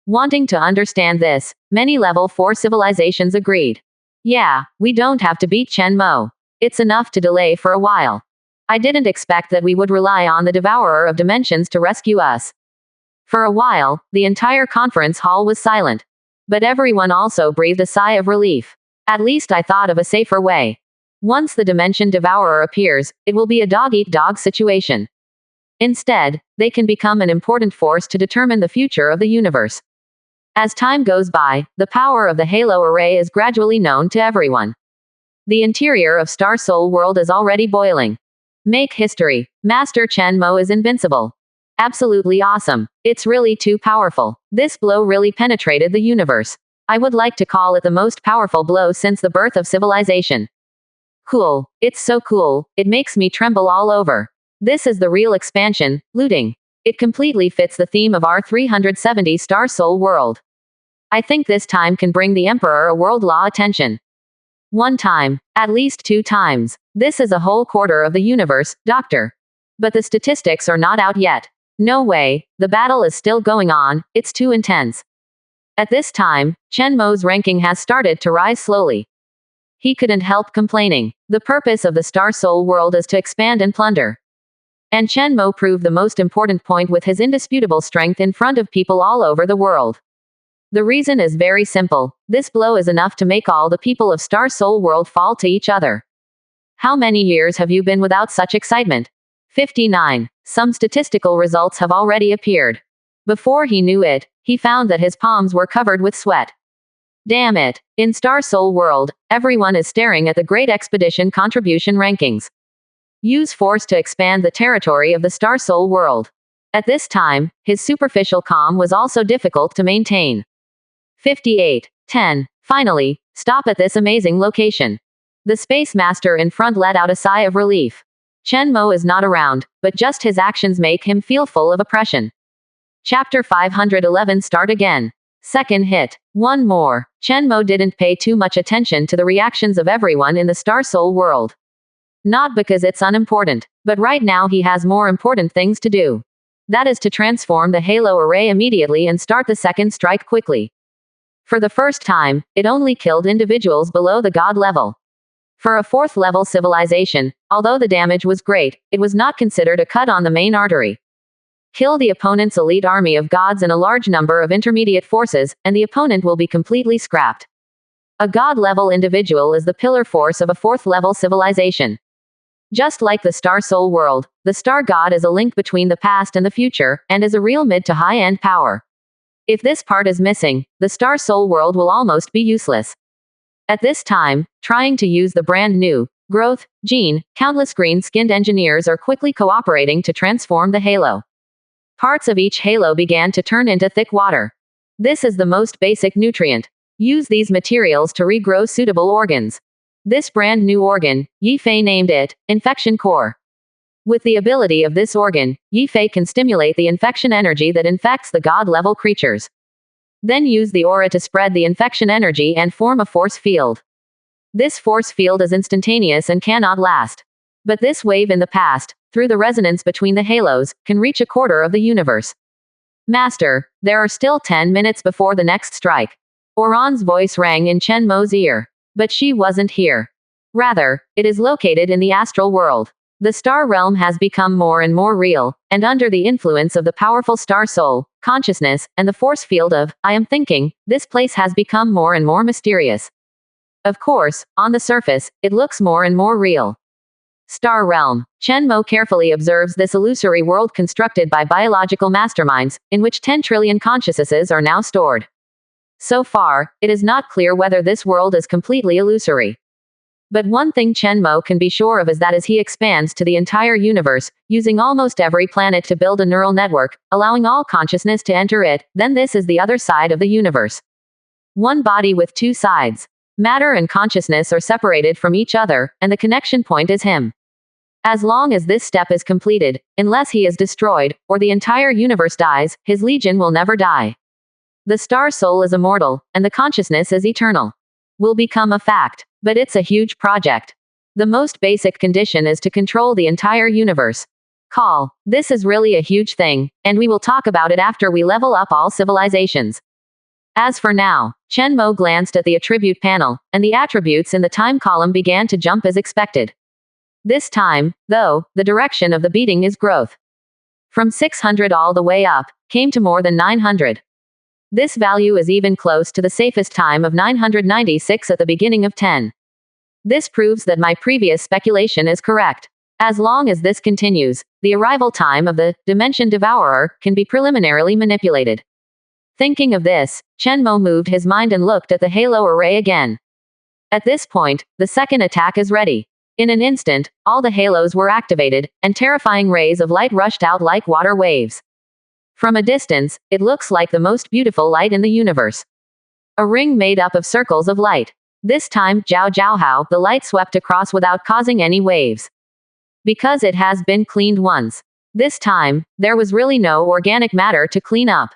Wanting to understand this, many level 4 civilizations agreed. Yeah, we don't have to beat Shenmue. It's enough to delay for a while. I didn't expect that we would rely on the Devourer of Dimensions to rescue us. For a while, the entire conference hall was silent. But everyone also breathed a sigh of relief. At least I thought of a safer way. Once the Dimension Devourer appears, it will be a dog-eat-dog situation. Instead, they can become an important force to determine the future of the universe. As time goes by, the power of the Halo Array is gradually known to everyone. The interior of Star Soul World is already boiling. Make history. Master Shenmue is invincible. Absolutely awesome. It's really too powerful. This blow really penetrated the universe. I would like to call it the most powerful blow since the birth of civilization. Cool. It's so cool, it makes me tremble all over. This is the real expansion, looting. It completely fits the theme of our 370 Star Soul world. I think this time can bring the Emperor a world law attention. One time. At least 2 times. This is a whole quarter of the universe, Doctor. But the statistics are not out yet. No way, the battle is still going on, it's too intense. At this time, Chen Mo's ranking has started to rise slowly. He couldn't help complaining. The purpose of the Star Soul world is to expand and plunder. And Chen Mo proved the most important point with his indisputable strength in front of people all over the world. The reason is very simple. This blow is enough to make all the people of Star Soul world fall to each other. How many years have you been without such excitement? 59. Some statistical results have already appeared. Before he knew it, he found that his palms were covered with sweat. Damn it. In Star Soul world, everyone is staring at the Great Expedition contribution rankings. Use force to expand the territory of the Star Soul world. At this time, his superficial calm was also difficult to maintain. 58. 10. Finally, stop at this amazing location. The Space Master in front let out a sigh of relief. Chen Mo is not around, but just his actions make him feel full of oppression. Chapter 511 Start again. Second hit. One more. Chen Mo didn't pay too much attention to the reactions of everyone in the Star Soul world. Not because it's unimportant, but right now he has more important things to do. That is to transform the Halo array immediately and start the second strike quickly. For the first time, it only killed individuals below the god level. For a 4th level civilization, although the damage was great, it was not considered a cut on the main artery. Kill the opponent's elite army of gods and a large number of intermediate forces, and the opponent will be completely scrapped. A god-level individual is the pillar force of a 4th level civilization. Just like the Star Soul world, the Star God is a link between the past and the future, and is a real mid to high-end power. If this part is missing, the Star Soul world will almost be useless. At this time, trying to use the brand new growth gene, countless green-skinned engineers are quickly cooperating to transform the Halo. Parts of each Halo began to turn into thick water. This is the most basic nutrient. Use these materials to regrow suitable organs. This brand new organ, Yifei named it Infection Core. With the ability of this organ, Yifei can stimulate the infection energy that infects the god-level creatures. Then use the aura to spread the infection energy and form a force field. This force field is instantaneous and cannot last. But this wave in the past, through the resonance between the halos, can reach a quarter of the universe. Master, there are still 10 minutes before the next strike. Oran's voice rang in Chen Mo's ear. But she wasn't here. Rather, it is located in the astral world. The star realm has become more and more real, and under the influence of the powerful star soul, consciousness, and the force field of, I am thinking, this place has become more and more mysterious. Of course, on the surface, it looks more and more real. Star realm. Chen Mo carefully observes this illusory world constructed by biological masterminds, in which 10 trillion consciousnesses are now stored. So far, it is not clear whether this world is completely illusory. But one thing Chen Mo can be sure of is that as he expands to the entire universe, using almost every planet to build a neural network, allowing all consciousness to enter it, then this is the other side of the universe. One body with two sides. Matter and consciousness are separated from each other, and the connection point is him. As long as this step is completed, unless he is destroyed, or the entire universe dies, his legion will never die. The star soul is immortal, and the consciousness is eternal. Will become a fact. But it's a huge project. The most basic condition is to control the entire universe. This is really a huge thing, and we will talk about it after we level up all civilizations. As for now, Chen Mo glanced at the attribute panel, and the attributes in the time column began to jump as expected. This time, though, the direction of the beating is growth. From 600 all the way up, came to more than 900. This value is even close to the safest time of 996 at the beginning of 10. This proves that my previous speculation is correct. As long as this continues, the arrival time of the Dimension Devourer can be preliminarily manipulated. Thinking of this, Chen Mo moved his mind and looked at the Halo array again. At this point, the second attack is ready. In an instant, all the halos were activated, and terrifying rays of light rushed out like water waves. From a distance, it looks like the most beautiful light in the universe. A ring made up of circles of light. This time, Jiao Jiao, the light swept across without causing any waves. Because it has been cleaned once. This time, there was really no organic matter to clean up.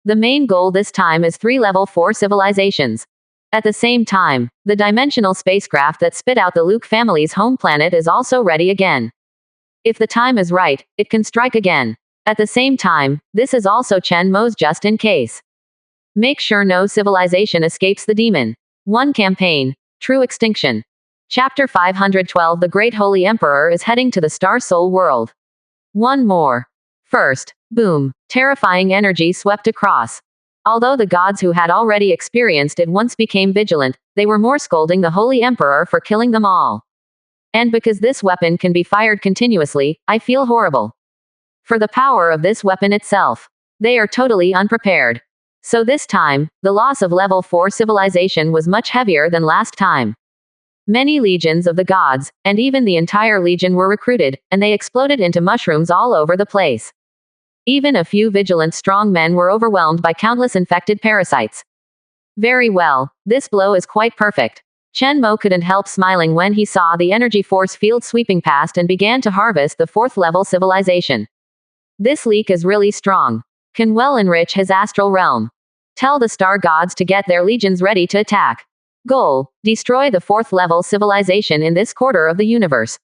The main goal this time is 3 level 4 civilizations. At the same time, the dimensional spacecraft that spit out the Luke family's home planet is also ready again. If the time is right, it can strike again. At the same time, this is also Chen Mo's just in case. Make sure no civilization escapes the demon. 1 campaign. True extinction. Chapter 512 The Great Holy Emperor is heading to the Star Soul world. One more. First. Boom. Terrifying energy swept across. Although the gods who had already experienced it once became vigilant, they were more scolding the Holy Emperor for killing them all. And because this weapon can be fired continuously, I feel horrible. For the power of this weapon itself. They are totally unprepared. So this time, the loss of level 4 civilization was much heavier than last time. Many legions of the gods, and even the entire legion were recruited, and they exploded into mushrooms all over the place. Even a few vigilant strong men were overwhelmed by countless infected parasites. Very well, this blow is quite perfect. Chen Mo couldn't help smiling when he saw the energy force field sweeping past and began to harvest the 4th level civilization. This leak is really strong. Can well enrich his astral realm. Tell the star gods to get their legions ready to attack. Goal: destroy the 4th level civilization in this quarter of the universe.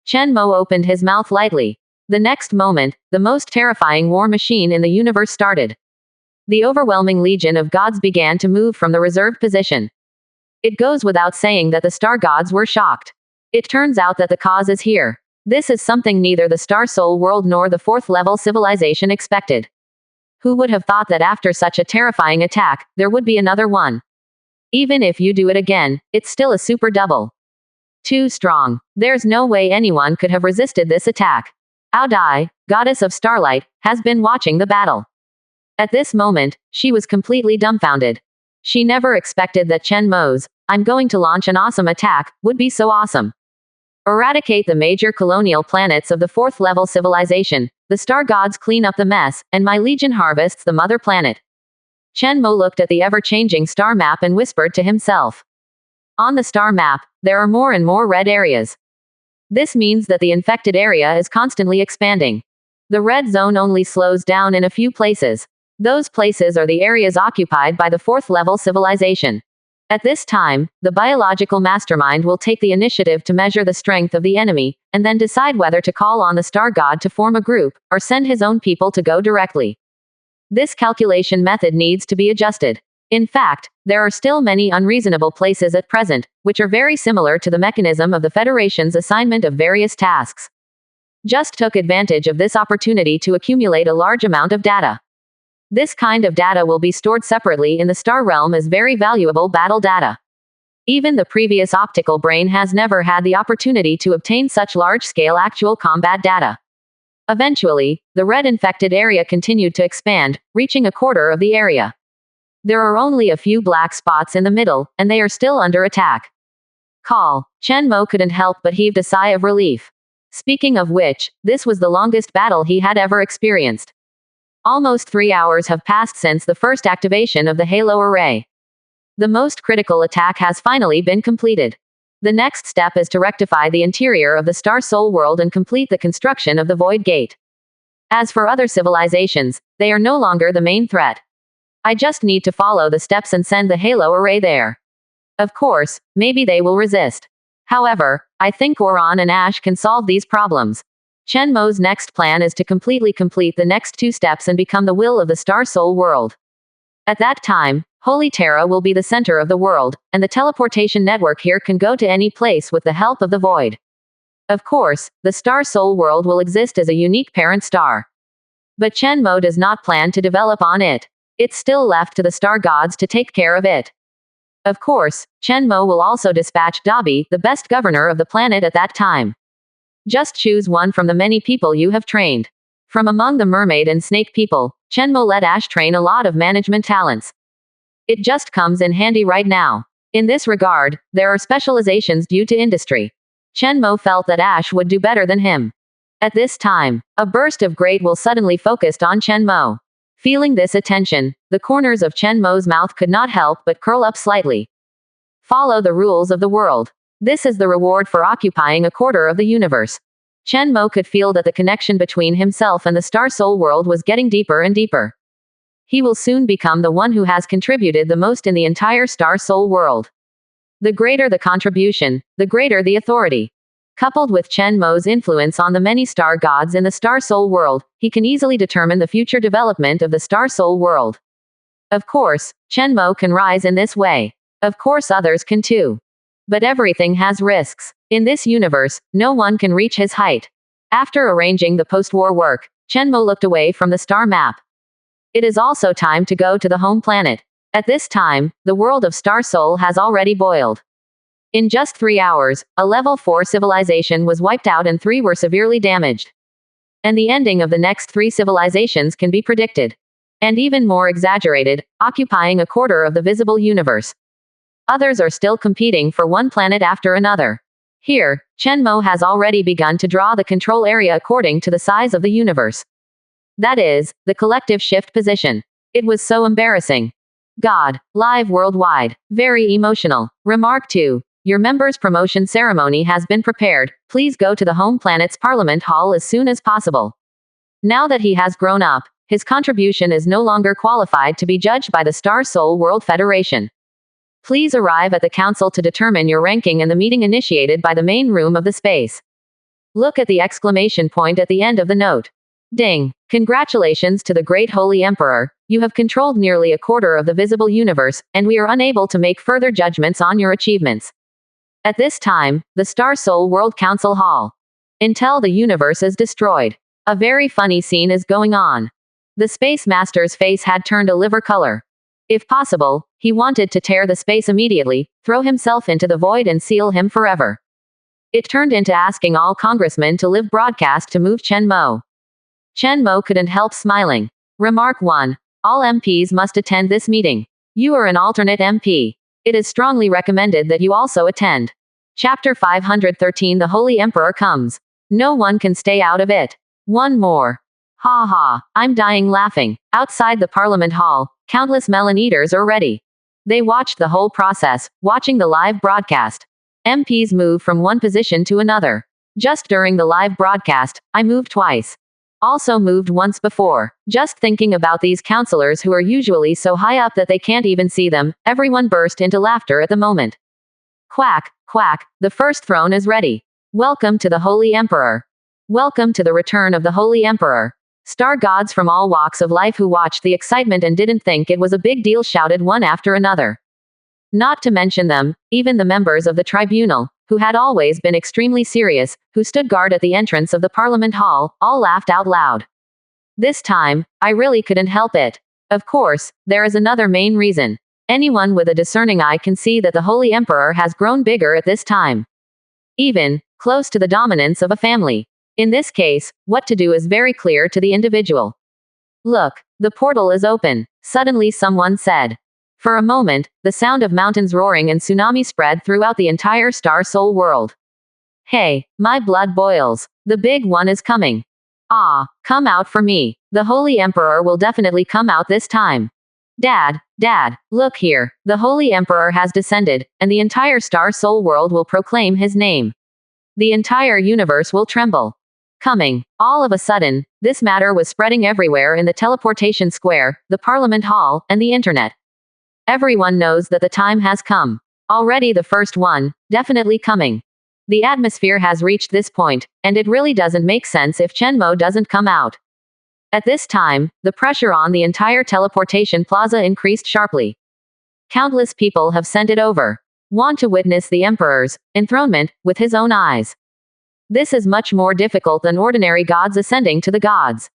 Chen Mo opened his mouth lightly. The next moment, the most terrifying war machine in the universe started. The overwhelming legion of gods began to move from the reserved position. It goes without saying that the star gods were shocked. It turns out that the cause is here. This is something neither the Star Soul world nor the 4th level civilization expected. Who would have thought that after such a terrifying attack, there would be another one? Even if you do it again, it's still a super double. Too strong. There's no way anyone could have resisted this attack. Ao Dai, goddess of starlight, has been watching the battle. At this moment, she was completely dumbfounded. She never expected that Chen Mo's, "I'm going to launch an awesome attack," would be so awesome. Eradicate the major colonial planets of the 4th level civilization, the star gods clean up the mess, and my legion harvests the mother planet. Chen Mo looked at the ever-changing star map and whispered to himself. On the star map, there are more and more red areas. This means that the infected area is constantly expanding. The red zone only slows down in a few places. Those places are the areas occupied by the 4th level civilization. At this time, the biological mastermind will take the initiative to measure the strength of the enemy, and then decide whether to call on the star god to form a group, or send his own people to go directly. This calculation method needs to be adjusted. In fact, there are still many unreasonable places at present, which are very similar to the mechanism of the Federation's assignment of various tasks. Just took advantage of this opportunity to accumulate a large amount of data. This kind of data will be stored separately in the star realm as very valuable battle data. Even the previous optical brain has never had the opportunity to obtain such large-scale actual combat data. Eventually, the red infected area continued to expand, reaching a quarter of the area. There are only a few black spots in the middle, and they are still under attack. Call. Chen Mo couldn't help but heaved a sigh of relief. Speaking of which, this was the longest battle he had ever experienced. Almost 3 hours have passed since the first activation of the Halo array. The most critical attack has finally been completed. The next step is to rectify the interior of the Star Soul world and complete the construction of the Void Gate. As for other civilizations, they are no longer the main threat. I just need to follow the steps and send the Halo array there. Of course, maybe they will resist. However, I think Oran and Ash can solve these problems. Chen Mo's next plan is to completely complete the next 2 steps and become the will of the Star Soul world. At that time, Holy Terra will be the center of the world, and the teleportation network here can go to any place with the help of the Void. Of course, the Star Soul world will exist as a unique parent star. But Chen Mo does not plan to develop on it. It's still left to the star gods to take care of it. Of course, Chen Mo will also dispatch Dabi, the best governor of the planet at that time. Just choose one from the many people you have trained. From among the mermaid and snake people, Chen Mo let Ash train a lot of management talents. It just comes in handy right now. In this regard, there are specializations due to industry. Chen Mo felt that Ash would do better than him. At this time, a burst of great will suddenly focused on Chen Mo. Feeling this attention, the corners of Chen Mo's mouth could not help but curl up slightly. Follow the rules of the world. This is the reward for occupying a quarter of the universe. Chen Mo could feel that the connection between himself and the Star Soul world was getting deeper and deeper. He will soon become the one who has contributed the most in the entire Star Soul world. The greater the contribution, the greater the authority. Coupled with Chen Mo's influence on the many star gods in the Star Soul world, he can easily determine the future development of the Star Soul world. Of course, Chen Mo can rise in this way. Of course others can too. But everything has risks. In this universe, no one can reach his height. After arranging the post-war work, Chen Mo looked away from the star map. It is also time to go to the home planet. At this time, the world of Star Soul has already boiled. In just 3 hours, a level 4 civilization was wiped out and 3 were severely damaged. And the ending of the next 3 civilizations can be predicted. And even more exaggerated, occupying a quarter of the visible universe. Others are still competing for one planet after another. Here, Chen Mo has already begun to draw the control area according to the size of the universe. That is, the collective shift position. It was so embarrassing. God, live worldwide, very emotional. Remark 2. Your members' promotion ceremony has been prepared. Please go to the home planet's Parliament Hall as soon as possible. Now that he has grown up, his contribution is no longer qualified to be judged by the Star Soul World Federation. Please arrive at the council to determine your ranking and the meeting initiated by the main room of the space. Look at the exclamation point at the end of the note. Ding! Congratulations to the great Holy Emperor. You have controlled nearly a quarter of the visible universe, and we are unable to make further judgments on your achievements. At this time, the Star Soul World Council Hall. Until the universe is destroyed. A very funny scene is going on. The Space Master's face had turned a liver color. If possible, he wanted to tear the space immediately, throw himself into the void and seal him forever. It turned into asking all congressmen to live broadcast to move Chen Mo. Chen Mo couldn't help smiling. Remark 1. All MPs must attend this meeting. You are an alternate MP. It is strongly recommended that you also attend. Chapter 513 The Holy Emperor Comes. No one can stay out of it. One more. Ha ha, I'm dying laughing. Outside the Parliament Hall, countless melon eaters are ready. They watched the whole process, watching the live broadcast. MPs move from one position to another. Just during the live broadcast, I moved twice. Also moved once before. Just thinking about these councillors who are usually so high up that they can't even see them, everyone burst into laughter at the moment. Quack, quack, the first throne is ready. Welcome to the Holy Emperor. Welcome to the return of the Holy Emperor. Star gods from all walks of life who watched the excitement and didn't think it was a big deal shouted one after another. Not to mention them, even the members of the tribunal, who had always been extremely serious, who stood guard at the entrance of the Parliament Hall, all laughed out loud. This time, I really couldn't help it. Of course, there is another main reason. Anyone with a discerning eye can see that the Holy Emperor has grown bigger at this time. Even, close to the dominance of a family. In this case, what to do is very clear to the individual. Look, the portal is open, suddenly someone said. For a moment, the sound of mountains roaring and tsunami spread throughout the entire Star Soul world. Hey, my blood boils. The big one is coming. Ah, come out for me. The Holy Emperor will definitely come out this time. Dad, look here. The Holy Emperor has descended, and the entire Star Soul world will proclaim his name. The entire universe will tremble. Coming. All of a sudden, this matter was spreading everywhere in the teleportation square, the Parliament Hall, and the internet. Everyone knows that the time has come. Already the first one, definitely coming. The atmosphere has reached this point, and it really doesn't make sense if Chen Mo doesn't come out. At this time, the pressure on the entire teleportation plaza increased sharply. Countless people have sent it over. Want to witness the Emperor's enthronement with his own eyes. This is much more difficult than ordinary gods ascending to the gods.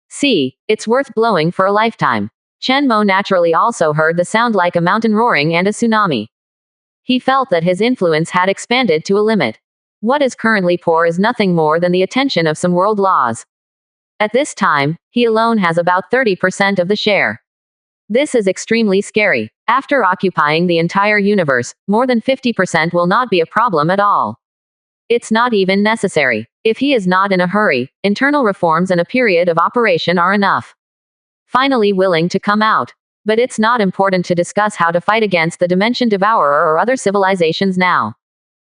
See, it's worth blowing for a lifetime. Chen Mo naturally also heard the sound like a mountain roaring and a tsunami. He felt that his influence had expanded to a limit. What is currently poor is nothing more than the attention of some world laws. At this time, he alone has about 30% of the share. This is extremely scary. After occupying the entire universe, more than 50% will not be a problem at all. It's not even necessary. If he is not in a hurry, internal reforms and a period of operation are enough. Finally willing to come out. But it's not important to discuss how to fight against the Dimension Devourer or other civilizations now.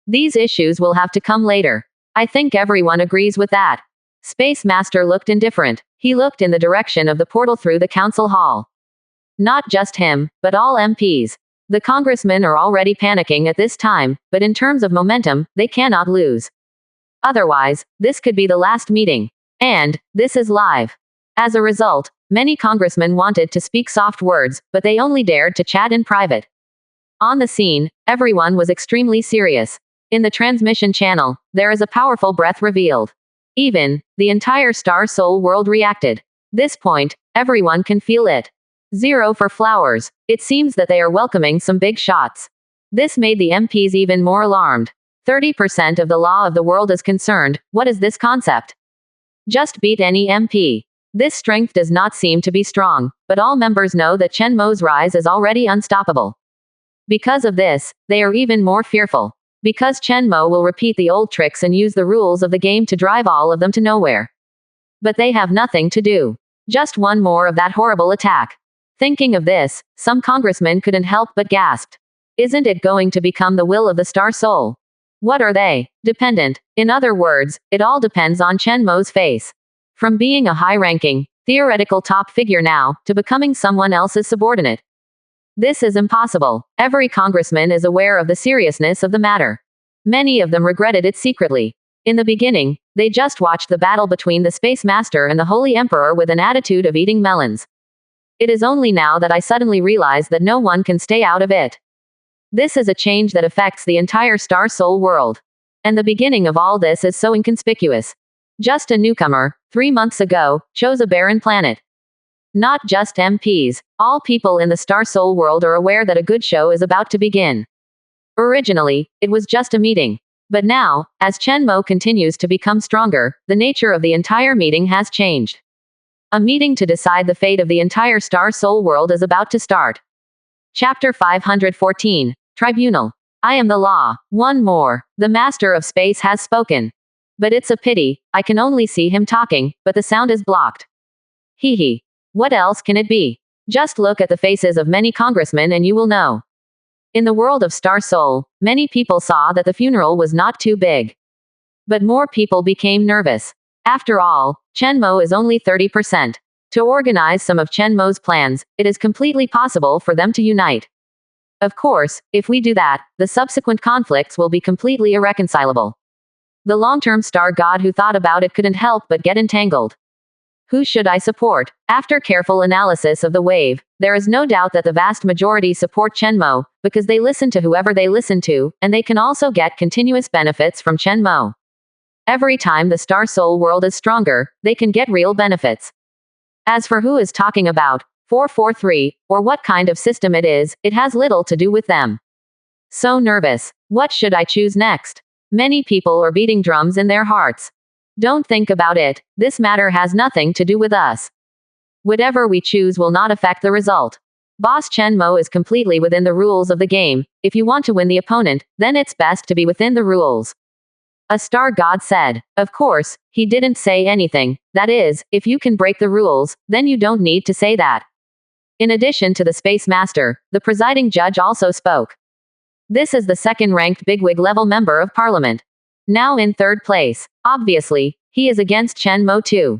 These issues will have to come later. I think everyone agrees with that. Space Master looked indifferent. He looked in the direction of the portal through the council hall. Not just him, but all MPs. The congressmen are already panicking at this time, but in terms of momentum, they cannot lose. Otherwise, this could be the last meeting. And, this is live. As a result, many congressmen wanted to speak soft words, but they only dared to chat in private. On the scene, everyone was extremely serious. In the transmission channel, there is a powerful breath revealed. Even, the entire Star Soul world reacted. This point, everyone can feel it. 0 for flowers. It seems that they are welcoming some big shots. This made the MPs even more alarmed. 30% of the law of the world is concerned. What is this concept? Just beat any MP. This strength does not seem to be strong, but all members know that Chen Mo's rise is already unstoppable. Because of this, they are even more fearful. Because Chen Mo will repeat the old tricks and use the rules of the game to drive all of them to nowhere. But they have nothing to do. Just one more of that horrible attack. Thinking of this, some congressmen couldn't help but gasped. Isn't it going to become the will of the Star Soul? What are they? Dependent. In other words, it all depends on Chen Mo's face. From being a high-ranking, theoretical top figure now, to becoming someone else's subordinate. This is impossible. Every congressman is aware of the seriousness of the matter. Many of them regretted it secretly. In the beginning, they just watched the battle between the Space Master and the Holy Emperor with an attitude of eating melons. It is only now that I suddenly realize that no one can stay out of it. This is a change that affects the entire Star Soul world. And the beginning of all this is so inconspicuous. Just a newcomer, 3 months ago, chose a barren planet. Not just MPs, all people in the Star Soul world are aware that a good show is about to begin. Originally, it was just a meeting. But now, as Chen Mo continues to become stronger, the nature of the entire meeting has changed. A meeting to decide the fate of the entire Star Soul world is about to start. Chapter 514, Tribunal. I am the law. One more. The Master of Space has spoken. But it's a pity, I can only see him talking, but the sound is blocked. Hee hee. What else can it be? Just look at the faces of many congressmen and you will know. In the world of Star Soul, many people saw that the funeral was not too big. But more people became nervous. After all, Chen Mo is only 30%. To organize some of Chen Mo's plans, it is completely possible for them to unite. Of course, if we do that, the subsequent conflicts will be completely irreconcilable. The long-term star god who thought about it couldn't help but get entangled. Who should I support? After careful analysis of the wave, there is no doubt that the vast majority support Chen Mo, because they listen to whoever they listen to, and they can also get continuous benefits from Chen Mo. Every time the Star Soul world is stronger, they can get real benefits. As for who is talking about 443, or what kind of system it is, it has little to do with them. So nervous. What should I choose next? Many people are beating drums in their hearts. Don't think about it, this matter has nothing to do with us. Whatever we choose will not affect the result. Boss Chen Mo is completely within the rules of the game. If you want to win the opponent, then it's best to be within the rules. A star god said. Of course, he didn't say anything. That is, if you can break the rules, then you don't need to say that. In addition to the Space Master, the presiding judge also spoke. This is the second-ranked bigwig level member of parliament. Now in third place. Obviously, he is against Chen Mo too.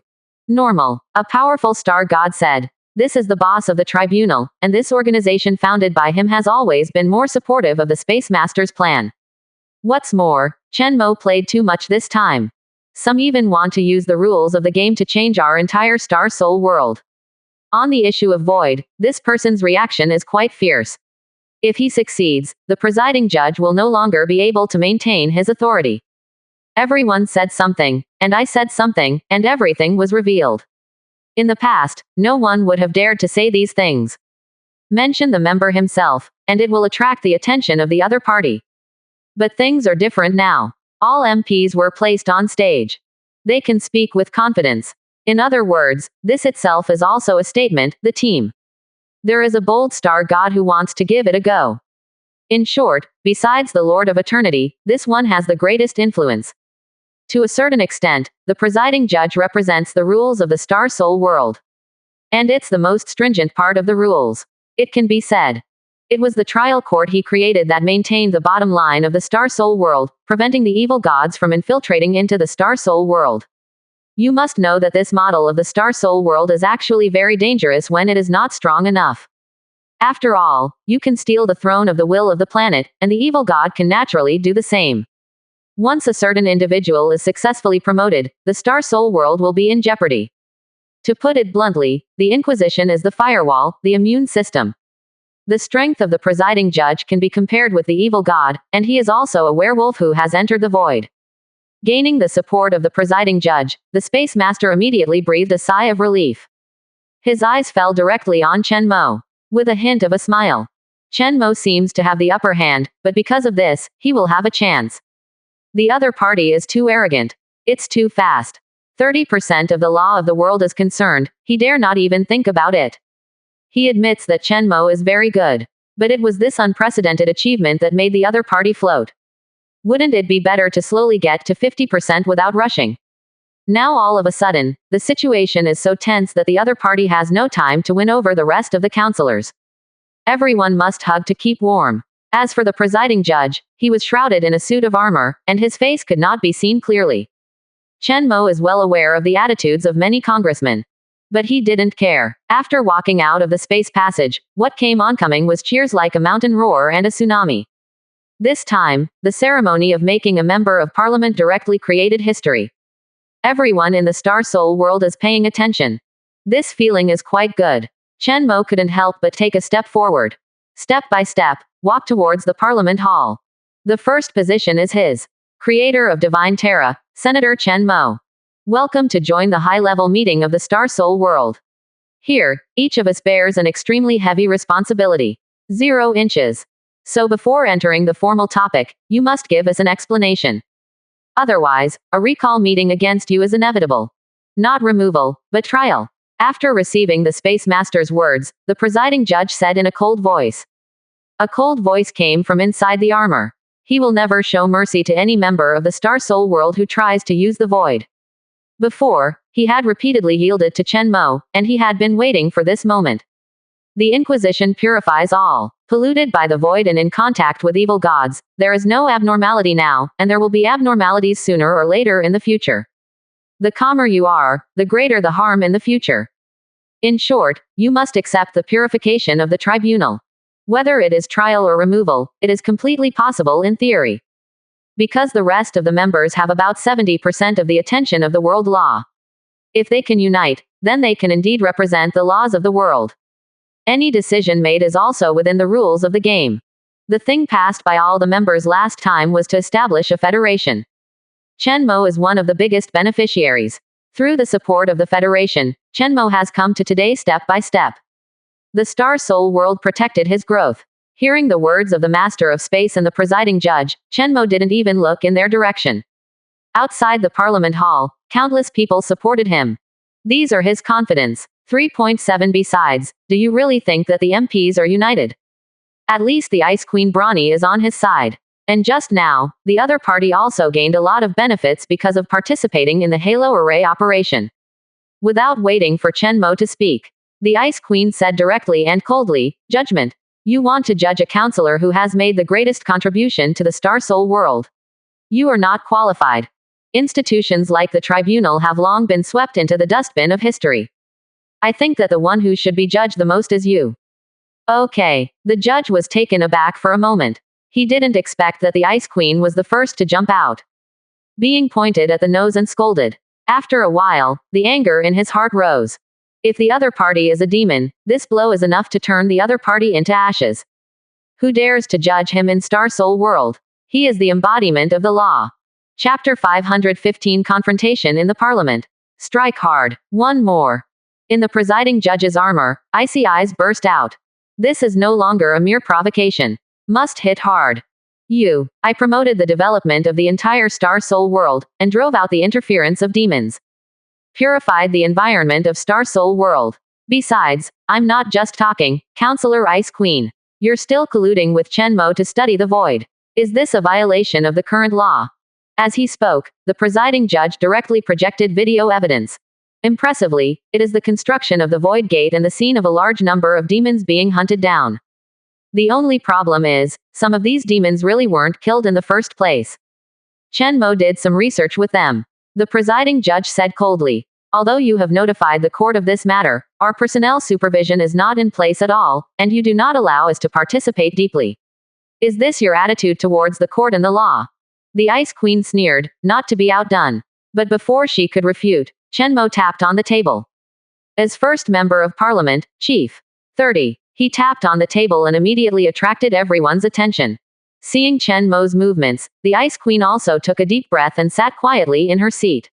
Normal. A powerful star god said. This is the boss of the tribunal, and this organization founded by him has always been more supportive of the Space Master's plan. What's more, Chen Mo played too much this time. Some even want to use the rules of the game to change our entire Star Soul world. On the issue of Void, this person's reaction is quite fierce. If he succeeds, the presiding judge will no longer be able to maintain his authority. Everyone said something, and I said something, and everything was revealed. In the past, no one would have dared to say these things. Mention the member himself, and it will attract the attention of the other party. But things are different now. All MPs were placed on stage. They can speak with confidence. In other words, this itself is also a statement, the team. There is a bold star god who wants to give it a go. In short, besides the Lord of Eternity, this one has the greatest influence. To a certain extent, the presiding judge represents the rules of the Star Soul world. And it's the most stringent part of the rules. It can be said. It was the trial court he created that maintained the bottom line of the Star Soul world, preventing the evil gods from infiltrating into the Star Soul world. You must know that this model of the Star Soul world is actually very dangerous when it is not strong enough. After all, you can steal the throne of the will of the planet, and the evil god can naturally do the same. Once a certain individual is successfully promoted, the Star Soul world will be in jeopardy. To put it bluntly, the Inquisition is the firewall, the immune system. The strength of the presiding judge can be compared with the evil god, and he is also a werewolf who has entered the void. Gaining the support of the presiding judge, the Space Master immediately breathed a sigh of relief. His eyes fell directly on Chen Mo, with a hint of a smile. Chen Mo seems to have the upper hand, but because of this, he will have a chance. The other party is too arrogant. It's too fast. 30% of the law of the world is concerned, he dare not even think about it. He admits that Chen Mo is very good. But it was this unprecedented achievement that made the other party float. Wouldn't it be better to slowly get to 50% without rushing? Now all of a sudden, the situation is so tense that the other party has no time to win over the rest of the counselors. Everyone must hug to keep warm. As for the presiding judge, he was shrouded in a suit of armor, and his face could not be seen clearly. Chen Mo is well aware of the attitudes of many congressmen. But he didn't care. After walking out of the space passage, what came oncoming was cheers like a mountain roar and a tsunami. This time, the ceremony of making a member of parliament directly created history. Everyone in the Star Soul world is paying attention. This feeling is quite good. Chen Mo couldn't help but take a step forward. Step by step, walk towards the parliament hall. The first position is his. Creator of Divine Terra, Senator Chen Mo. Welcome to join the high-level meeting of the Star Soul world. Here, each of us bears an extremely heavy responsibility. 0 inches. So before entering the formal topic, you must give us an explanation. Otherwise, a recall meeting against you is inevitable. Not removal, but trial. After receiving the Space Master's words, the presiding judge said in a cold voice. A cold voice came from inside the armor. He will never show mercy to any member of the Star Soul world who tries to use the void. Before, he had repeatedly yielded to Chen Mo, and he had been waiting for this moment. The Inquisition purifies all. Polluted by the void and in contact with evil gods, there is no abnormality now, and there will be abnormalities sooner or later in the future. The calmer you are, the greater the harm in the future. In short, you must accept the purification of the tribunal. Whether it is trial or removal, it is completely possible in theory. Because the rest of the members have about 70% of the attention of the world law. If they can unite, then they can indeed represent the laws of the world. Any decision made is also within the rules of the game. The thing passed by all the members last time was to establish a federation. Chen Mo is one of the biggest beneficiaries. Through the support of the federation, Chen Mo has come to today step by step. The Star Soul world protected his growth. Hearing the words of the Master of Space and the presiding judge, Chen Mo didn't even look in their direction. Outside the Parliament Hall, countless people supported him. These are his confidence. 3.7 Besides, do you really think that the MPs are united? At least the Ice Queen Brawny is on his side. And just now, the other party also gained a lot of benefits because of participating in the Halo Array operation. Without waiting for Chen Mo to speak, the Ice Queen said directly and coldly, "Judgment. You want to judge a counselor who has made the greatest contribution to the Star Soul world. You are not qualified. Institutions like the tribunal have long been swept into the dustbin of history. I think that the one who should be judged the most is you." Okay. The judge was taken aback for a moment. He didn't expect that the Ice Queen was the first to jump out. Being pointed at the nose and scolded. After a while, the anger in his heart rose. If the other party is a demon, this blow is enough to turn the other party into ashes. Who dares to judge him in Star Soul world? He is the embodiment of the law. Chapter 515 Confrontation in the Parliament. Strike hard. One more. In the presiding judge's armor, icy eyes burst out. This is no longer a mere provocation. Must hit hard. I promoted the development of the entire Star Soul world, and drove out the interference of demons. Purified the environment of Star Soul world. Besides, I'm not just talking, Counselor Ice Queen. You're still colluding with Chen Mo to study the void. Is this a violation of the current law? As he spoke, the presiding judge directly projected video evidence. Impressively, it is the construction of the Void Gate and the scene of a large number of demons being hunted down. The only problem is, some of these demons really weren't killed in the first place. Chen Mo did some research with them. The presiding judge said coldly, "Although you have notified the court of this matter, our personnel supervision is not in place at all, and you do not allow us to participate deeply. Is this your attitude towards the court and the law?" The Ice Queen sneered, not to be outdone. But before she could refute, Chen Mo tapped on the table. As first member of parliament, Chief 30. He tapped on the table and immediately attracted everyone's attention. Seeing Chen Mo's movements, the Ice Queen also took a deep breath and sat quietly in her seat.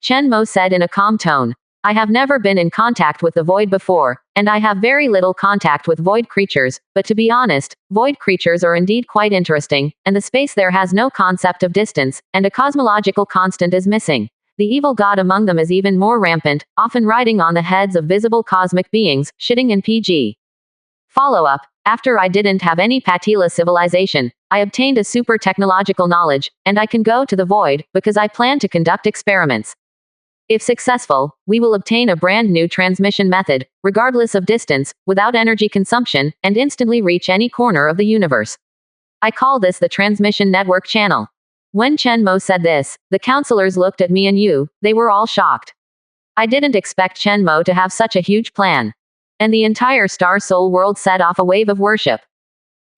Chen Mo said in a calm tone, I have never been in contact with the void before, and I have very little contact with void creatures, but to be honest, void creatures are indeed quite interesting, and the space there has no concept of distance, and a cosmological constant is missing. The evil god among them is even more rampant, often riding on the heads of visible cosmic beings, shitting in PG. Follow-up, after I didn't have any Patila civilization, I obtained a super technological knowledge, and I can go to the void, because I plan to conduct experiments. If successful, we will obtain a brand new transmission method, regardless of distance, without energy consumption, and instantly reach any corner of the universe. I call this the transmission network channel. When Chen Mo said this, the counselors looked at me and you, they were all shocked. I didn't expect Chen Mo to have such a huge plan. And the entire Star Soul world set off a wave of worship.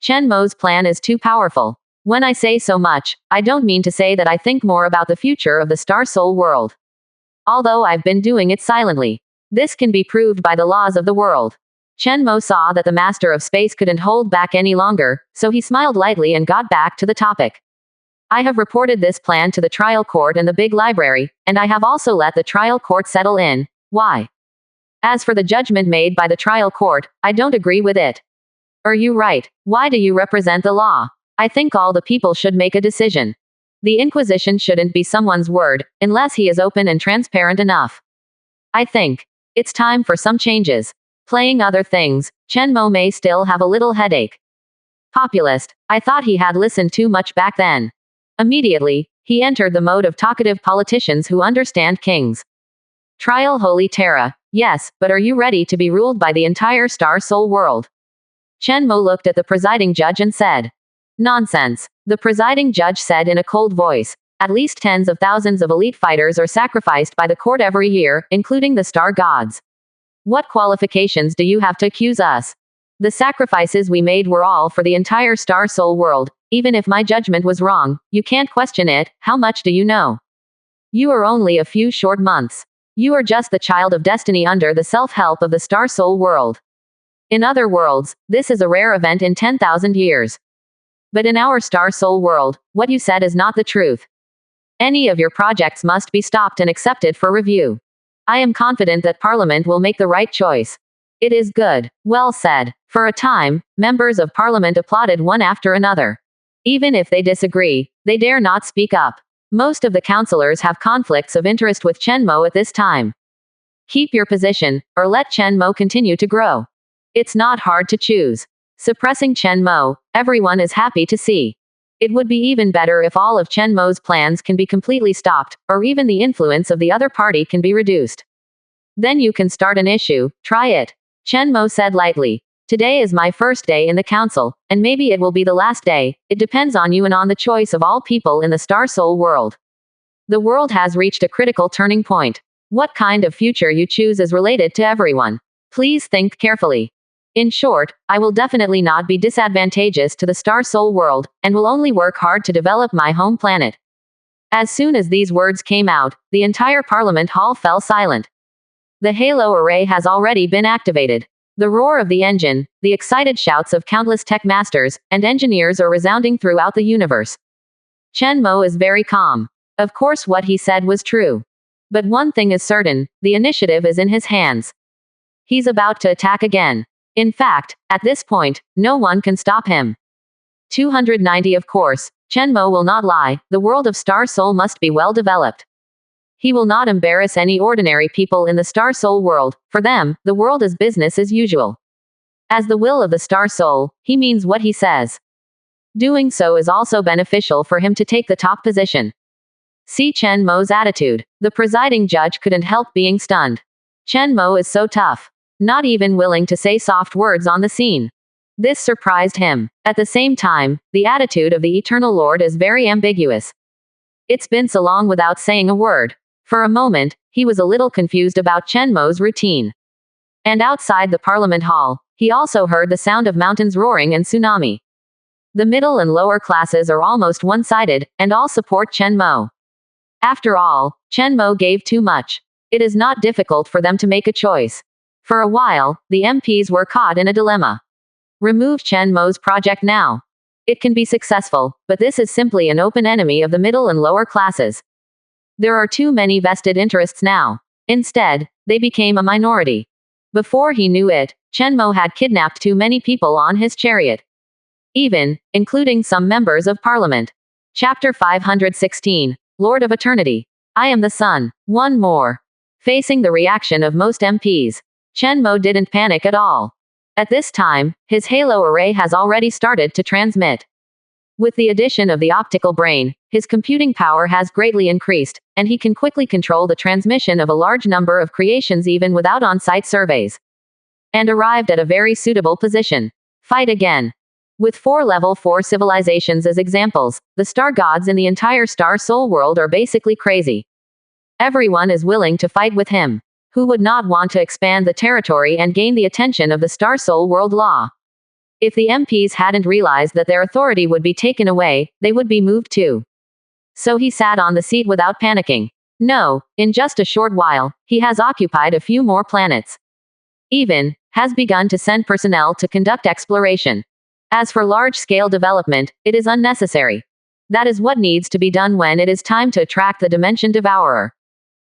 Chen Mo's plan is too powerful. When I say so much, I don't mean to say that I think more about the future of the Star Soul world. Although I've been doing it silently. This can be proved by the laws of the world. Chen Mo saw that the master of space couldn't hold back any longer, so he smiled lightly and got back to the topic. I have reported this plan to the trial court and the big library, and I have also let the trial court settle in. Why? As for the judgment made by the trial court, I don't agree with it. Are you right? Why do you represent the law? I think all the people should make a decision. The Inquisition shouldn't be someone's word, unless he is open and transparent enough. I think it's time for some changes. Playing other things, Chen Mo may still have a little headache. Populist, I thought he had listened too much back then. Immediately, he entered the mode of talkative politicians who understand kings. Trial Holy Terra, yes, but are you ready to be ruled by the entire Star Soul world? Chen Mo looked at the presiding judge and said. Nonsense. The presiding judge said in a cold voice. At least tens of thousands of elite fighters are sacrificed by the court every year, including the star gods. What qualifications do you have to accuse us? The sacrifices we made were all for the entire Star Soul world. Even if my judgment was wrong, you can't question it. How much do you know? You are only a few short months. You are just the child of destiny under the self-help of the Star Soul world. In other worlds, this is a rare event in 10,000 years. But in our Star Soul world, what you said is not the truth. Any of your projects must be stopped and accepted for review. I am confident that Parliament will make the right choice. It is good. Well said. For a time, members of Parliament applauded one after another. Even if they disagree, they dare not speak up. Most of the councillors have conflicts of interest with Chen Mo at this time. Keep your position, or let Chen Mo continue to grow. It's not hard to choose. Suppressing Chen Mo, everyone is happy to see. It would be even better if all of Chen Mo's plans can be completely stopped, or even the influence of the other party can be reduced. Then you can start an issue, try it. Chen Mo said lightly. Today is my first day in the council, and maybe it will be the last day. It depends on you and on the choice of all people in the Star Soul world. The world has reached a critical turning point. What kind of future you choose is related to everyone. Please think carefully. In short, I will definitely not be disadvantageous to the Star Soul world, and will only work hard to develop my home planet. As soon as these words came out, the entire Parliament hall fell silent. The halo array has already been activated. The roar of the engine, the excited shouts of countless tech masters and engineers are resounding throughout the universe. Chen Mo is very calm. Of course what he said was true. But one thing is certain, the initiative is in his hands. He's about to attack again. In fact, at this point, no one can stop him. 290 Of course, Chen Mo will not lie, the world of Star Soul must be well developed. He will not embarrass any ordinary people in the Star Soul world. For them, the world is business as usual. As the will of the Star Soul, he means what he says. Doing so is also beneficial for him to take the top position. See Chen Mo's attitude. The presiding judge couldn't help being stunned. Chen Mo is so tough. Not even willing to say soft words on the scene. This surprised him. At the same time, the attitude of the Eternal Lord is very ambiguous. It's been so long without saying a word. For a moment, he was a little confused about Chen Mo's routine. And outside the Parliament Hall, he also heard the sound of mountains roaring and tsunami. The middle and lower classes are almost one-sided, and all support Chen Mo. After all, Chen Mo gave too much. It is not difficult for them to make a choice. For a while, the MPs were caught in a dilemma. Remove Chen Mo's project now. It can be successful, but this is simply an open enemy of the middle and lower classes. There are too many vested interests now. Instead, they became a minority. Before he knew it, Chen Mo had kidnapped too many people on his chariot. Including some members of parliament. Chapter 516. Lord of Eternity. I am the sun. One more. Facing the reaction of most MPs, Chen Mo didn't panic at all. At this time, his halo array has already started to transmit. With the addition of the optical brain, his computing power has greatly increased, and he can quickly control the transmission of a large number of creations even without on-site surveys. And arrived at a very suitable position. Fight again. With 4 level 4 civilizations as examples, the star gods in the entire star soul world are basically crazy. Everyone is willing to fight with him. Who would not want to expand the territory and gain the attention of the star soul world law? If the MPs hadn't realized that their authority would be taken away, they would be moved too. So he sat on the seat without panicking. No, in just a short while, he has occupied a few more planets. Has begun to send personnel to conduct exploration. As for large-scale development, it is unnecessary. That is what needs to be done when it is time to attract the Dimension Devourer.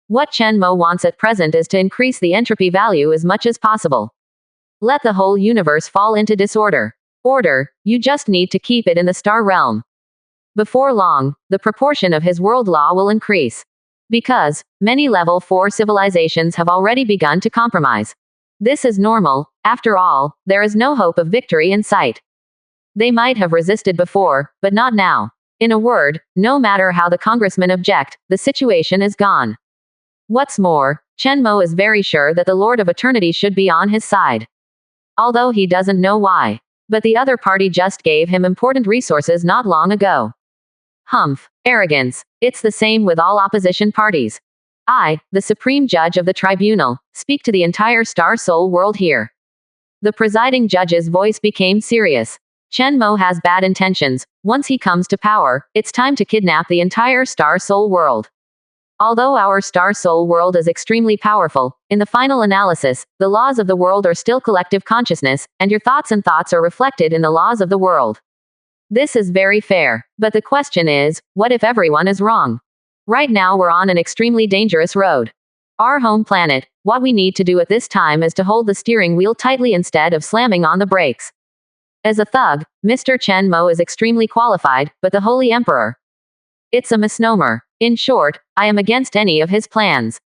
What Chen Mo wants at present is to increase the entropy value as much as possible. Let the whole universe fall into disorder. Order, you just need to keep it in the star realm. Before long, the proportion of his world law will increase. Because many level 4 civilizations have already begun to compromise. This is normal, after all, there is no hope of victory in sight. They might have resisted before, but not now. In a word, no matter how the congressmen object, the situation is gone. What's more, Chen Mo is very sure that the Lord of Eternity should be on his side. Although he doesn't know why. But the other party just gave him important resources not long ago. Humph. Arrogance. It's the same with all opposition parties. I, the supreme judge of the tribunal, speak to the entire star soul world here. The presiding judge's voice became serious. Chen Mo has bad intentions. Once he comes to power, it's time to kidnap the entire star soul world. Although our star soul world is extremely powerful, in the final analysis, the laws of the world are still collective consciousness, and your thoughts are reflected in the laws of the world. This is very fair. But the question is, what if everyone is wrong? Right now we're on an extremely dangerous road. Our home planet, what we need to do at this time is to hold the steering wheel tightly instead of slamming on the brakes. As a thug, Mr. Chen Mo is extremely qualified, but the Holy Emperor. It's a misnomer. In short, I am against any of his plans.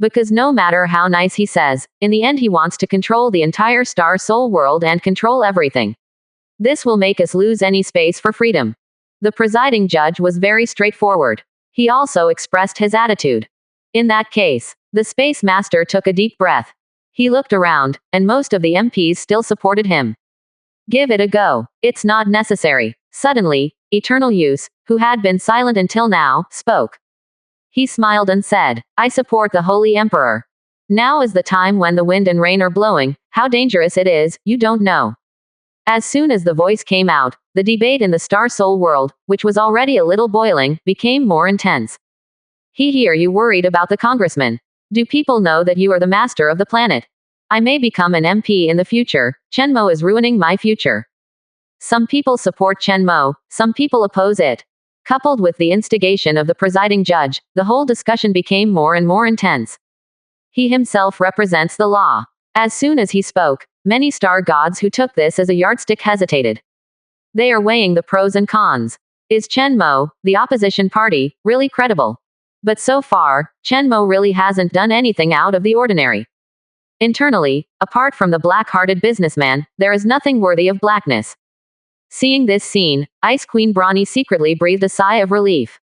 Because no matter how nice he says, in the end he wants to control the entire star soul world and control everything. This will make us lose any space for freedom. The presiding judge was very straightforward. He also expressed his attitude. In that case, the Space Master took a deep breath. He looked around, and most of the MPs still supported him. Give it a go. It's not necessary. Suddenly, Eternal Use, who had been silent until now, spoke. He smiled and said, I support the Holy Emperor. Now is the time when the wind and rain are blowing. How dangerous it is, you don't know. As soon as the voice came out, the debate in the star soul world, which was already a little boiling, became more intense. He hear you worried about the congressman. Do people know that you are the master of the planet? I may become an MP in the future. Chen Mo is ruining my future. Some people support Chen Mo, some people oppose it. Coupled with the instigation of the presiding judge, the whole discussion became more and more intense. He himself represents the law. As soon as he spoke, many star gods who took this as a yardstick hesitated. They are weighing the pros and cons. Is Chen Mo, the opposition party, really credible? But so far, Chen Mo really hasn't done anything out of the ordinary. Internally, apart from the black-hearted businessman, there is nothing worthy of blackness. Seeing this scene, Ice Queen Brawny secretly breathed a sigh of relief.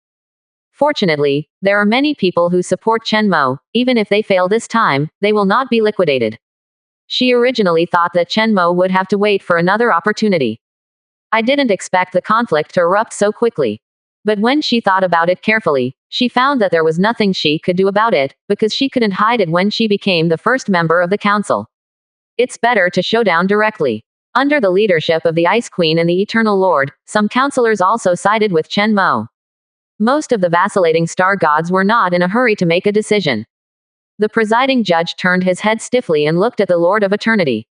Fortunately, there are many people who support Chen Mo. Even if they fail this time, they will not be liquidated. She originally thought that Chen Mo would have to wait for another opportunity. I didn't expect the conflict to erupt so quickly. But when she thought about it carefully, she found that there was nothing she could do about it, because she couldn't hide it when she became the first member of the council. It's better to show down directly. Under the leadership of the Ice Queen and the Eternal Lord, some counselors also sided with Chen Mo. Most of the vacillating star gods were not in a hurry to make a decision. The presiding judge turned his head stiffly and looked at the Lord of Eternity.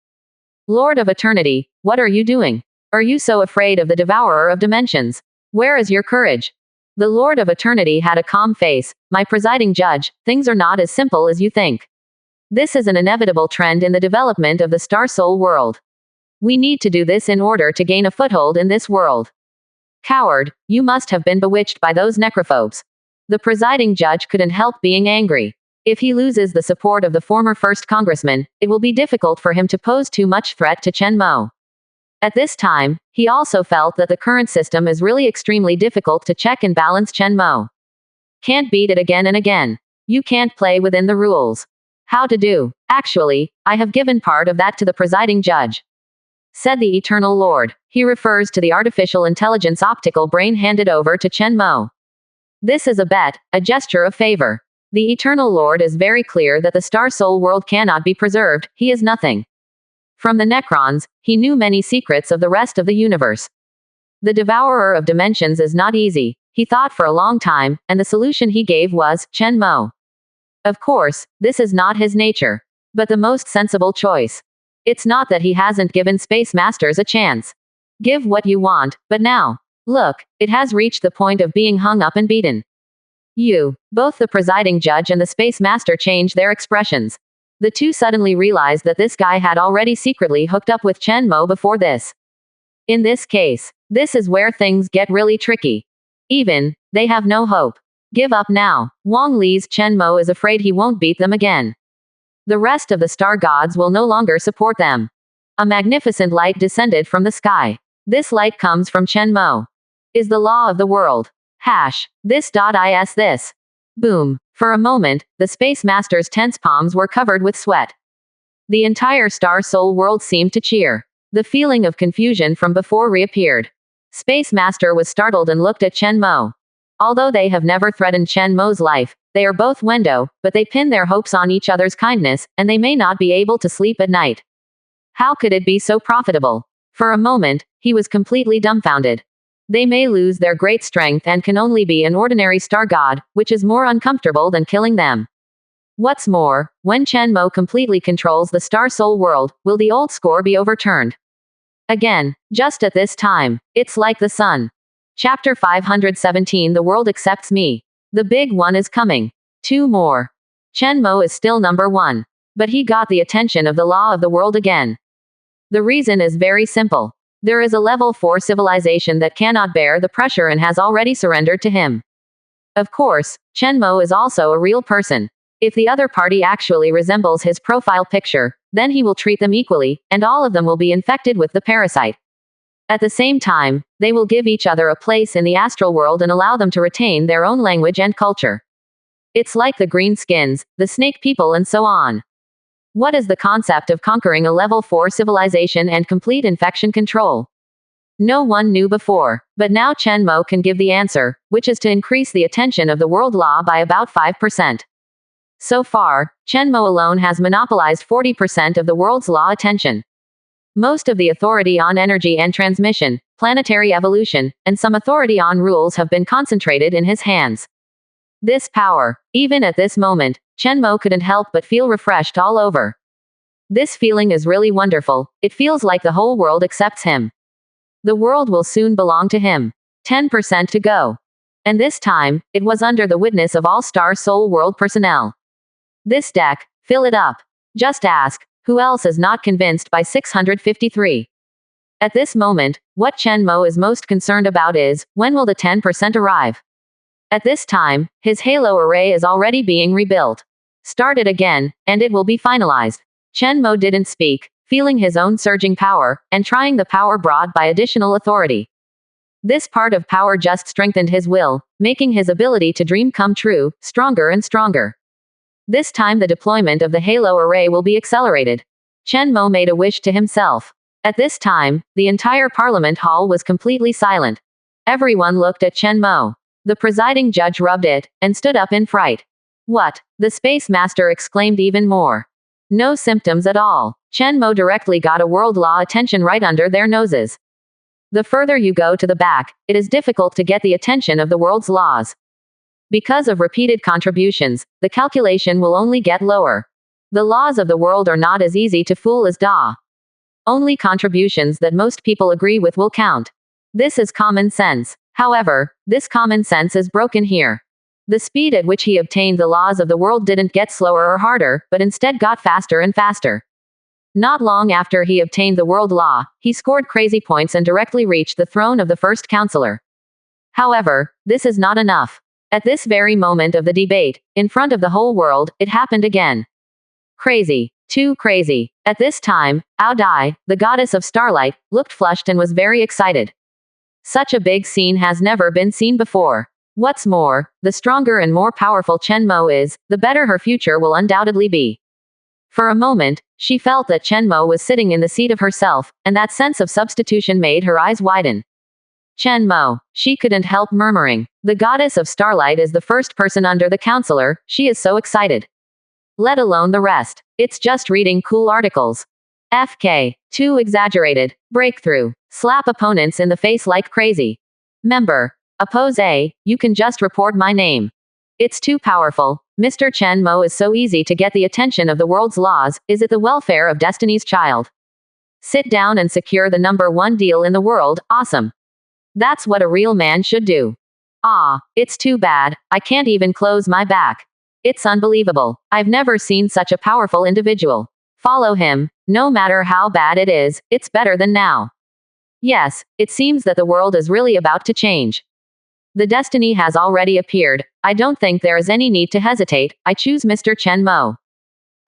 Lord of Eternity, what are you doing? Are you so afraid of the devourer of dimensions? Where is your courage? The Lord of Eternity had a calm face. My presiding judge, things are not as simple as you think. This is an inevitable trend in the development of the Star Soul world. We need to do this in order to gain a foothold in this world. Coward, you must have been bewitched by those necrophobes. The presiding judge couldn't help being angry. If he loses the support of the former first congressman, it will be difficult for him to pose too much threat to Chen Mo. At this time, he also felt that the current system is really extremely difficult to check and balance Chen Mo. Can't beat it again and again. You can't play within the rules. How to do? Actually, I have given part of that to the presiding judge, said the Eternal Lord. He refers to the artificial intelligence optical brain handed over to Chen Mo. This is a bet, a gesture of favor. The Eternal Lord is very clear that the Star Soul world cannot be preserved. He is nothing. From the Necrons, he knew many secrets of the rest of the universe. The devourer of dimensions is not easy, he thought for a long time, and the solution he gave was Chen Mo. Of course, this is not his nature, but the most sensible choice. It's not that he hasn't given Space Masters a chance. Give what you want, but now, look, it has reached the point of being hung up and beaten. Both the presiding judge and the Space Master changed their expressions. The two suddenly realized that this guy had already secretly hooked up with Chen Mo before this. In this case, this is where things get really tricky. They have no hope. Give up now. Wang Li's Chen Mo is afraid he won't beat them again. The rest of the star gods will no longer support them. A magnificent light descended from the sky. This light comes from Chen Mo. Is the law of the world. This. Boom. For a moment, the Space Master's tense palms were covered with sweat. The entire Star Soul world seemed to cheer. The feeling of confusion from before reappeared. Space Master was startled and looked at Chen Mo. Although they have never threatened Chen Mo's life, they are both Wendo, but they pin their hopes on each other's kindness, and they may not be able to sleep at night. How could it be so profitable? For a moment, he was completely dumbfounded. They may lose their great strength and can only be an ordinary star god, which is more uncomfortable than killing them. What's more, when Chen Mo completely controls the Star Soul world, will the old score be overturned? Again, just at this time, it's like the sun. Chapter 517 The world accepts me. The big one is coming. 2 more. Chen Mo is still number 1. But he got the attention of the law of the world again. The reason is very simple. There is a level 4 civilization that cannot bear the pressure and has already surrendered to him. Of course, Chen Mo is also a real person. If the other party actually resembles his profile picture, then he will treat them equally, and all of them will be infected with the parasite. At the same time, they will give each other a place in the astral world and allow them to retain their own language and culture. It's like the green skins, the snake people and so on. What is the concept of conquering a level 4 civilization and complete infection control? No one knew before, but now Chen Mo can give the answer, which is to increase the attention of the world law by about 5%. So far, Chen Mo alone has monopolized 40% of the world's law attention. Most of the authority on energy and transmission, planetary evolution, and some authority on rules have been concentrated in his hands. This power, even at this moment, Chen Mo couldn't help but feel refreshed all over. This feeling is really wonderful. It feels like the whole world accepts him. The world will soon belong to him. 10% to go. And this time, it was under the witness of all Star Soul World personnel. This deck, fill it up. Just ask, who else is not convinced by 653? At this moment, what Chen Mo is most concerned about is, when will the 10% arrive? At this time, his halo array is already being rebuilt. Start it again, and it will be finalized. Chen Mo didn't speak, feeling his own surging power, and trying the power brought by additional authority. This part of power just strengthened his will, making his ability to dream come true, stronger and stronger. This time the deployment of the halo array will be accelerated. Chen Mo made a wish to himself. At this time, the entire parliament hall was completely silent. Everyone looked at Chen Mo. The presiding judge rubbed it, and stood up in fright. What? The Space Master exclaimed even more. No symptoms at all. Chen Mo directly got a world law attention right under their noses. The further you go to the back, it is difficult to get the attention of the world's laws. Because of repeated contributions, the calculation will only get lower. The laws of the world are not as easy to fool as Da. Only contributions that most people agree with will count. This is common sense. However, this common sense is broken here. The speed at which he obtained the laws of the world didn't get slower or harder, but instead got faster and faster. Not long after he obtained the world law, he scored crazy points and directly reached the throne of the first counselor. However, this is not enough. At this very moment of the debate, in front of the whole world, it happened again. Crazy. Too crazy. At this time, Ao Dai, the goddess of starlight, looked flushed and was very excited. Such a big scene has never been seen before. What's more, the stronger and more powerful Chen Mo is, the better her future will undoubtedly be. For a moment, she felt that Chen Mo was sitting in the seat of herself, and that sense of substitution made her eyes widen. Chen Mo. She couldn't help murmuring. The goddess of starlight is the first person under the counselor, she is so excited. Let alone the rest. It's just reading cool articles. FK. Too exaggerated. Breakthrough. Slap opponents in the face like crazy. Member. Oppose A. You can just report my name. It's too powerful. Mr. Chen Mo is so easy to get the attention of the world's laws. Is it the welfare of Destiny's Child? Sit down and secure the #1 deal in the world. Awesome. That's what a real man should do. Ah, it's too bad. I can't even close my back. It's unbelievable. I've never seen such a powerful individual. Follow him. No matter how bad it is, it's better than now. Yes, it seems that the world is really about to change. The destiny has already appeared. I don't think there is any need to hesitate. I choose Mr. Chen Mo.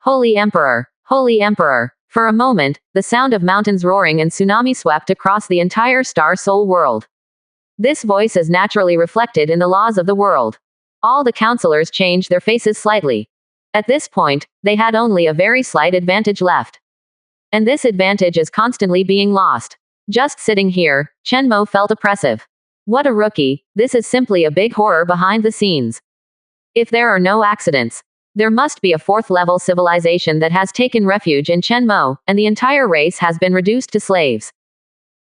Holy Emperor. Holy Emperor. For a moment, the sound of mountains roaring and tsunami swept across the entire Star Soul world. This voice is naturally reflected in the laws of the world. All the counselors changed their faces slightly. At this point, they had only a very slight advantage left. And this advantage is constantly being lost. Just sitting here, Chen Mo felt oppressive. What a rookie. This is simply a big horror behind the scenes. If there are no accidents, there must be a fourth-level civilization that has taken refuge in Chen Mo, and the entire race has been reduced to slaves.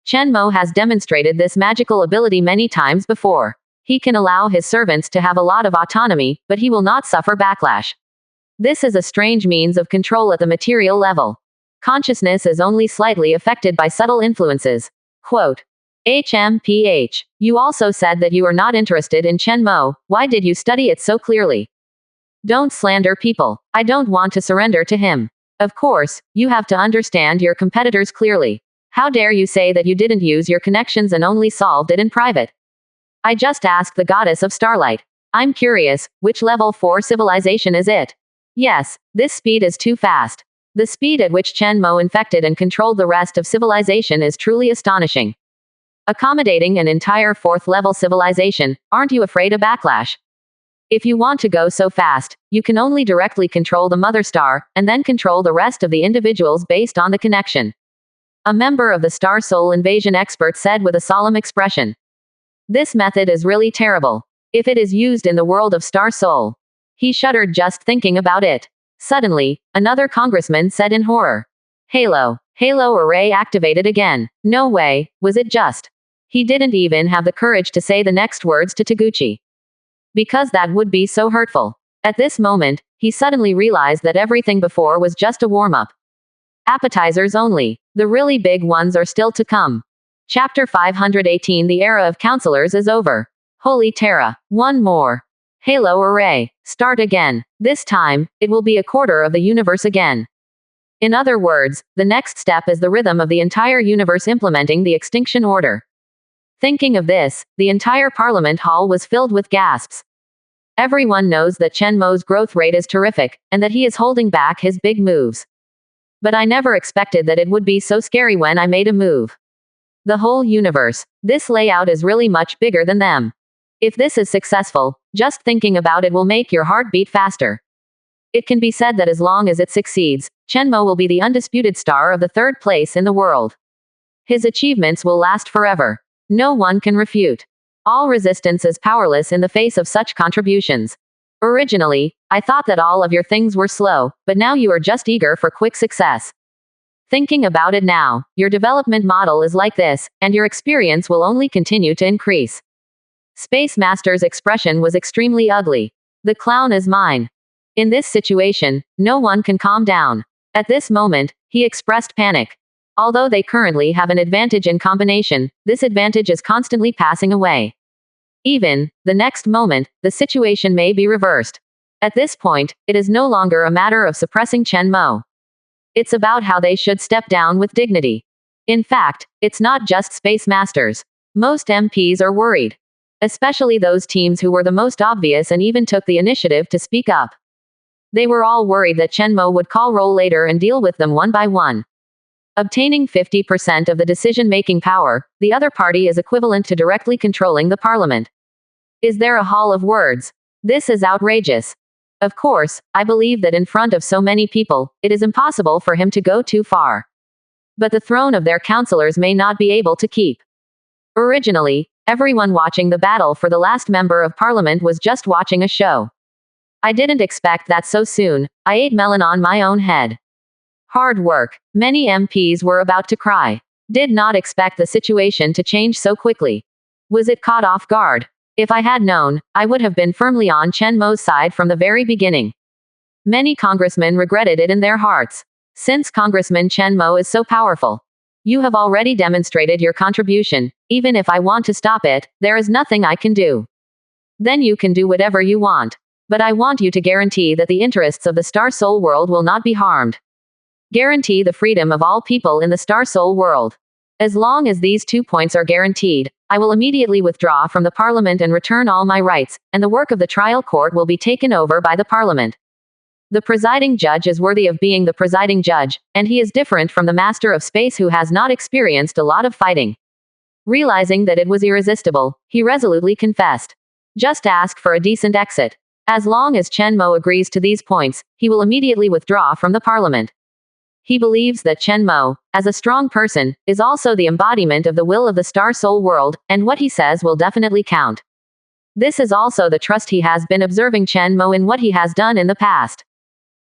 Chen Mo has demonstrated this magical ability many times before. He can allow his servants to have a lot of autonomy, but he will not suffer backlash. This is a strange means of control at the material level. Consciousness is only slightly affected by subtle influences. Quote. HMPH. You also said that you are not interested in Chen Mo. Why did you study it so clearly? Don't slander people. I don't want to surrender to him. Of course, you have to understand your competitors clearly. How dare you say that you didn't use your connections and only solved it in private? I just asked the goddess of starlight. I'm curious, which level 4 civilization is it? Yes, this speed is too fast. The speed at which Chen Mo infected and controlled the rest of civilization is truly astonishing. Accommodating an entire 4th level civilization, aren't you afraid of backlash? If you want to go so fast, you can only directly control the mother star, and then control the rest of the individuals based on the connection. A member of the Star Soul Invasion expert said with a solemn expression. This method is really terrible. If it is used in the world of Star Soul. He shuddered just thinking about it. Suddenly, another congressman said in horror. Halo array activated again. No way, was it just? He didn't even have the courage to say the next words to Taguchi. Because that would be so hurtful. At this moment, he suddenly realized that everything before was just a warm-up. Appetizers only. The really big ones are still to come. Chapter 518. The era of counselors is over. Holy Terra. One more. Halo array. Start again. This time, it will be a quarter of the universe again. In other words, the next step is the rhythm of the entire universe implementing the extinction order. Thinking of this, the entire parliament hall was filled with gasps. Everyone knows that Chen Mo's growth rate is terrific, and that he is holding back his big moves. But I never expected that it would be so scary when I made a move. The whole universe. This layout is really much bigger than them. If this is successful, just thinking about it will make your heart beat faster. It can be said that as long as it succeeds, Chen Mo will be the undisputed star of the 3rd place in the world. His achievements will last forever. No one can refute. All resistance is powerless in the face of such contributions. Originally, I thought that all of your things were slow, but now you are just eager for quick success. Thinking about it now, your development model is like this, and your experience will only continue to increase. Space Master's expression was extremely ugly. The clown is mine. In this situation, no one can calm down. At this moment, he expressed panic. Although they currently have an advantage in combination, this advantage is constantly passing away. Even, the next moment, the situation may be reversed. At this point, it is no longer a matter of suppressing Chen Mo. It's about how they should step down with dignity. In fact, it's not just Space Masters. Most MPs are worried. Especially those teams who were the most obvious and even took the initiative to speak up. They were all worried that Chen Mo would call roll later and deal with them one by one. Obtaining 50% of the decision-making power, the other party is equivalent to directly controlling the parliament. Is there a hall of words? This is outrageous. Of course, I believe that in front of so many people, it is impossible for him to go too far. But the throne of their counselors may not be able to keep. Originally, everyone watching the battle for the last member of parliament was just watching a show. I didn't expect that so soon. I ate melon on my own head. Hard work. Many MPs were about to cry. Did not expect the situation to change so quickly. Was it caught off guard? If I had known, I would have been firmly on Chen Mo's side from the very beginning. Many congressmen regretted it in their hearts. Since Congressman Chen Mo is so powerful. You have already demonstrated your contribution. Even if I want to stop it, there is nothing I can do. Then you can do whatever you want. But I want you to guarantee that the interests of the Star Soul world will not be harmed. Guarantee the freedom of all people in the Star Soul world. As long as these 2 points are guaranteed, I will immediately withdraw from the parliament and return all my rights, and the work of the trial court will be taken over by the parliament. The presiding judge is worthy of being the presiding judge, and he is different from the master of space who has not experienced a lot of fighting. Realizing that it was irresistible, he resolutely confessed. Just ask for a decent exit. As long as Chen Mo agrees to these points, he will immediately withdraw from the parliament. He believes that Chen Mo, as a strong person, is also the embodiment of the will of the Star Soul world, and what he says will definitely count. This is also the trust he has been observing Chen Mo in what he has done in the past.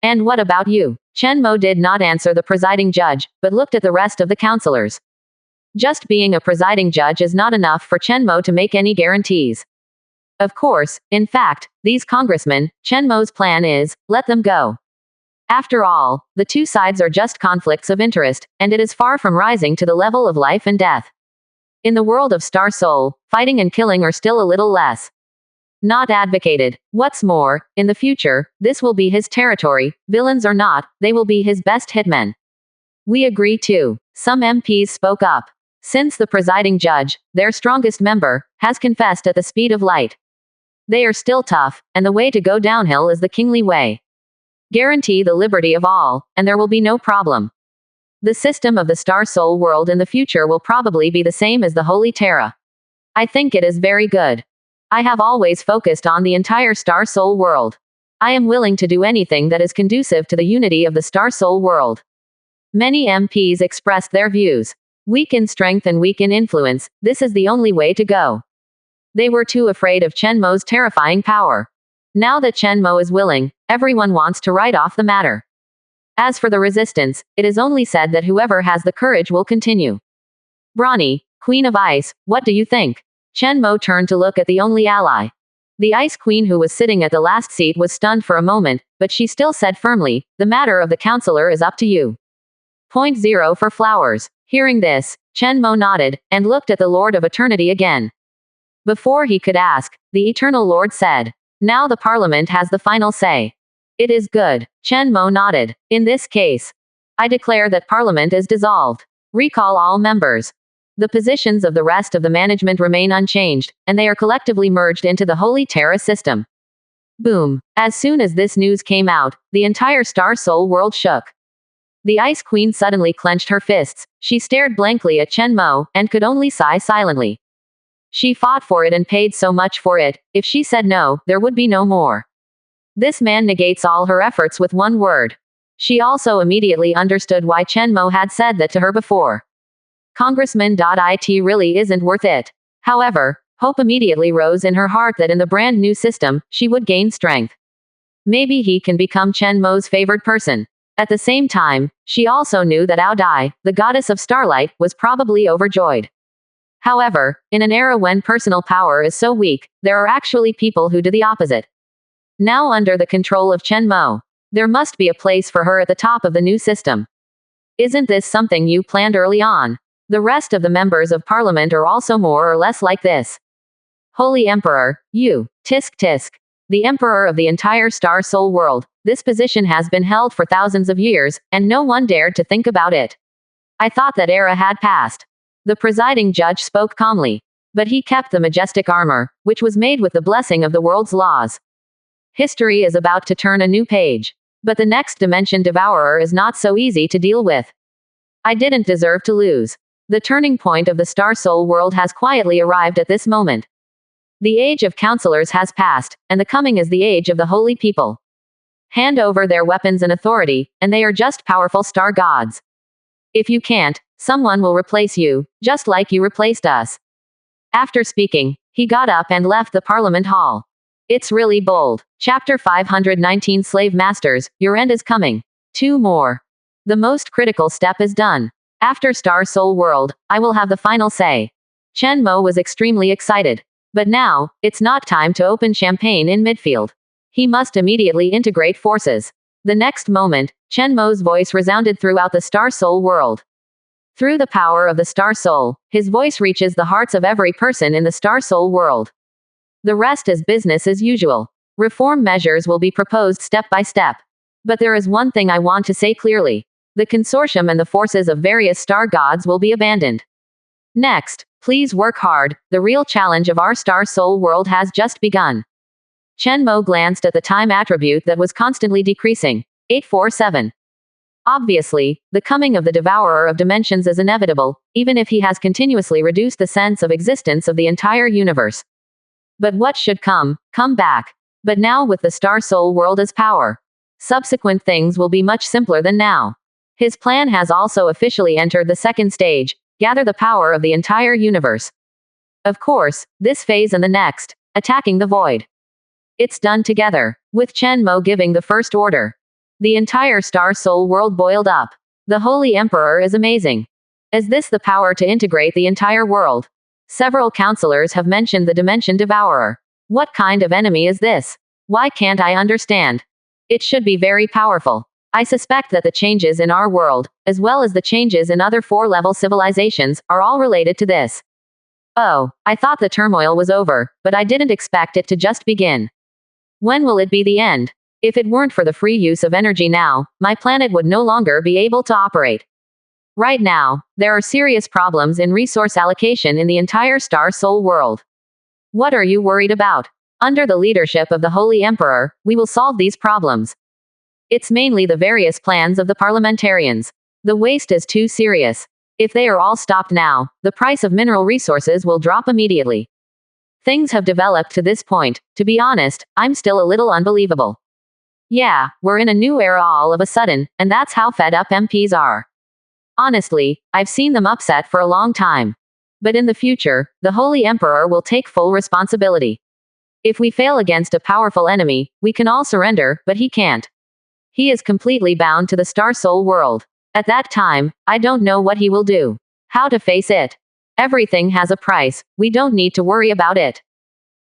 And what about you? Chen Mo did not answer the presiding judge, but looked at the rest of the counselors. Just being a presiding judge is not enough for Chen Mo to make any guarantees. Of course, in fact, these congressmen, Chen Mo's plan is, let them go. After all, the two sides are just conflicts of interest, and it is far from rising to the level of life and death. In the world of Star Soul, fighting and killing are still a little less. Not advocated. What's more, in the future, this will be his territory, villains or not, they will be his best hitmen. We agree too. Some MPs spoke up. Since the presiding judge, their strongest member, has confessed at the speed of light. They are still tough, and the way to go downhill is the kingly way. Guarantee the liberty of all, and there will be no problem. The system of the Star Soul world in the future will probably be the same as the Holy Terra. I think it is very good. I have always focused on the entire Star Soul world. I am willing to do anything that is conducive to the unity of the Star Soul world. Many MPs expressed their views. Weak in strength and weak in influence, this is the only way to go. They were too afraid of Chen Mo's terrifying power. Now that Chen Mo is willing, everyone wants to write off the matter. As for the resistance, it is only said that whoever has the courage will continue. Brawny, Queen of Ice, what do you think? Chen Mo turned to look at the only ally. The Ice Queen who was sitting at the last seat was stunned for a moment, but she still said firmly, the matter of the counselor is up to you. 0 for flowers. Hearing this, Chen Mo nodded, and looked at the Lord of Eternity again. Before he could ask, the Eternal Lord said, now the Parliament has the final say. It is good. Chen Mo nodded. In this case, I declare that Parliament is dissolved. Recall all members. The positions of the rest of the management remain unchanged, and they are collectively merged into the Holy Terra system. Boom. As soon as this news came out, the entire Star Soul world shook. The Ice Queen suddenly clenched her fists. She stared blankly at Chen Mo, and could only sigh silently. She fought for it and paid so much for it. If she said no, there would be no more. This man negates all her efforts with one word. She also immediately understood why Chen Mo had said that to her before. Congressman.it really isn't worth it. However, hope immediately rose in her heart that in the brand new system, she would gain strength. Maybe he can become Chen Mo's favored person. At the same time, she also knew that Audai, the goddess of starlight, was probably overjoyed. However, in an era when personal power is so weak, there are actually people who do the opposite. Now under the control of Chen Mo, there must be a place for her at the top of the new system. Isn't this something you planned early on? The rest of the members of parliament are also more or less like this. Holy Emperor, you, tisk tisk. The Emperor of the entire Star Soul world, this position has been held for thousands of years, and no one dared to think about it. I thought that era had passed. The presiding judge spoke calmly. But he kept the majestic armor, which was made with the blessing of the world's laws. History is about to turn a new page. But the next dimension devourer is not so easy to deal with. I didn't deserve to lose. The turning point of the Star Soul world has quietly arrived at this moment. The age of counselors has passed, and the coming is the age of the holy people. Hand over their weapons and authority, and they are just powerful star gods. If you can't, someone will replace you, just like you replaced us. After speaking, he got up and left the Parliament Hall. It's really bold. Chapter 519 Slave Masters, your end is coming. 2 more. The most critical step is done. After Star Soul World, I will have the final say. Chen Mo was extremely excited. But now, it's not time to open champagne in midfield. He must immediately integrate forces. The next moment, Chen Mo's voice resounded throughout the Star Soul world. Through the power of the Star Soul, his voice reaches the hearts of every person in the Star Soul world. The rest is business as usual. Reform measures will be proposed step by step. But there is one thing I want to say clearly. The consortium and the forces of various star gods will be abandoned. Next, please work hard, the real challenge of our Star Soul world has just begun. Chen Mo glanced at the time attribute that was constantly decreasing. 847. Obviously, the coming of the Devourer of Dimensions is inevitable, even if he has continuously reduced the sense of existence of the entire universe. But what should come back. But now with the Star Soul world as power. Subsequent things will be much simpler than now. His plan has also officially entered the second stage, gather the power of the entire universe. Of course, this phase and the next, attacking the void. It's done together, with Chen Mo giving the first order. The entire Star Soul world boiled up. The Holy Emperor is amazing. Is this the power to integrate the entire world? Several counselors have mentioned the Dimension Devourer. What kind of enemy is this? Why can't I understand? It should be very powerful. I suspect that the changes in our world, as well as the changes in other 4-level civilizations, are all related to this. Oh, I thought the turmoil was over, but I didn't expect it to just begin. When will it be the end? If it weren't for the free use of energy now, my planet would no longer be able to operate. Right now, there are serious problems in resource allocation in the entire Star Soul world. What are you worried about? Under the leadership of the Holy Emperor, we will solve these problems. It's mainly the various plans of the parliamentarians. The waste is too serious. If they are all stopped now, the price of mineral resources will drop immediately. Things have developed to this point. To be honest, I'm still a little unbelievable. Yeah, we're in a new era all of a sudden, and that's how fed up MPs are. Honestly, I've seen them upset for a long time. But in the future, the Holy Emperor will take full responsibility. If we fail against a powerful enemy, we can all surrender, but he can't. He is completely bound to the Star Soul world. At that time, I don't know what he will do. How to face it. Everything has a price, we don't need to worry about it.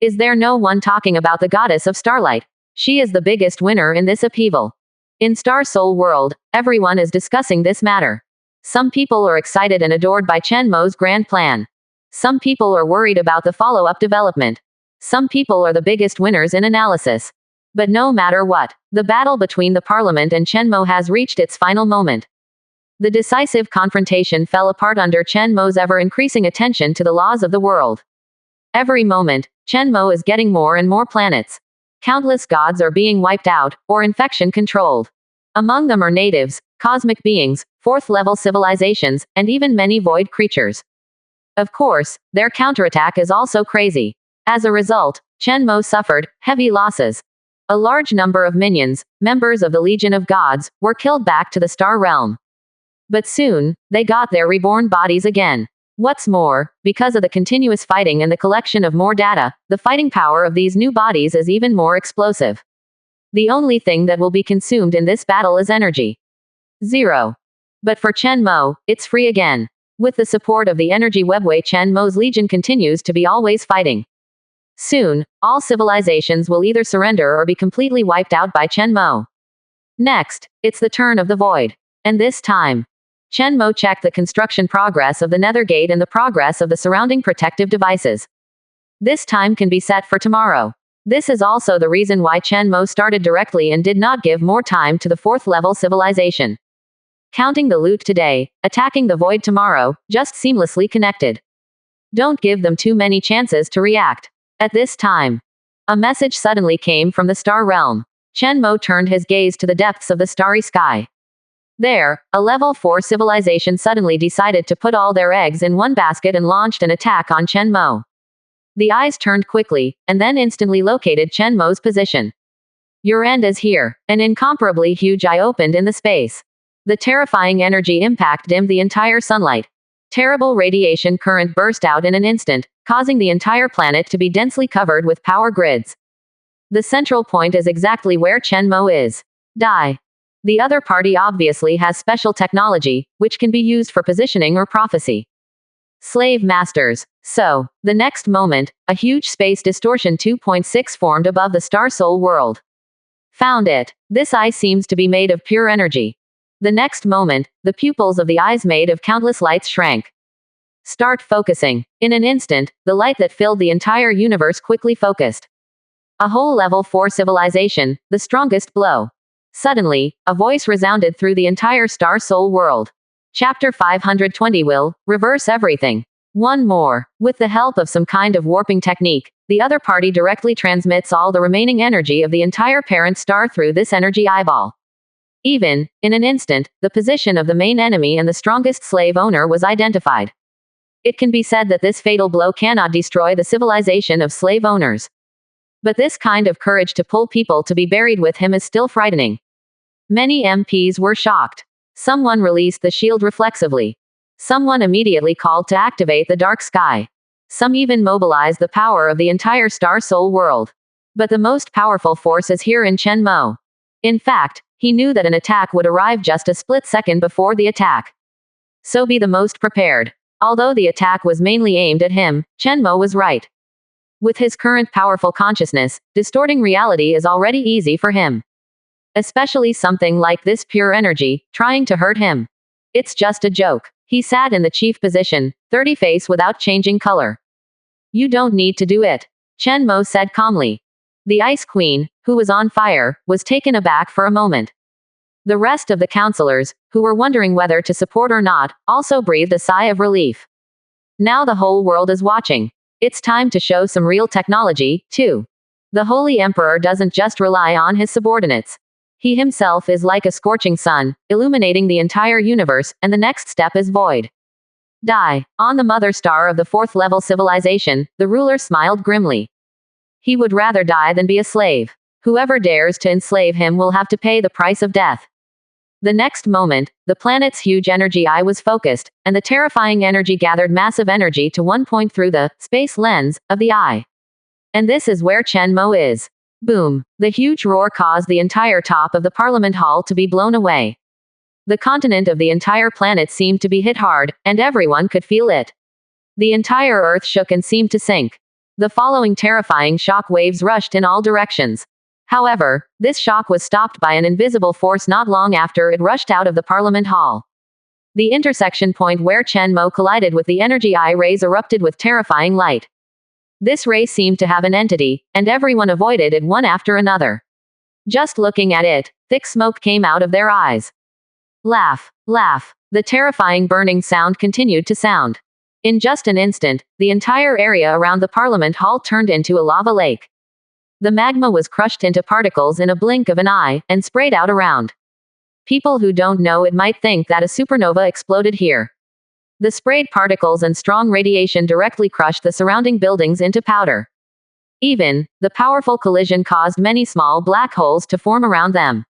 Is there no one talking about the goddess of starlight? She is the biggest winner in this upheaval. In Star Soul world, everyone is discussing this matter. Some people are excited and adored by Chen Mo's grand plan. Some people are worried about the follow-up development. Some people are the biggest winners in analysis. But no matter what, the battle between the parliament and Chen Mo has reached its final moment. The decisive confrontation fell apart under Chen Mo's ever-increasing attention to the laws of the world. Every moment, Chen Mo is getting more and more planets. Countless gods are being wiped out, or infection controlled. Among them are natives, cosmic beings, 4th-level civilizations, and even many void creatures. Of course, their counterattack is also crazy. As a result, Chen Mo suffered heavy losses. A large number of minions, members of the Legion of Gods, were killed back to the Star Realm. But soon, they got their reborn bodies again. What's more, because of the continuous fighting and the collection of more data, the fighting power of these new bodies is even more explosive. The only thing that will be consumed in this battle is energy. 0. But for Chen Mo, it's free again. With the support of the energy webway, Chen Mo's legion continues to be always fighting. Soon, all civilizations will either surrender or be completely wiped out by Chen Mo. Next, it's the turn of the void. And this time, Chen Mo checked the construction progress of the Nether Gate and the progress of the surrounding protective devices. This time can be set for tomorrow. This is also the reason why Chen Mo started directly and did not give more time to the 4th level civilization. Counting the loot today, attacking the void tomorrow, just seamlessly connected. Don't give them too many chances to react. At this time, a message suddenly came from the star realm. Chen Mo turned his gaze to the depths of the starry sky. There, a level 4 civilization suddenly decided to put all their eggs in one basket and launched an attack on Chen Mo. The eyes turned quickly, and then instantly located Chen Mo's position. Your end is here. An incomparably huge eye opened in the space. The terrifying energy impact dimmed the entire sunlight. Terrible radiation current burst out in an instant, causing the entire planet to be densely covered with power grids. The central point is exactly where Chen Mo is. Die. The other party obviously has special technology, which can be used for positioning or prophecy. Slave masters. So, the next moment, a huge space distortion 2.6 formed above the Star Soul world. Found it. This eye seems to be made of pure energy. The next moment, the pupils of the eyes made of countless lights shrank. Start focusing. In an instant, the light that filled the entire universe quickly focused. A whole level 4 civilization, the strongest blow. Suddenly, a voice resounded through the entire Star Soul world. Chapter 520 will reverse everything. One more. With the help of some kind of warping technique, the other party directly transmits all the remaining energy of the entire parent star through this energy eyeball. Even, in an instant, the position of the main enemy and the strongest slave owner was identified. It can be said that this fatal blow cannot destroy the civilization of slave owners. But this kind of courage to pull people to be buried with him is still frightening. Many MPs were shocked. Someone released the shield reflexively. Someone immediately called to activate the dark sky. Some even mobilized the power of the entire Star Soul world. But the most powerful force is here in Chen Mo. In fact, he knew that an attack would arrive just a split second before the attack. So be the most prepared. Although the attack was mainly aimed at him, Chen Mo was right. With his current powerful consciousness, distorting reality is already easy for him. Especially something like this pure energy, trying to hurt him. It's just a joke. He sat in the chief position, 30 face without changing color. You don't need to do it, Chen Mo said calmly. The Ice Queen, who was on fire, was taken aback for a moment. The rest of the counselors, who were wondering whether to support or not, also breathed a sigh of relief. Now the whole world is watching. It's time to show some real technology, too. The Holy Emperor doesn't just rely on his subordinates. He himself is like a scorching sun, illuminating the entire universe, and the next step is void. Die. On the mother star of the 4th level civilization, the ruler smiled grimly. He would rather die than be a slave. Whoever dares to enslave him will have to pay the price of death. The next moment, the planet's huge energy eye was focused, and the terrifying energy gathered massive energy to one point through the space lens of the eye. And this is where Chen Mo is. Boom. The huge roar caused the entire top of the Parliament Hall to be blown away. The continent of the entire planet seemed to be hit hard, and everyone could feel it. The entire Earth shook and seemed to sink. The following terrifying shock waves rushed in all directions. However, this shock was stopped by an invisible force not long after it rushed out of the Parliament Hall. The intersection point where Chen Mo collided with the energy eye rays erupted with terrifying light. This ray seemed to have an entity, and everyone avoided it one after another. Just looking at it, thick smoke came out of their eyes. Laugh, laugh. The terrifying burning sound continued to sound. In just an instant, the entire area around the Parliament Hall turned into a lava lake. The magma was crushed into particles in a blink of an eye, and sprayed out around. People who don't know it might think that a supernova exploded here. The sprayed particles and strong radiation directly crushed the surrounding buildings into powder. Even, the powerful collision caused many small black holes to form around them.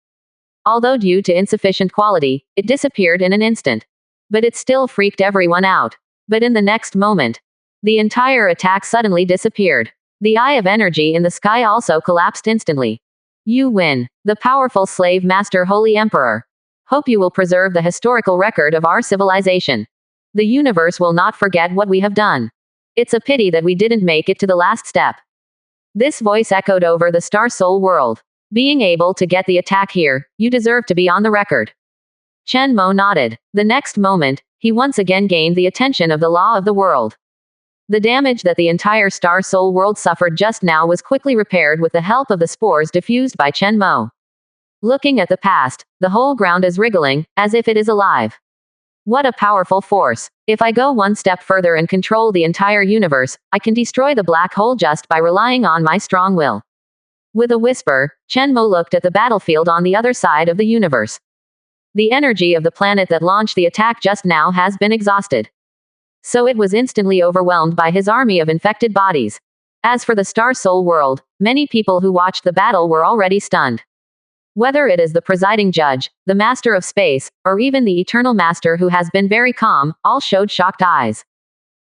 Although due to insufficient quality, it disappeared in an instant. But it still freaked everyone out. But in the next moment, the entire attack suddenly disappeared. The eye of energy in the sky also collapsed instantly. You win. The powerful slave master Holy Emperor. Hope you will preserve the historical record of our civilization. The universe will not forget what we have done. It's a pity that we didn't make it to the last step. This voice echoed over the Star Soul world. Being able to get the attack here, you deserve to be on the record. Chen Mo nodded. The next moment, he once again gained the attention of the law of the world. The damage that the entire Star Soul world suffered just now was quickly repaired with the help of the spores diffused by Chen Mo. Looking at the past, the whole ground is wriggling, as if it is alive. What a powerful force. If I go one step further and control the entire universe, I can destroy the black hole just by relying on my strong will. With a whisper, Chen Mo looked at the battlefield on the other side of the universe. The energy of the planet that launched the attack just now has been exhausted. So it was instantly overwhelmed by his army of infected bodies. As for the Star Soul world, many people who watched the battle were already stunned. Whether it is the presiding judge, the master of space, or even the eternal master who has been very calm, all showed shocked eyes.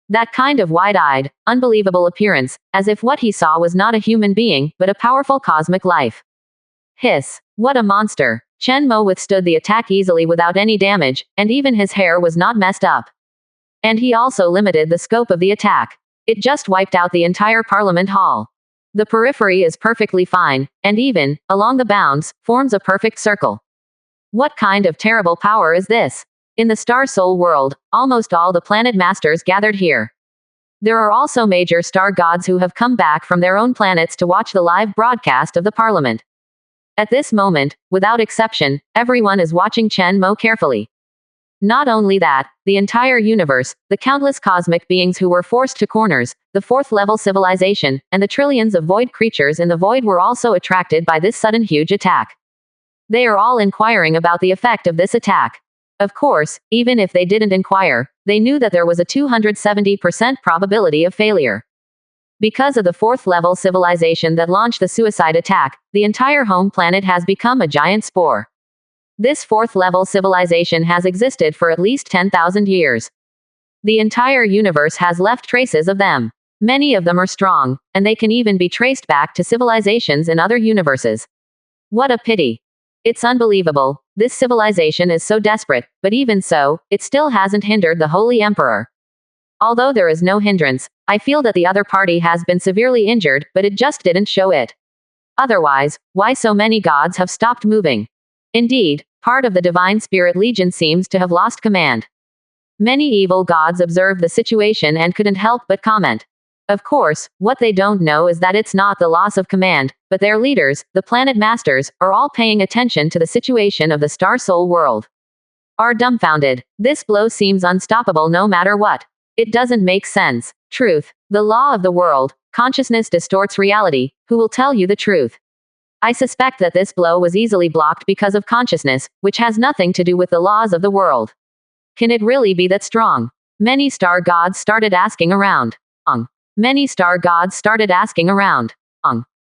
That kind of wide-eyed, unbelievable appearance, as if what he saw was not a human being, but a powerful cosmic life. Hiss. What a monster. Chen Mo withstood the attack easily without any damage, and even his hair was not messed up. And he also limited the scope of the attack. It just wiped out the entire Parliament Hall. The periphery is perfectly fine, and even, along the bounds, forms a perfect circle. What kind of terrible power is this? In the Star Soul world, almost all the planet masters gathered here. There are also major star gods who have come back from their own planets to watch the live broadcast of the Parliament. At this moment, without exception, everyone is watching Chen Mo carefully. Not only that, the entire universe, the countless cosmic beings who were forced to corners, the fourth-level civilization, and the trillions of void creatures in the void were also attracted by this sudden huge attack. They are all inquiring about the effect of this attack. Of course, even if they didn't inquire, they knew that there was a 270% probability of failure. Because of the fourth-level civilization that launched the suicide attack, the entire home planet has become a giant spore. This fourth-level civilization has existed for at least 10,000 years. The entire universe has left traces of them. Many of them are strong, and they can even be traced back to civilizations in other universes. What a pity. It's unbelievable. This civilization is so desperate, but even so, it still hasn't hindered the Holy Emperor. Although there is no hindrance, I feel that the other party has been severely injured, but it just didn't show it. Otherwise, why so many gods have stopped moving? Indeed, part of the Divine Spirit Legion seems to have lost command. Many evil gods observed the situation and couldn't help but comment. Of course, what they don't know is that it's not the loss of command, but their leaders, the planet masters, are all paying attention to the situation of the Star Soul world. Are dumbfounded. This blow seems unstoppable no matter what. It doesn't make sense. Truth. The law of the world. Consciousness distorts reality. Who will tell you the truth? I suspect that this blow was easily blocked because of consciousness, which has nothing to do with the laws of the world. Can it really be that strong? Many star gods started asking around. Many star gods started asking around.